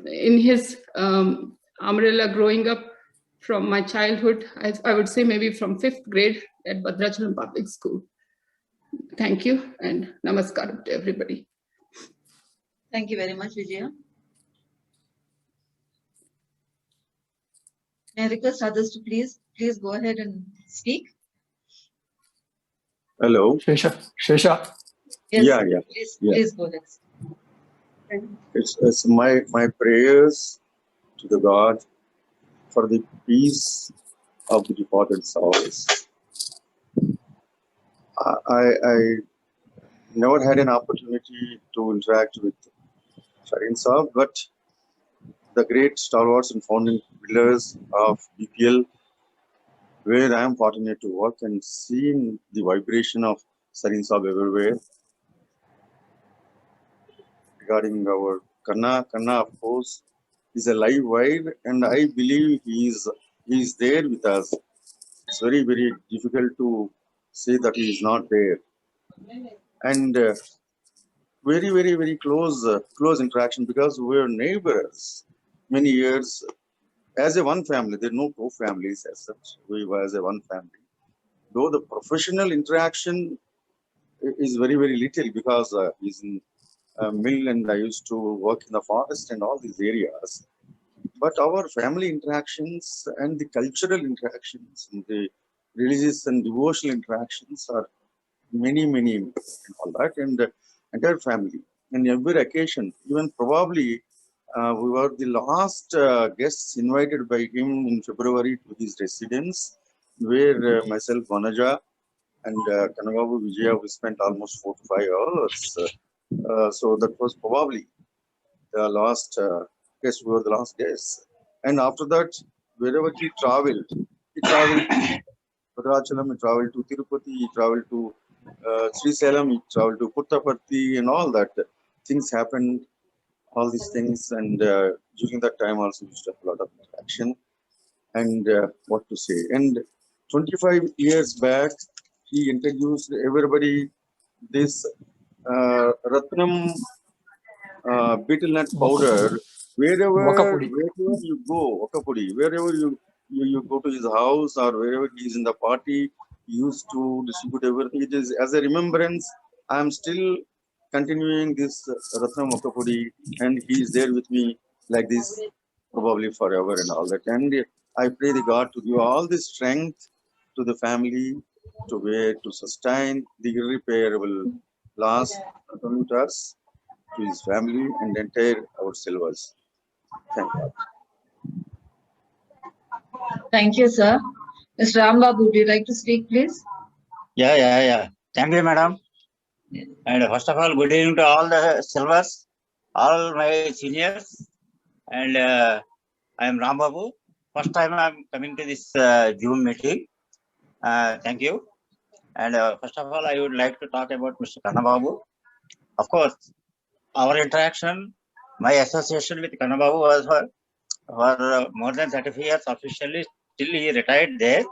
S6: in his umbrella growing up from my childhood, I would say maybe from 5th grade at Bhadrachalam Public School. Thank you, and namaskaram to everybody.
S1: Thank you very much, Vijaya. May I request others to please go ahead and speak.
S14: Hello.
S5: Shesha.
S1: Yes,
S14: Yeah.
S1: please go ahead.
S14: It's my prayers to the God for the peace of the departed souls. I never had an opportunity to interact with Sarin Saab, but the great stalwarts and founding pillars of BPL, where I am fortunate to work and seeing the vibration of Sarin Saab everywhere. Regarding our Kanna, of course, is a live wire, and I believe he is there with us. It's very, very difficult to say that he is not there. And very, very, very close interaction, because we were neighbors many years as a one family. There are no co-families as such. We were as a one family. Though the professional interaction is very, very little, because he's in mill and I used to work in the forest and all these areas. But our family interactions and the cultural interactions and the religious and devotional interactions are many, and all that, and the entire family. And every occasion, even probably we were the last guests invited by him in February to his residence, where myself, Vanaja, and Kannababu, Vijaya, we spent almost 4 to 5 hours. So that was probably the last guest. We were the last guests. And after that, wherever he traveled to Bhadrachalam, he traveled to Tirupati, he traveled to Sri Salem, he traveled to Puttaparthi, and all that. Things happened, all these things. And during that time also, we used to have a lot of interaction. And what to say. And 25 years back, he introduced everybody this Ratnam betel nut powder. Wherever you go, Wakapudi, wherever you go to his house or wherever he is in the party, he used to distribute everything. It is as a remembrance. I am still
S3: continuing this Ratna Mukapudi, and he is there with me like this, probably forever and all that. And I pray the God to give all the strength to the family to sustain the irreparable loss not only to us, to his family and entire our Silvers. Thank God.
S1: Thank you, sir. Mr. Rambabu, would you like to speak, please?
S22: Yeah. Thank you, madam. And first of all, good evening to all the Silvers, all my seniors. And I am Rambabu. First time I am coming to this Zoom meeting. Thank you. And first of all, I would like to talk about Mr. Kannababu. Of course, our interaction, my association with Kannababu was for more than 35 years officially. Till he retired there.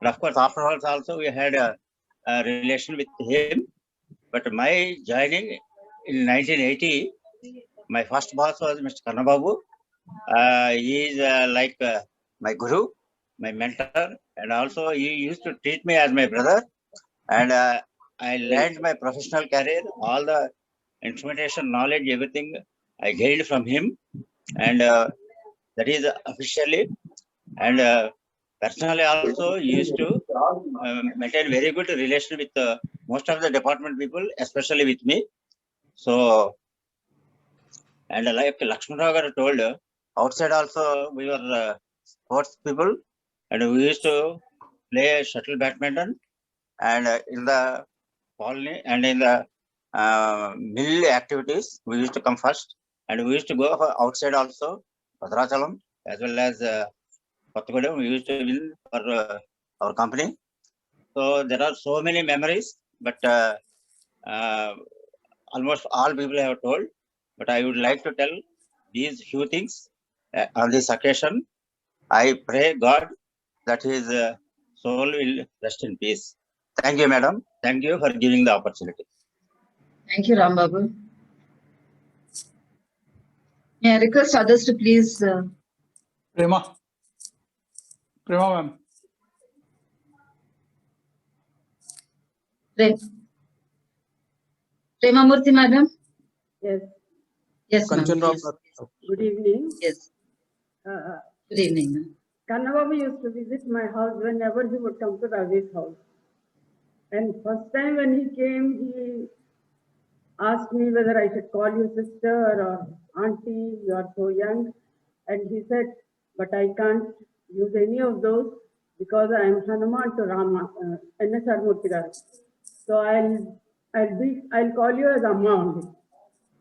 S22: But of course, afterwards also we had a relation with him. But my joining in 1980, my first boss was Mr. Kannababu. He is like my guru, my mentor, and also he used to treat me as my brother. And I learned my professional career, all the instrumentation knowledge, everything I gained from him. And that is officially. And personally also used to maintain very good relation with most of the department people, especially with me. So, and like Lakshmanrao told, outside also we were sports people, and we used to play shuttle badminton, and in the colony and in the mill activities, we used to come first, and we used to go for outside also, Bhadrachalam, as well as Kottagudem, we used to win for our company. So there are so many memories, but almost all people have told. But I would like to tell these few things on this occasion. I pray God that his soul will rest in peace. Thank you, madam. Thank you for giving the opportunity.
S1: Thank you, Rambabu. May I request others to please...
S5: Prema ma'am.
S1: Prema Murthy, madam?
S23: Yes.
S1: Yes, ma'am.
S23: Good evening.
S1: Yes. Good evening, ma'am.
S23: Kannababu used to visit my house whenever he would come to Ravi's house. And first time when he came, he asked me whether I should call you sister or auntie, you are so young. And he said, but I can't use any of those because I am Hanuman to Rama, NSR Murthy. So I'll call you as Amma only.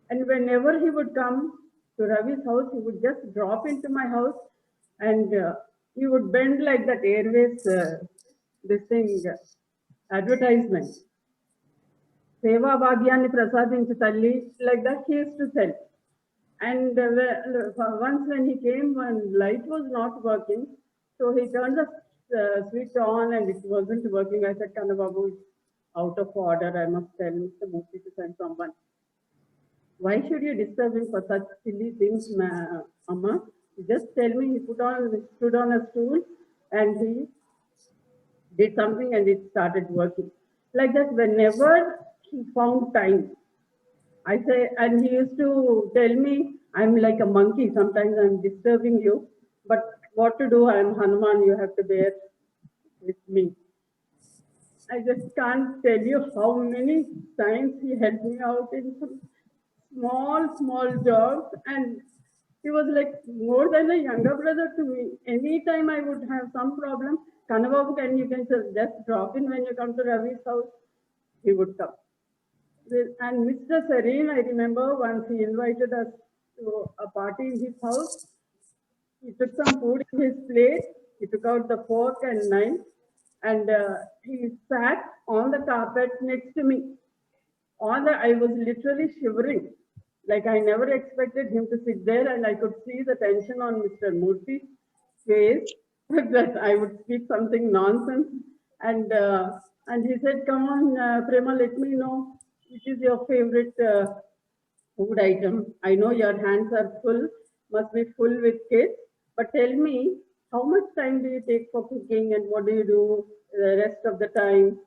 S23: And whenever he would come to Ravi's house, he would just drop into my house and he would bend like that Airways, this thing, advertisement. Seva Bhagyani Prasadinchu Talli, like that he used to tell. And once when he came, when light was not working, so he turned the switch on and it wasn't working. I said, Kannababu, it's out of order. I must tell Mr. Murthy to send someone. Why should you disturb him for such silly things, Amma? Just tell me. He stood on a stool and he did something and it started working. Like that, whenever he found time, I say, and he used to tell me, I'm like a monkey. Sometimes I'm disturbing you, but what to do? I'm Hanuman. You have to bear with me. I just can't tell you how many times he helped me out in some small jobs, and he was like more than a younger brother to me. Anytime I would have some problem, Kannababu, you can just drop in when you come to Ravi's house, he would come. And Mr. Sarin, I remember once he invited us to a party in his house. He took some food in his plate, he took out the fork and knife, and he sat on the carpet next to me. I was literally shivering. Like I never expected him to sit there, and I could see the tension on Mr. Murthy's face that I would speak something nonsense. And he said, come on, Prema, let me know which is your favorite food item. I know your hands are full, must be full with kids, but tell me, how much time do you take for cooking and what do you do the rest of the time?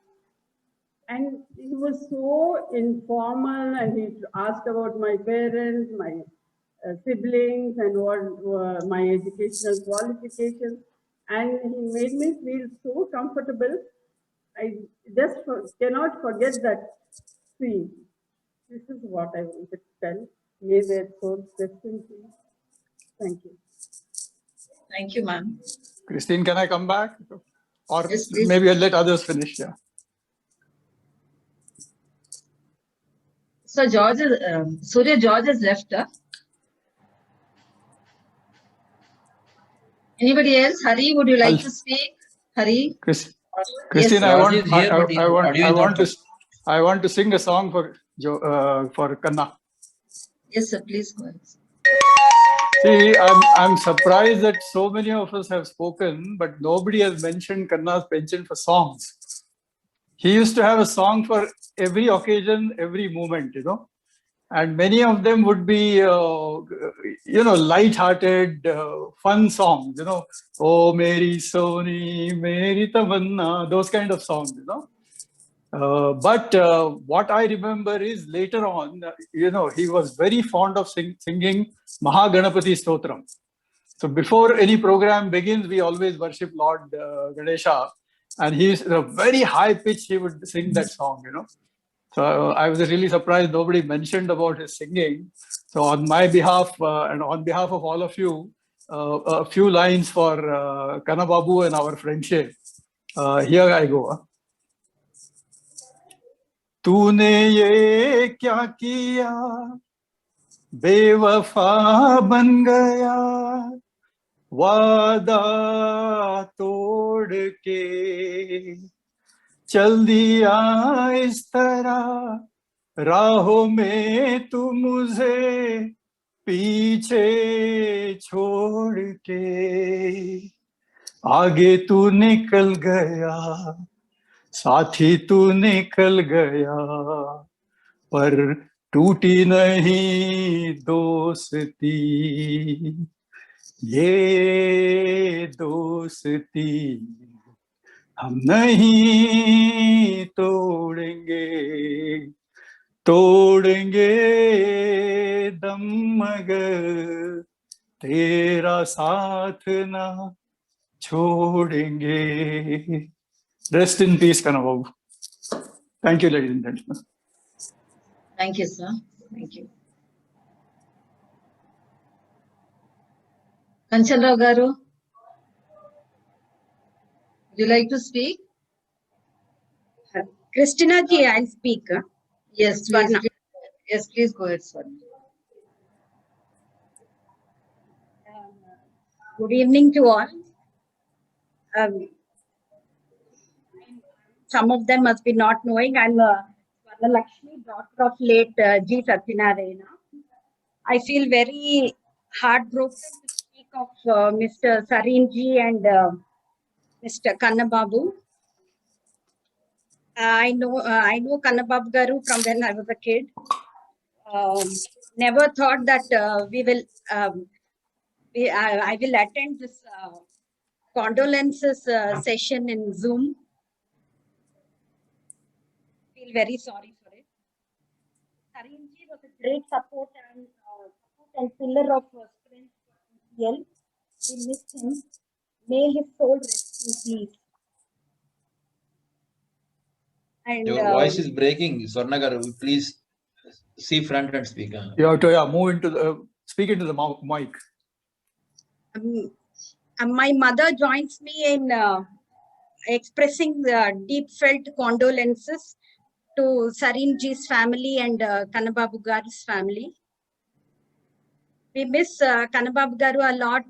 S23: And he was so informal, and he asked about my parents, my siblings, and what my educational qualifications. And he made me feel so comfortable. I just cannot forget that scene. This is what I wanted to tell. May their souls rest in peace. Thank you.
S1: Thank you, ma'am.
S5: Christine, can I come back? Or
S1: Yes, please.
S5: maybe I'll let others finish. Yeah.
S1: So Surya George has left. Anybody else? Hari, would you like to speak? Hari?
S5: Christine, I want to sing a song for Kanna.
S1: Yes, sir. Please go ahead.
S5: See, I'm surprised that so many of us have spoken, but nobody has mentioned Kanna's penchant for songs. He used to have a song for every occasion, every moment, and many of them would be, light-hearted, fun songs, Oh, Meri Soni, Meri Tamanna, those kind of songs, But what I remember is later on, he was very fond of singing Mahaganapati Stotram. So before any program begins, we always worship Lord Ganesha, and he's a very high pitch. He would sing that song, So I was really surprised nobody mentioned about his singing. So on my behalf and on behalf of all of you, a few lines for Kannababu and our friendship. Here I go. तूने ये क्या किया, बेवफा बन गया, वादा तोड़ के चल दिया इस तरह, राहों में तू मुझे पीछे छोड़ के, आगे तू निकल गया, साथी तू निकल गया, पर टूटी नहीं दोस्ती, ये दोस्ती हम नहीं तोड़ेंगे, तोड़ेंगे दम मगर तेरा साथ ना छोड़ेंगे. Rest in peace, Kannababu. Thank you, ladies and gentlemen.
S1: Thank you, sir. Thank you. Kanchanrao garu, would you like to speak?
S2: Christina ji, I'll speak.
S1: Yes, please. Yes, please go ahead, sir.
S2: Good evening to all. Some of them must be not knowing. I'm Lakshmi, daughter of late G. Satyanarayana. I feel very heartbroken to speak of Mr. Sarin ji and Mr. Kannababu. I know Kannababu garu from when I was a kid. Never thought that I will attend this condolences session in Zoom. Feel very sorry for it. Sarin ji was a great support and pillar of strength for ECL. We miss him. May his soul rest in peace. And
S8: your voice is breaking, Swarna garu. Please see front and speak.
S5: You have to move into the speak into the mic.
S2: My mother joins me in expressing deep felt condolences to Sarin ji's family and Kannababu garu's family. We miss Kannababu garu a lot.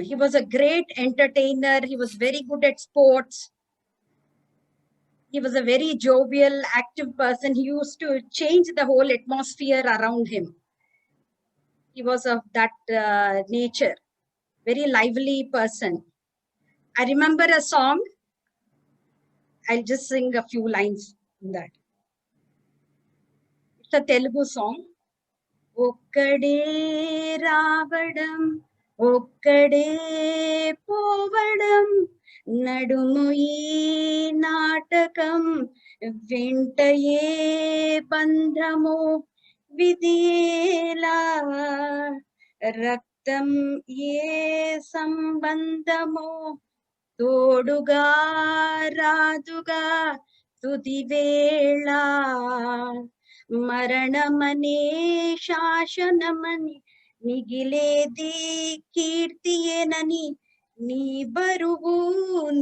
S2: He was a great entertainer. He was very good at sports. He was a very jovial, active person. He used to change the whole atmosphere around him. He was of that nature, very lively person. I remember a song. I'll just sing a few lines in that. It's a Telugu song. Okkade Ravadam, Okkade Povadam, Nadumu ee నాటకం వెంటయే బంధము విధియేలా రక్తం ఏ సంబంధము తోడుగా రాదుగా తుది వేళ మరణమనే శాసనమని మిగిలేది కీర్తియేనని నీ బరువు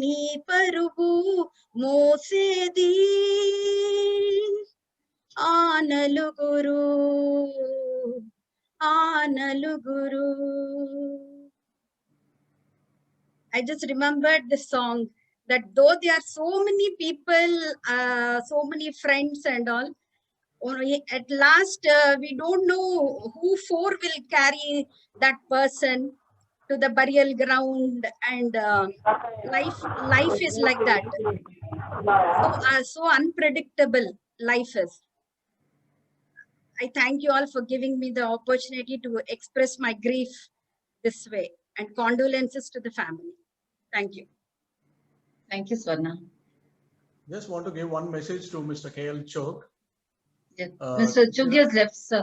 S2: నీ పరువు మోసేది ఆ నలుగురు ఆ నలుగురు. I just remembered the song that though there are so many people, so many friends and all, at last we don't know who four will carry that person to the burial ground, and life is like that. So unpredictable life is. I thank you all for giving me the opportunity to express my grief this way, and condolences to the family. Thank you.
S1: Thank you, Swarna.
S17: Just want to give one message to Mr. KL Chok.
S1: Yeah. Mr. Chugya has left, sir.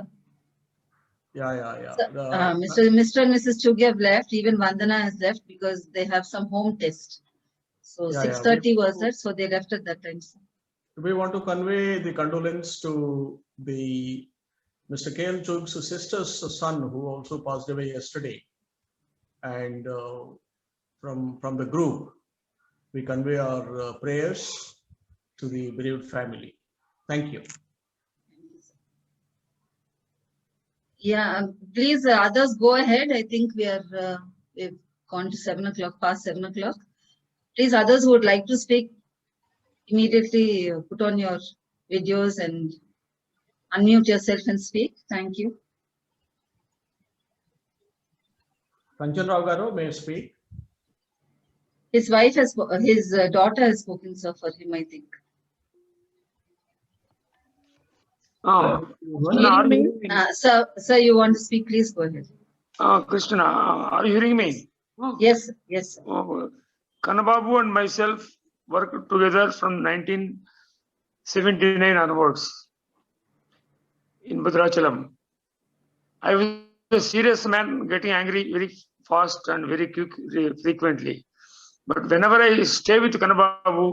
S17: Yeah.
S1: Sir, Mr. and Mrs. Chugya have left. Even Vandana has left because they have some home test. So 6:30 was that, so they left at that time, sir.
S17: We want to convey the condolence to the Mr. KL Chok's sister's son, who also passed away yesterday. And from the group, we convey our prayers to the bereaved family. Thank you.
S1: Yeah, please, others go ahead. I think we've gone to 7 o'clock, past 7 o'clock. Please, others who would like to speak, immediately put on your videos and unmute yourself and speak. Thank you.
S17: Kanchan Rao Garu may speak.
S1: His wife has, his daughter has spoken, sir, for him, I think. Sir, you want to speak? Please go ahead.
S9: Krishna, are you hearing me?
S1: Yes, yes.
S9: Kannababu and myself worked together from 1979 onwards in Bhadrachalam. I was a serious man, getting angry very fast and very quick, frequently. But whenever I stay with Kannababu,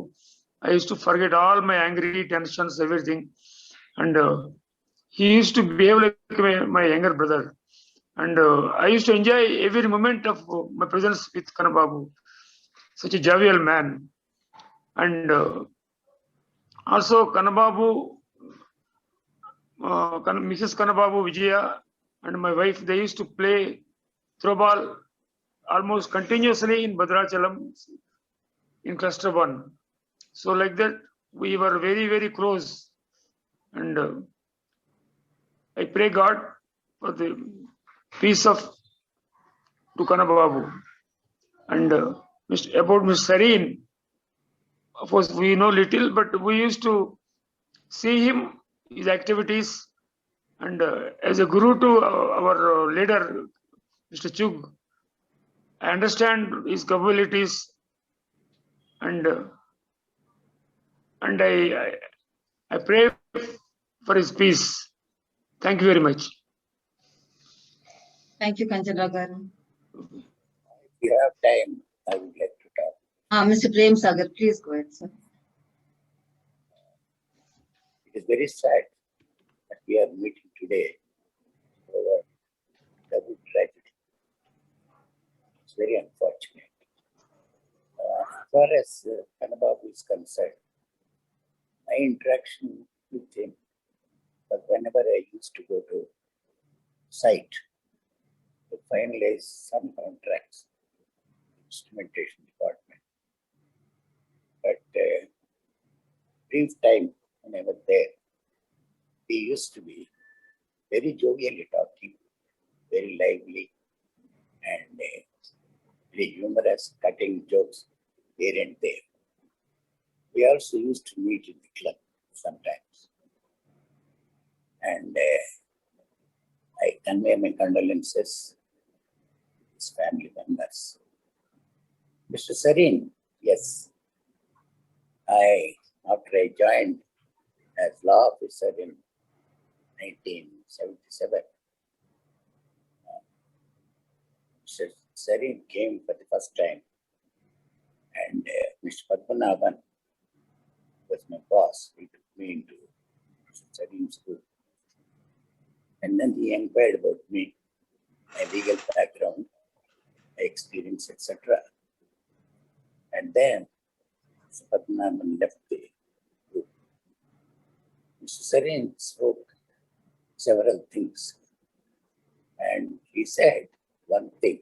S9: I used to forget all my angry tensions, everything. And he used to behave like my younger brother. And I used to enjoy every moment of my presence with Kannababu. Such a jovial man. And also Kannababu, Mrs. Kannababu Vijaya and my wife, they used to play throw ball almost continuously in Bhadrachalam in cluster 1. So like that, we were very, very close. And I pray God for the peace of to Kannababu. And about Ms. Sarin, of course, we know little, but we used to see him, his activities, and as a guru to our leader, Mr. Chug, I understand his capabilities, and I pray for his peace. Thank you very much.
S1: Thank you, Kanchan Rao Garu.
S10: If you have time, I would like to talk.
S1: Mr. Prem Sagar, please go ahead, sir.
S10: It is very sad that we are meeting today over double tragedy. It's very unfortunate. As far as Kannababu is concerned, my interaction with him was whenever I used to go to site to finalize some contracts, instrumentation department. But brief time when I was there, he used to be very jovially talking, very lively, and very humorous, cutting jokes here and there. We also used to meet in the club sometimes. And I convey my condolences to his family members. Mr. Sarin, yes, After I joined as law officer in 1977, Mr. Sarin came for the first time, and Mr. Padmanabhan was my boss. He took me into Mr. Sarin's group. And then he inquired about me, my legal background, my experience, etc. And then Mr. Padmanabhan left the group. Mr. Sarin spoke several things. And he said one thing: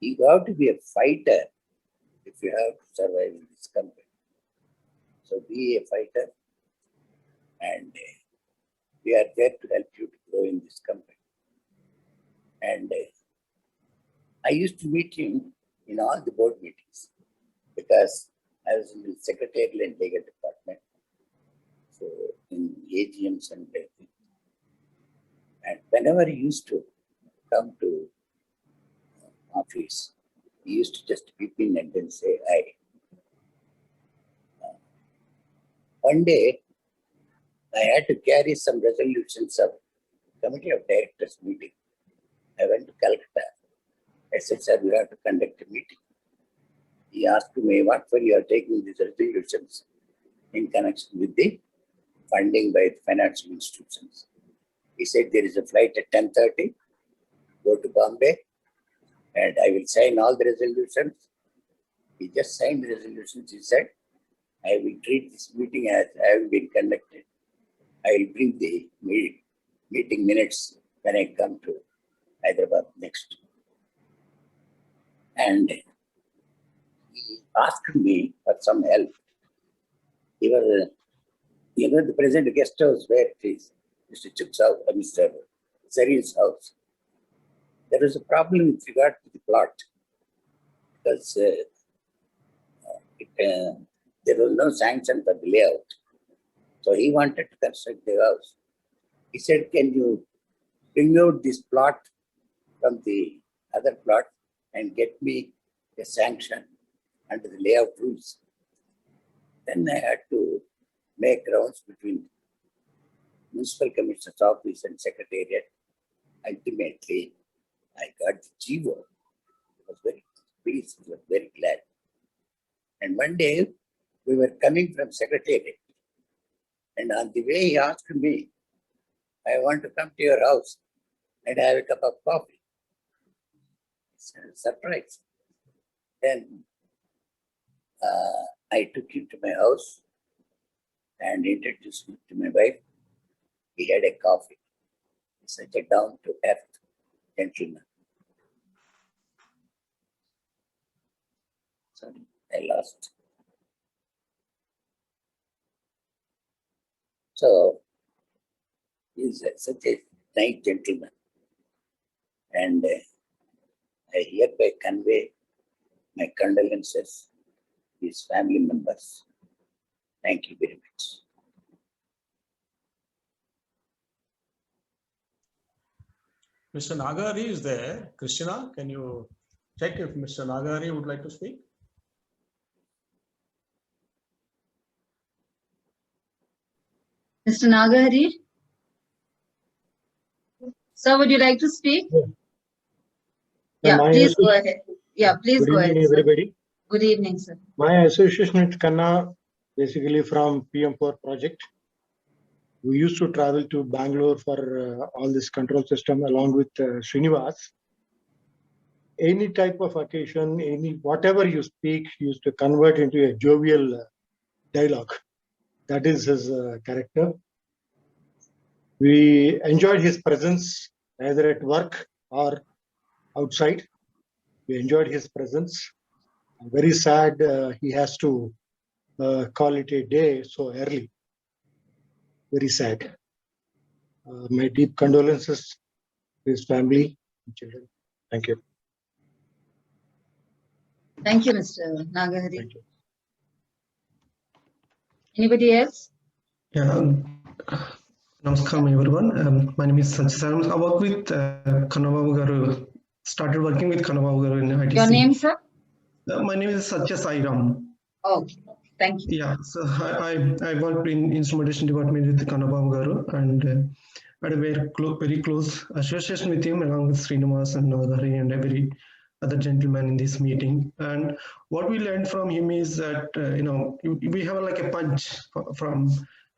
S10: you have to be a fighter if you have to survive in this country. So be a fighter, and we are there to help you to grow in this company. And I used to meet him in all the board meetings because I was in the secretarial and legal department, so in AGMs and everything. And whenever he used to come to office, he used to just peep in and then say hi. One day, I had to carry some resolutions of Committee of Directors meeting. I went to Calcutta. I said, sir, we have to conduct a meeting. He asked me, what for you are taking these resolutions in connection with the funding by the financial institutions? He said, there is a flight at 10:30, go to Bombay, and I will sign all the resolutions. He just signed the resolutions. He said, I will treat this meeting as I have been conducted. I will bring the meeting minutes when I come to Hyderabad next. And he asked me for some help. He was, the present guest house where it is, Mr. Chup's house, Mr. Sarin's house. There was a problem with regard to the plot because there was no sanction for the layout. So he wanted to construct the house. He said, can you bring out this plot from the other plot and get me a sanction under the layout rules? Then I had to make rounds between Municipal Commissioner's office and Secretariat. Ultimately, I got the GO. I was very pleased, I was very glad. And one day, we were coming from Secretariat. And on the way, he asked me, I want to come to your house and have a cup of coffee. It's a surprise. Then I took him to my house and introduced him to my wife. He had a coffee. He's such a down-to-earth gentleman. Sorry, I lost. So, he's such a nice gentleman. And I hereby convey my condolences to his family members. Thank you very much.
S17: Mr. Nagari is there. Krishna, can you check if Mr. Nagari would like to speak?
S1: Mr. Nagari? Sir, would you like to speak? Yeah, please go ahead. Yeah, please go ahead.
S11: Good evening, everybody.
S1: Good evening, sir.
S11: My association with Kanna, basically from PM4 project. We used to travel to Bangalore for all this control system along with Srinivas. Any type of occasion, whatever you speak, used to convert into a jovial dialogue. That is his character. We enjoyed his presence either at work or outside. We enjoyed his presence. I'm very sad he has to call it a day so early. Very sad. My deep condolences to his family and children. Thank you.
S1: Thank you, Mr. Nagari. Thank you. Anybody else?
S12: Yeah. Namaskaram, everyone. My name is Sarin. I work with Kannababu Garu. Started working with Kannababu Garu in ITC.
S1: Your name, sir?
S12: My name is Sarin.
S1: Okay. Thank you.
S12: Yeah, so I worked in instrumentation department with Kannababu Garu, and I had a very close association with him, along with Srinivas and Navadhari and every other gentleman in this meeting. And what we learned from him is that we have like a punch from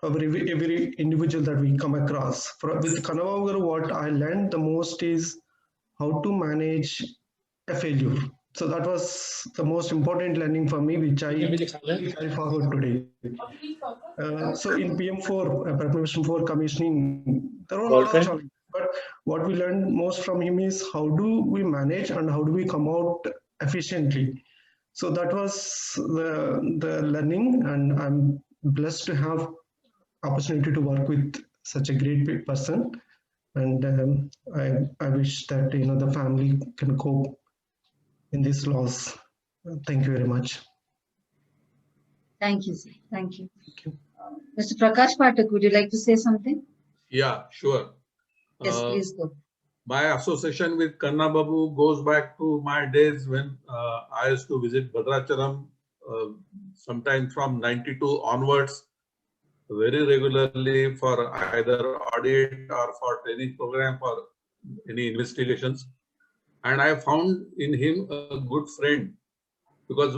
S12: every individual that we come across. With Kannababu Garu, what I learned the most is how to manage a failure. So that was the most important learning for me, which I carry forward today. So in PM4, preparation for commissioning, there were a lot of challenges. But what we learned most from him is how do we manage and how do we come out efficiently. So that was the learning, and I'm blessed to have opportunity to work with such a great person. And I wish that the family can cope in this loss. Thank you very much.
S1: Thank you, sir. Thank you. Mr. Prakash Pathak, would you like to say something?
S13: Yeah, sure.
S1: Yes, please go.
S13: My association with Kannababu goes back to my days when I used to visit Bhadrachalam sometime from 92 onwards, very regularly for either audit or for training program for any investigations. And I found in him a good friend, because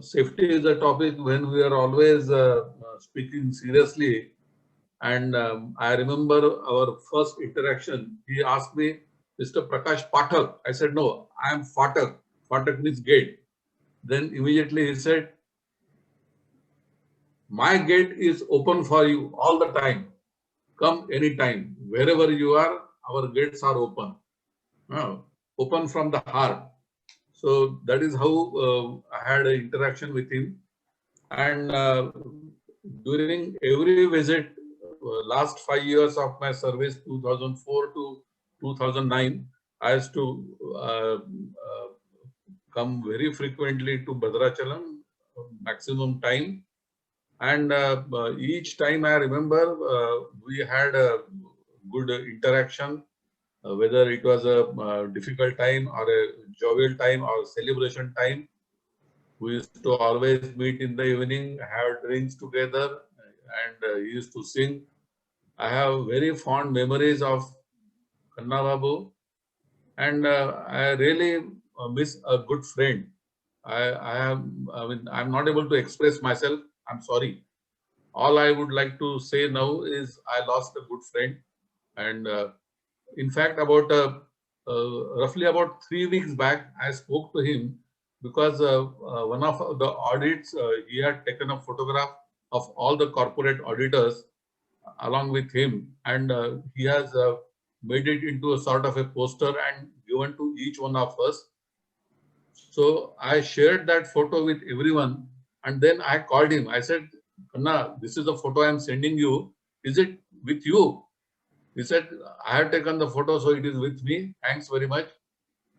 S13: safety is a topic when we are always speaking seriously. And I remember our first interaction. He asked me, Mr. Prakash Pathak. I said, no, I am Fatak. Fatak means gate. Then immediately he said, my gate is open for you all the time. Come anytime. Wherever you are, our gates are open. Open from the heart. So that is how I had an interaction with him. And during every visit, last 5 years of my service, 2004 to 2009, I used to come very frequently to Bhadrachalam, maximum time. And each time I remember we had a good interaction, whether it was a difficult time or a jovial time or celebration time. We used to always meet in the evening, have drinks together, and he used to sing. I have very fond memories of Kannababu, and I really miss a good friend. I'm not able to express myself. I'm sorry. All I would like to say now is I lost a good friend, and in fact, about roughly about 3 weeks back, I spoke to him because one of the audits, he had taken a photograph of all the corporate auditors along with him, and he has made it into a sort of a poster and given to each one of us. So I shared that photo with everyone, and then I called him. I said, Kanna, this is the photo I am sending you. Is it with you? He said, I have taken the photo, so it is with me. Thanks very much.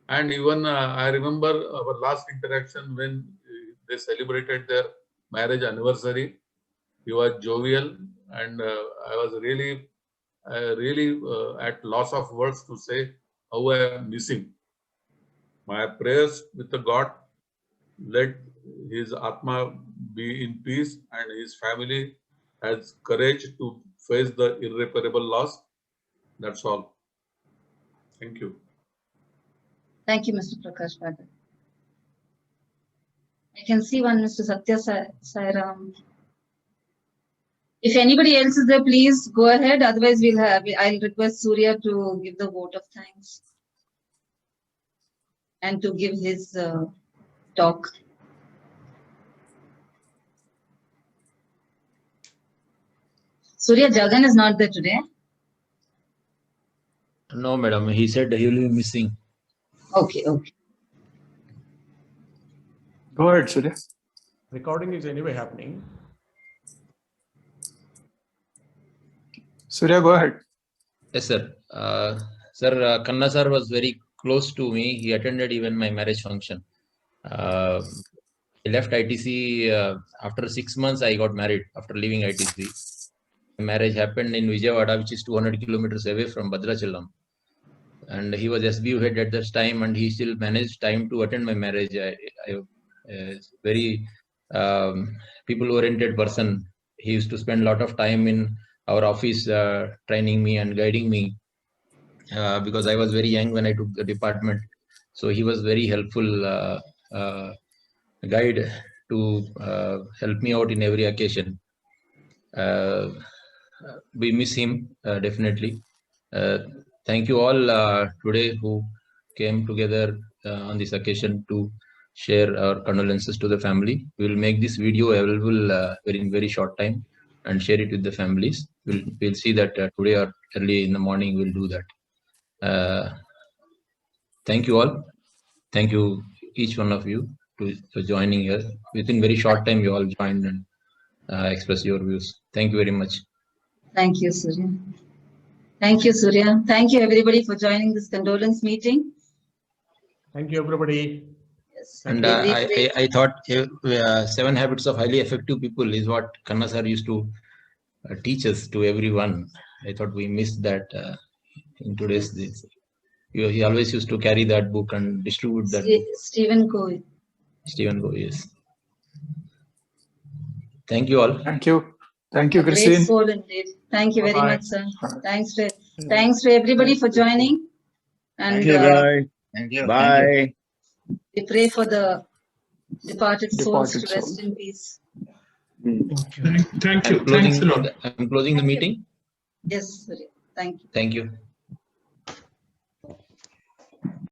S13: And even I remember our last interaction when they celebrated their marriage anniversary. He was jovial, and I was really at loss of words to say how I am missing. My prayers with the God, let his Atma be in peace and his family has courage to face the irreparable loss. That's all. Thank you.
S1: Thank you, Mr. Prakash Pathak. I can see one, Mr. Satya Sairam. If anybody else is there, please go ahead. Otherwise, I'll request Surya to give the vote of thanks and to give his talk. Surya, Jagan is not there today.
S8: No, madam. He said he will be missing.
S1: Okay.
S5: Go ahead, Surya.
S17: Recording is anyway happening.
S5: Surya, go ahead.
S8: Yes, sir. Sir, Kanna sir was very close to me. He attended even my marriage function. I left ITC after 6 months. I got married after leaving ITC. My marriage happened in Vijayawada, which is 200 kilometers away from Bhadrachalam. And he was SBU head at that time, and he still managed time to attend my marriage. I very people-oriented person. He used to spend a lot of time in our office training me and guiding me because I was very young when I took the department. So he was very helpful guide to help me out in every occasion. We miss him definitely. Thank you all today who came together on this occasion to share our condolences to the family. We will make this video available in very short time and share it with the families. We'll see that today or early in the morning we'll do that. Thank you all. Thank you each one of you for joining here. Within very short time you all joined and express your views. Thank you very much.
S1: Thank you, Surya. Thank you, Surya. Thank you, everybody, for joining this condolence meeting.
S7: Thank you, everybody.
S1: Yes.
S8: And I thought 7 habits of highly effective people is what Kanna sir used to teach us to everyone. I thought we missed that in today's days. He always used to carry that book and distribute that book.
S1: Stephen Covey.
S8: Stephen Covey, yes. Thank you all.
S5: Thank you. Thank you,
S1: A great
S5: Christine.
S1: soul indeed. Thank you very
S7: Bye-bye.
S1: much, sir. Thanks to everybody for joining. And
S19: Thank you, bye.
S22: Thank you.
S19: Bye.
S1: we pray for the departed souls
S5: Departed
S1: to rest
S5: souls.
S1: in peace.
S7: Thank you. Thanks a lot.
S8: I'm closing the meeting.
S1: Yes, Surya. Thank you.
S8: Thank you.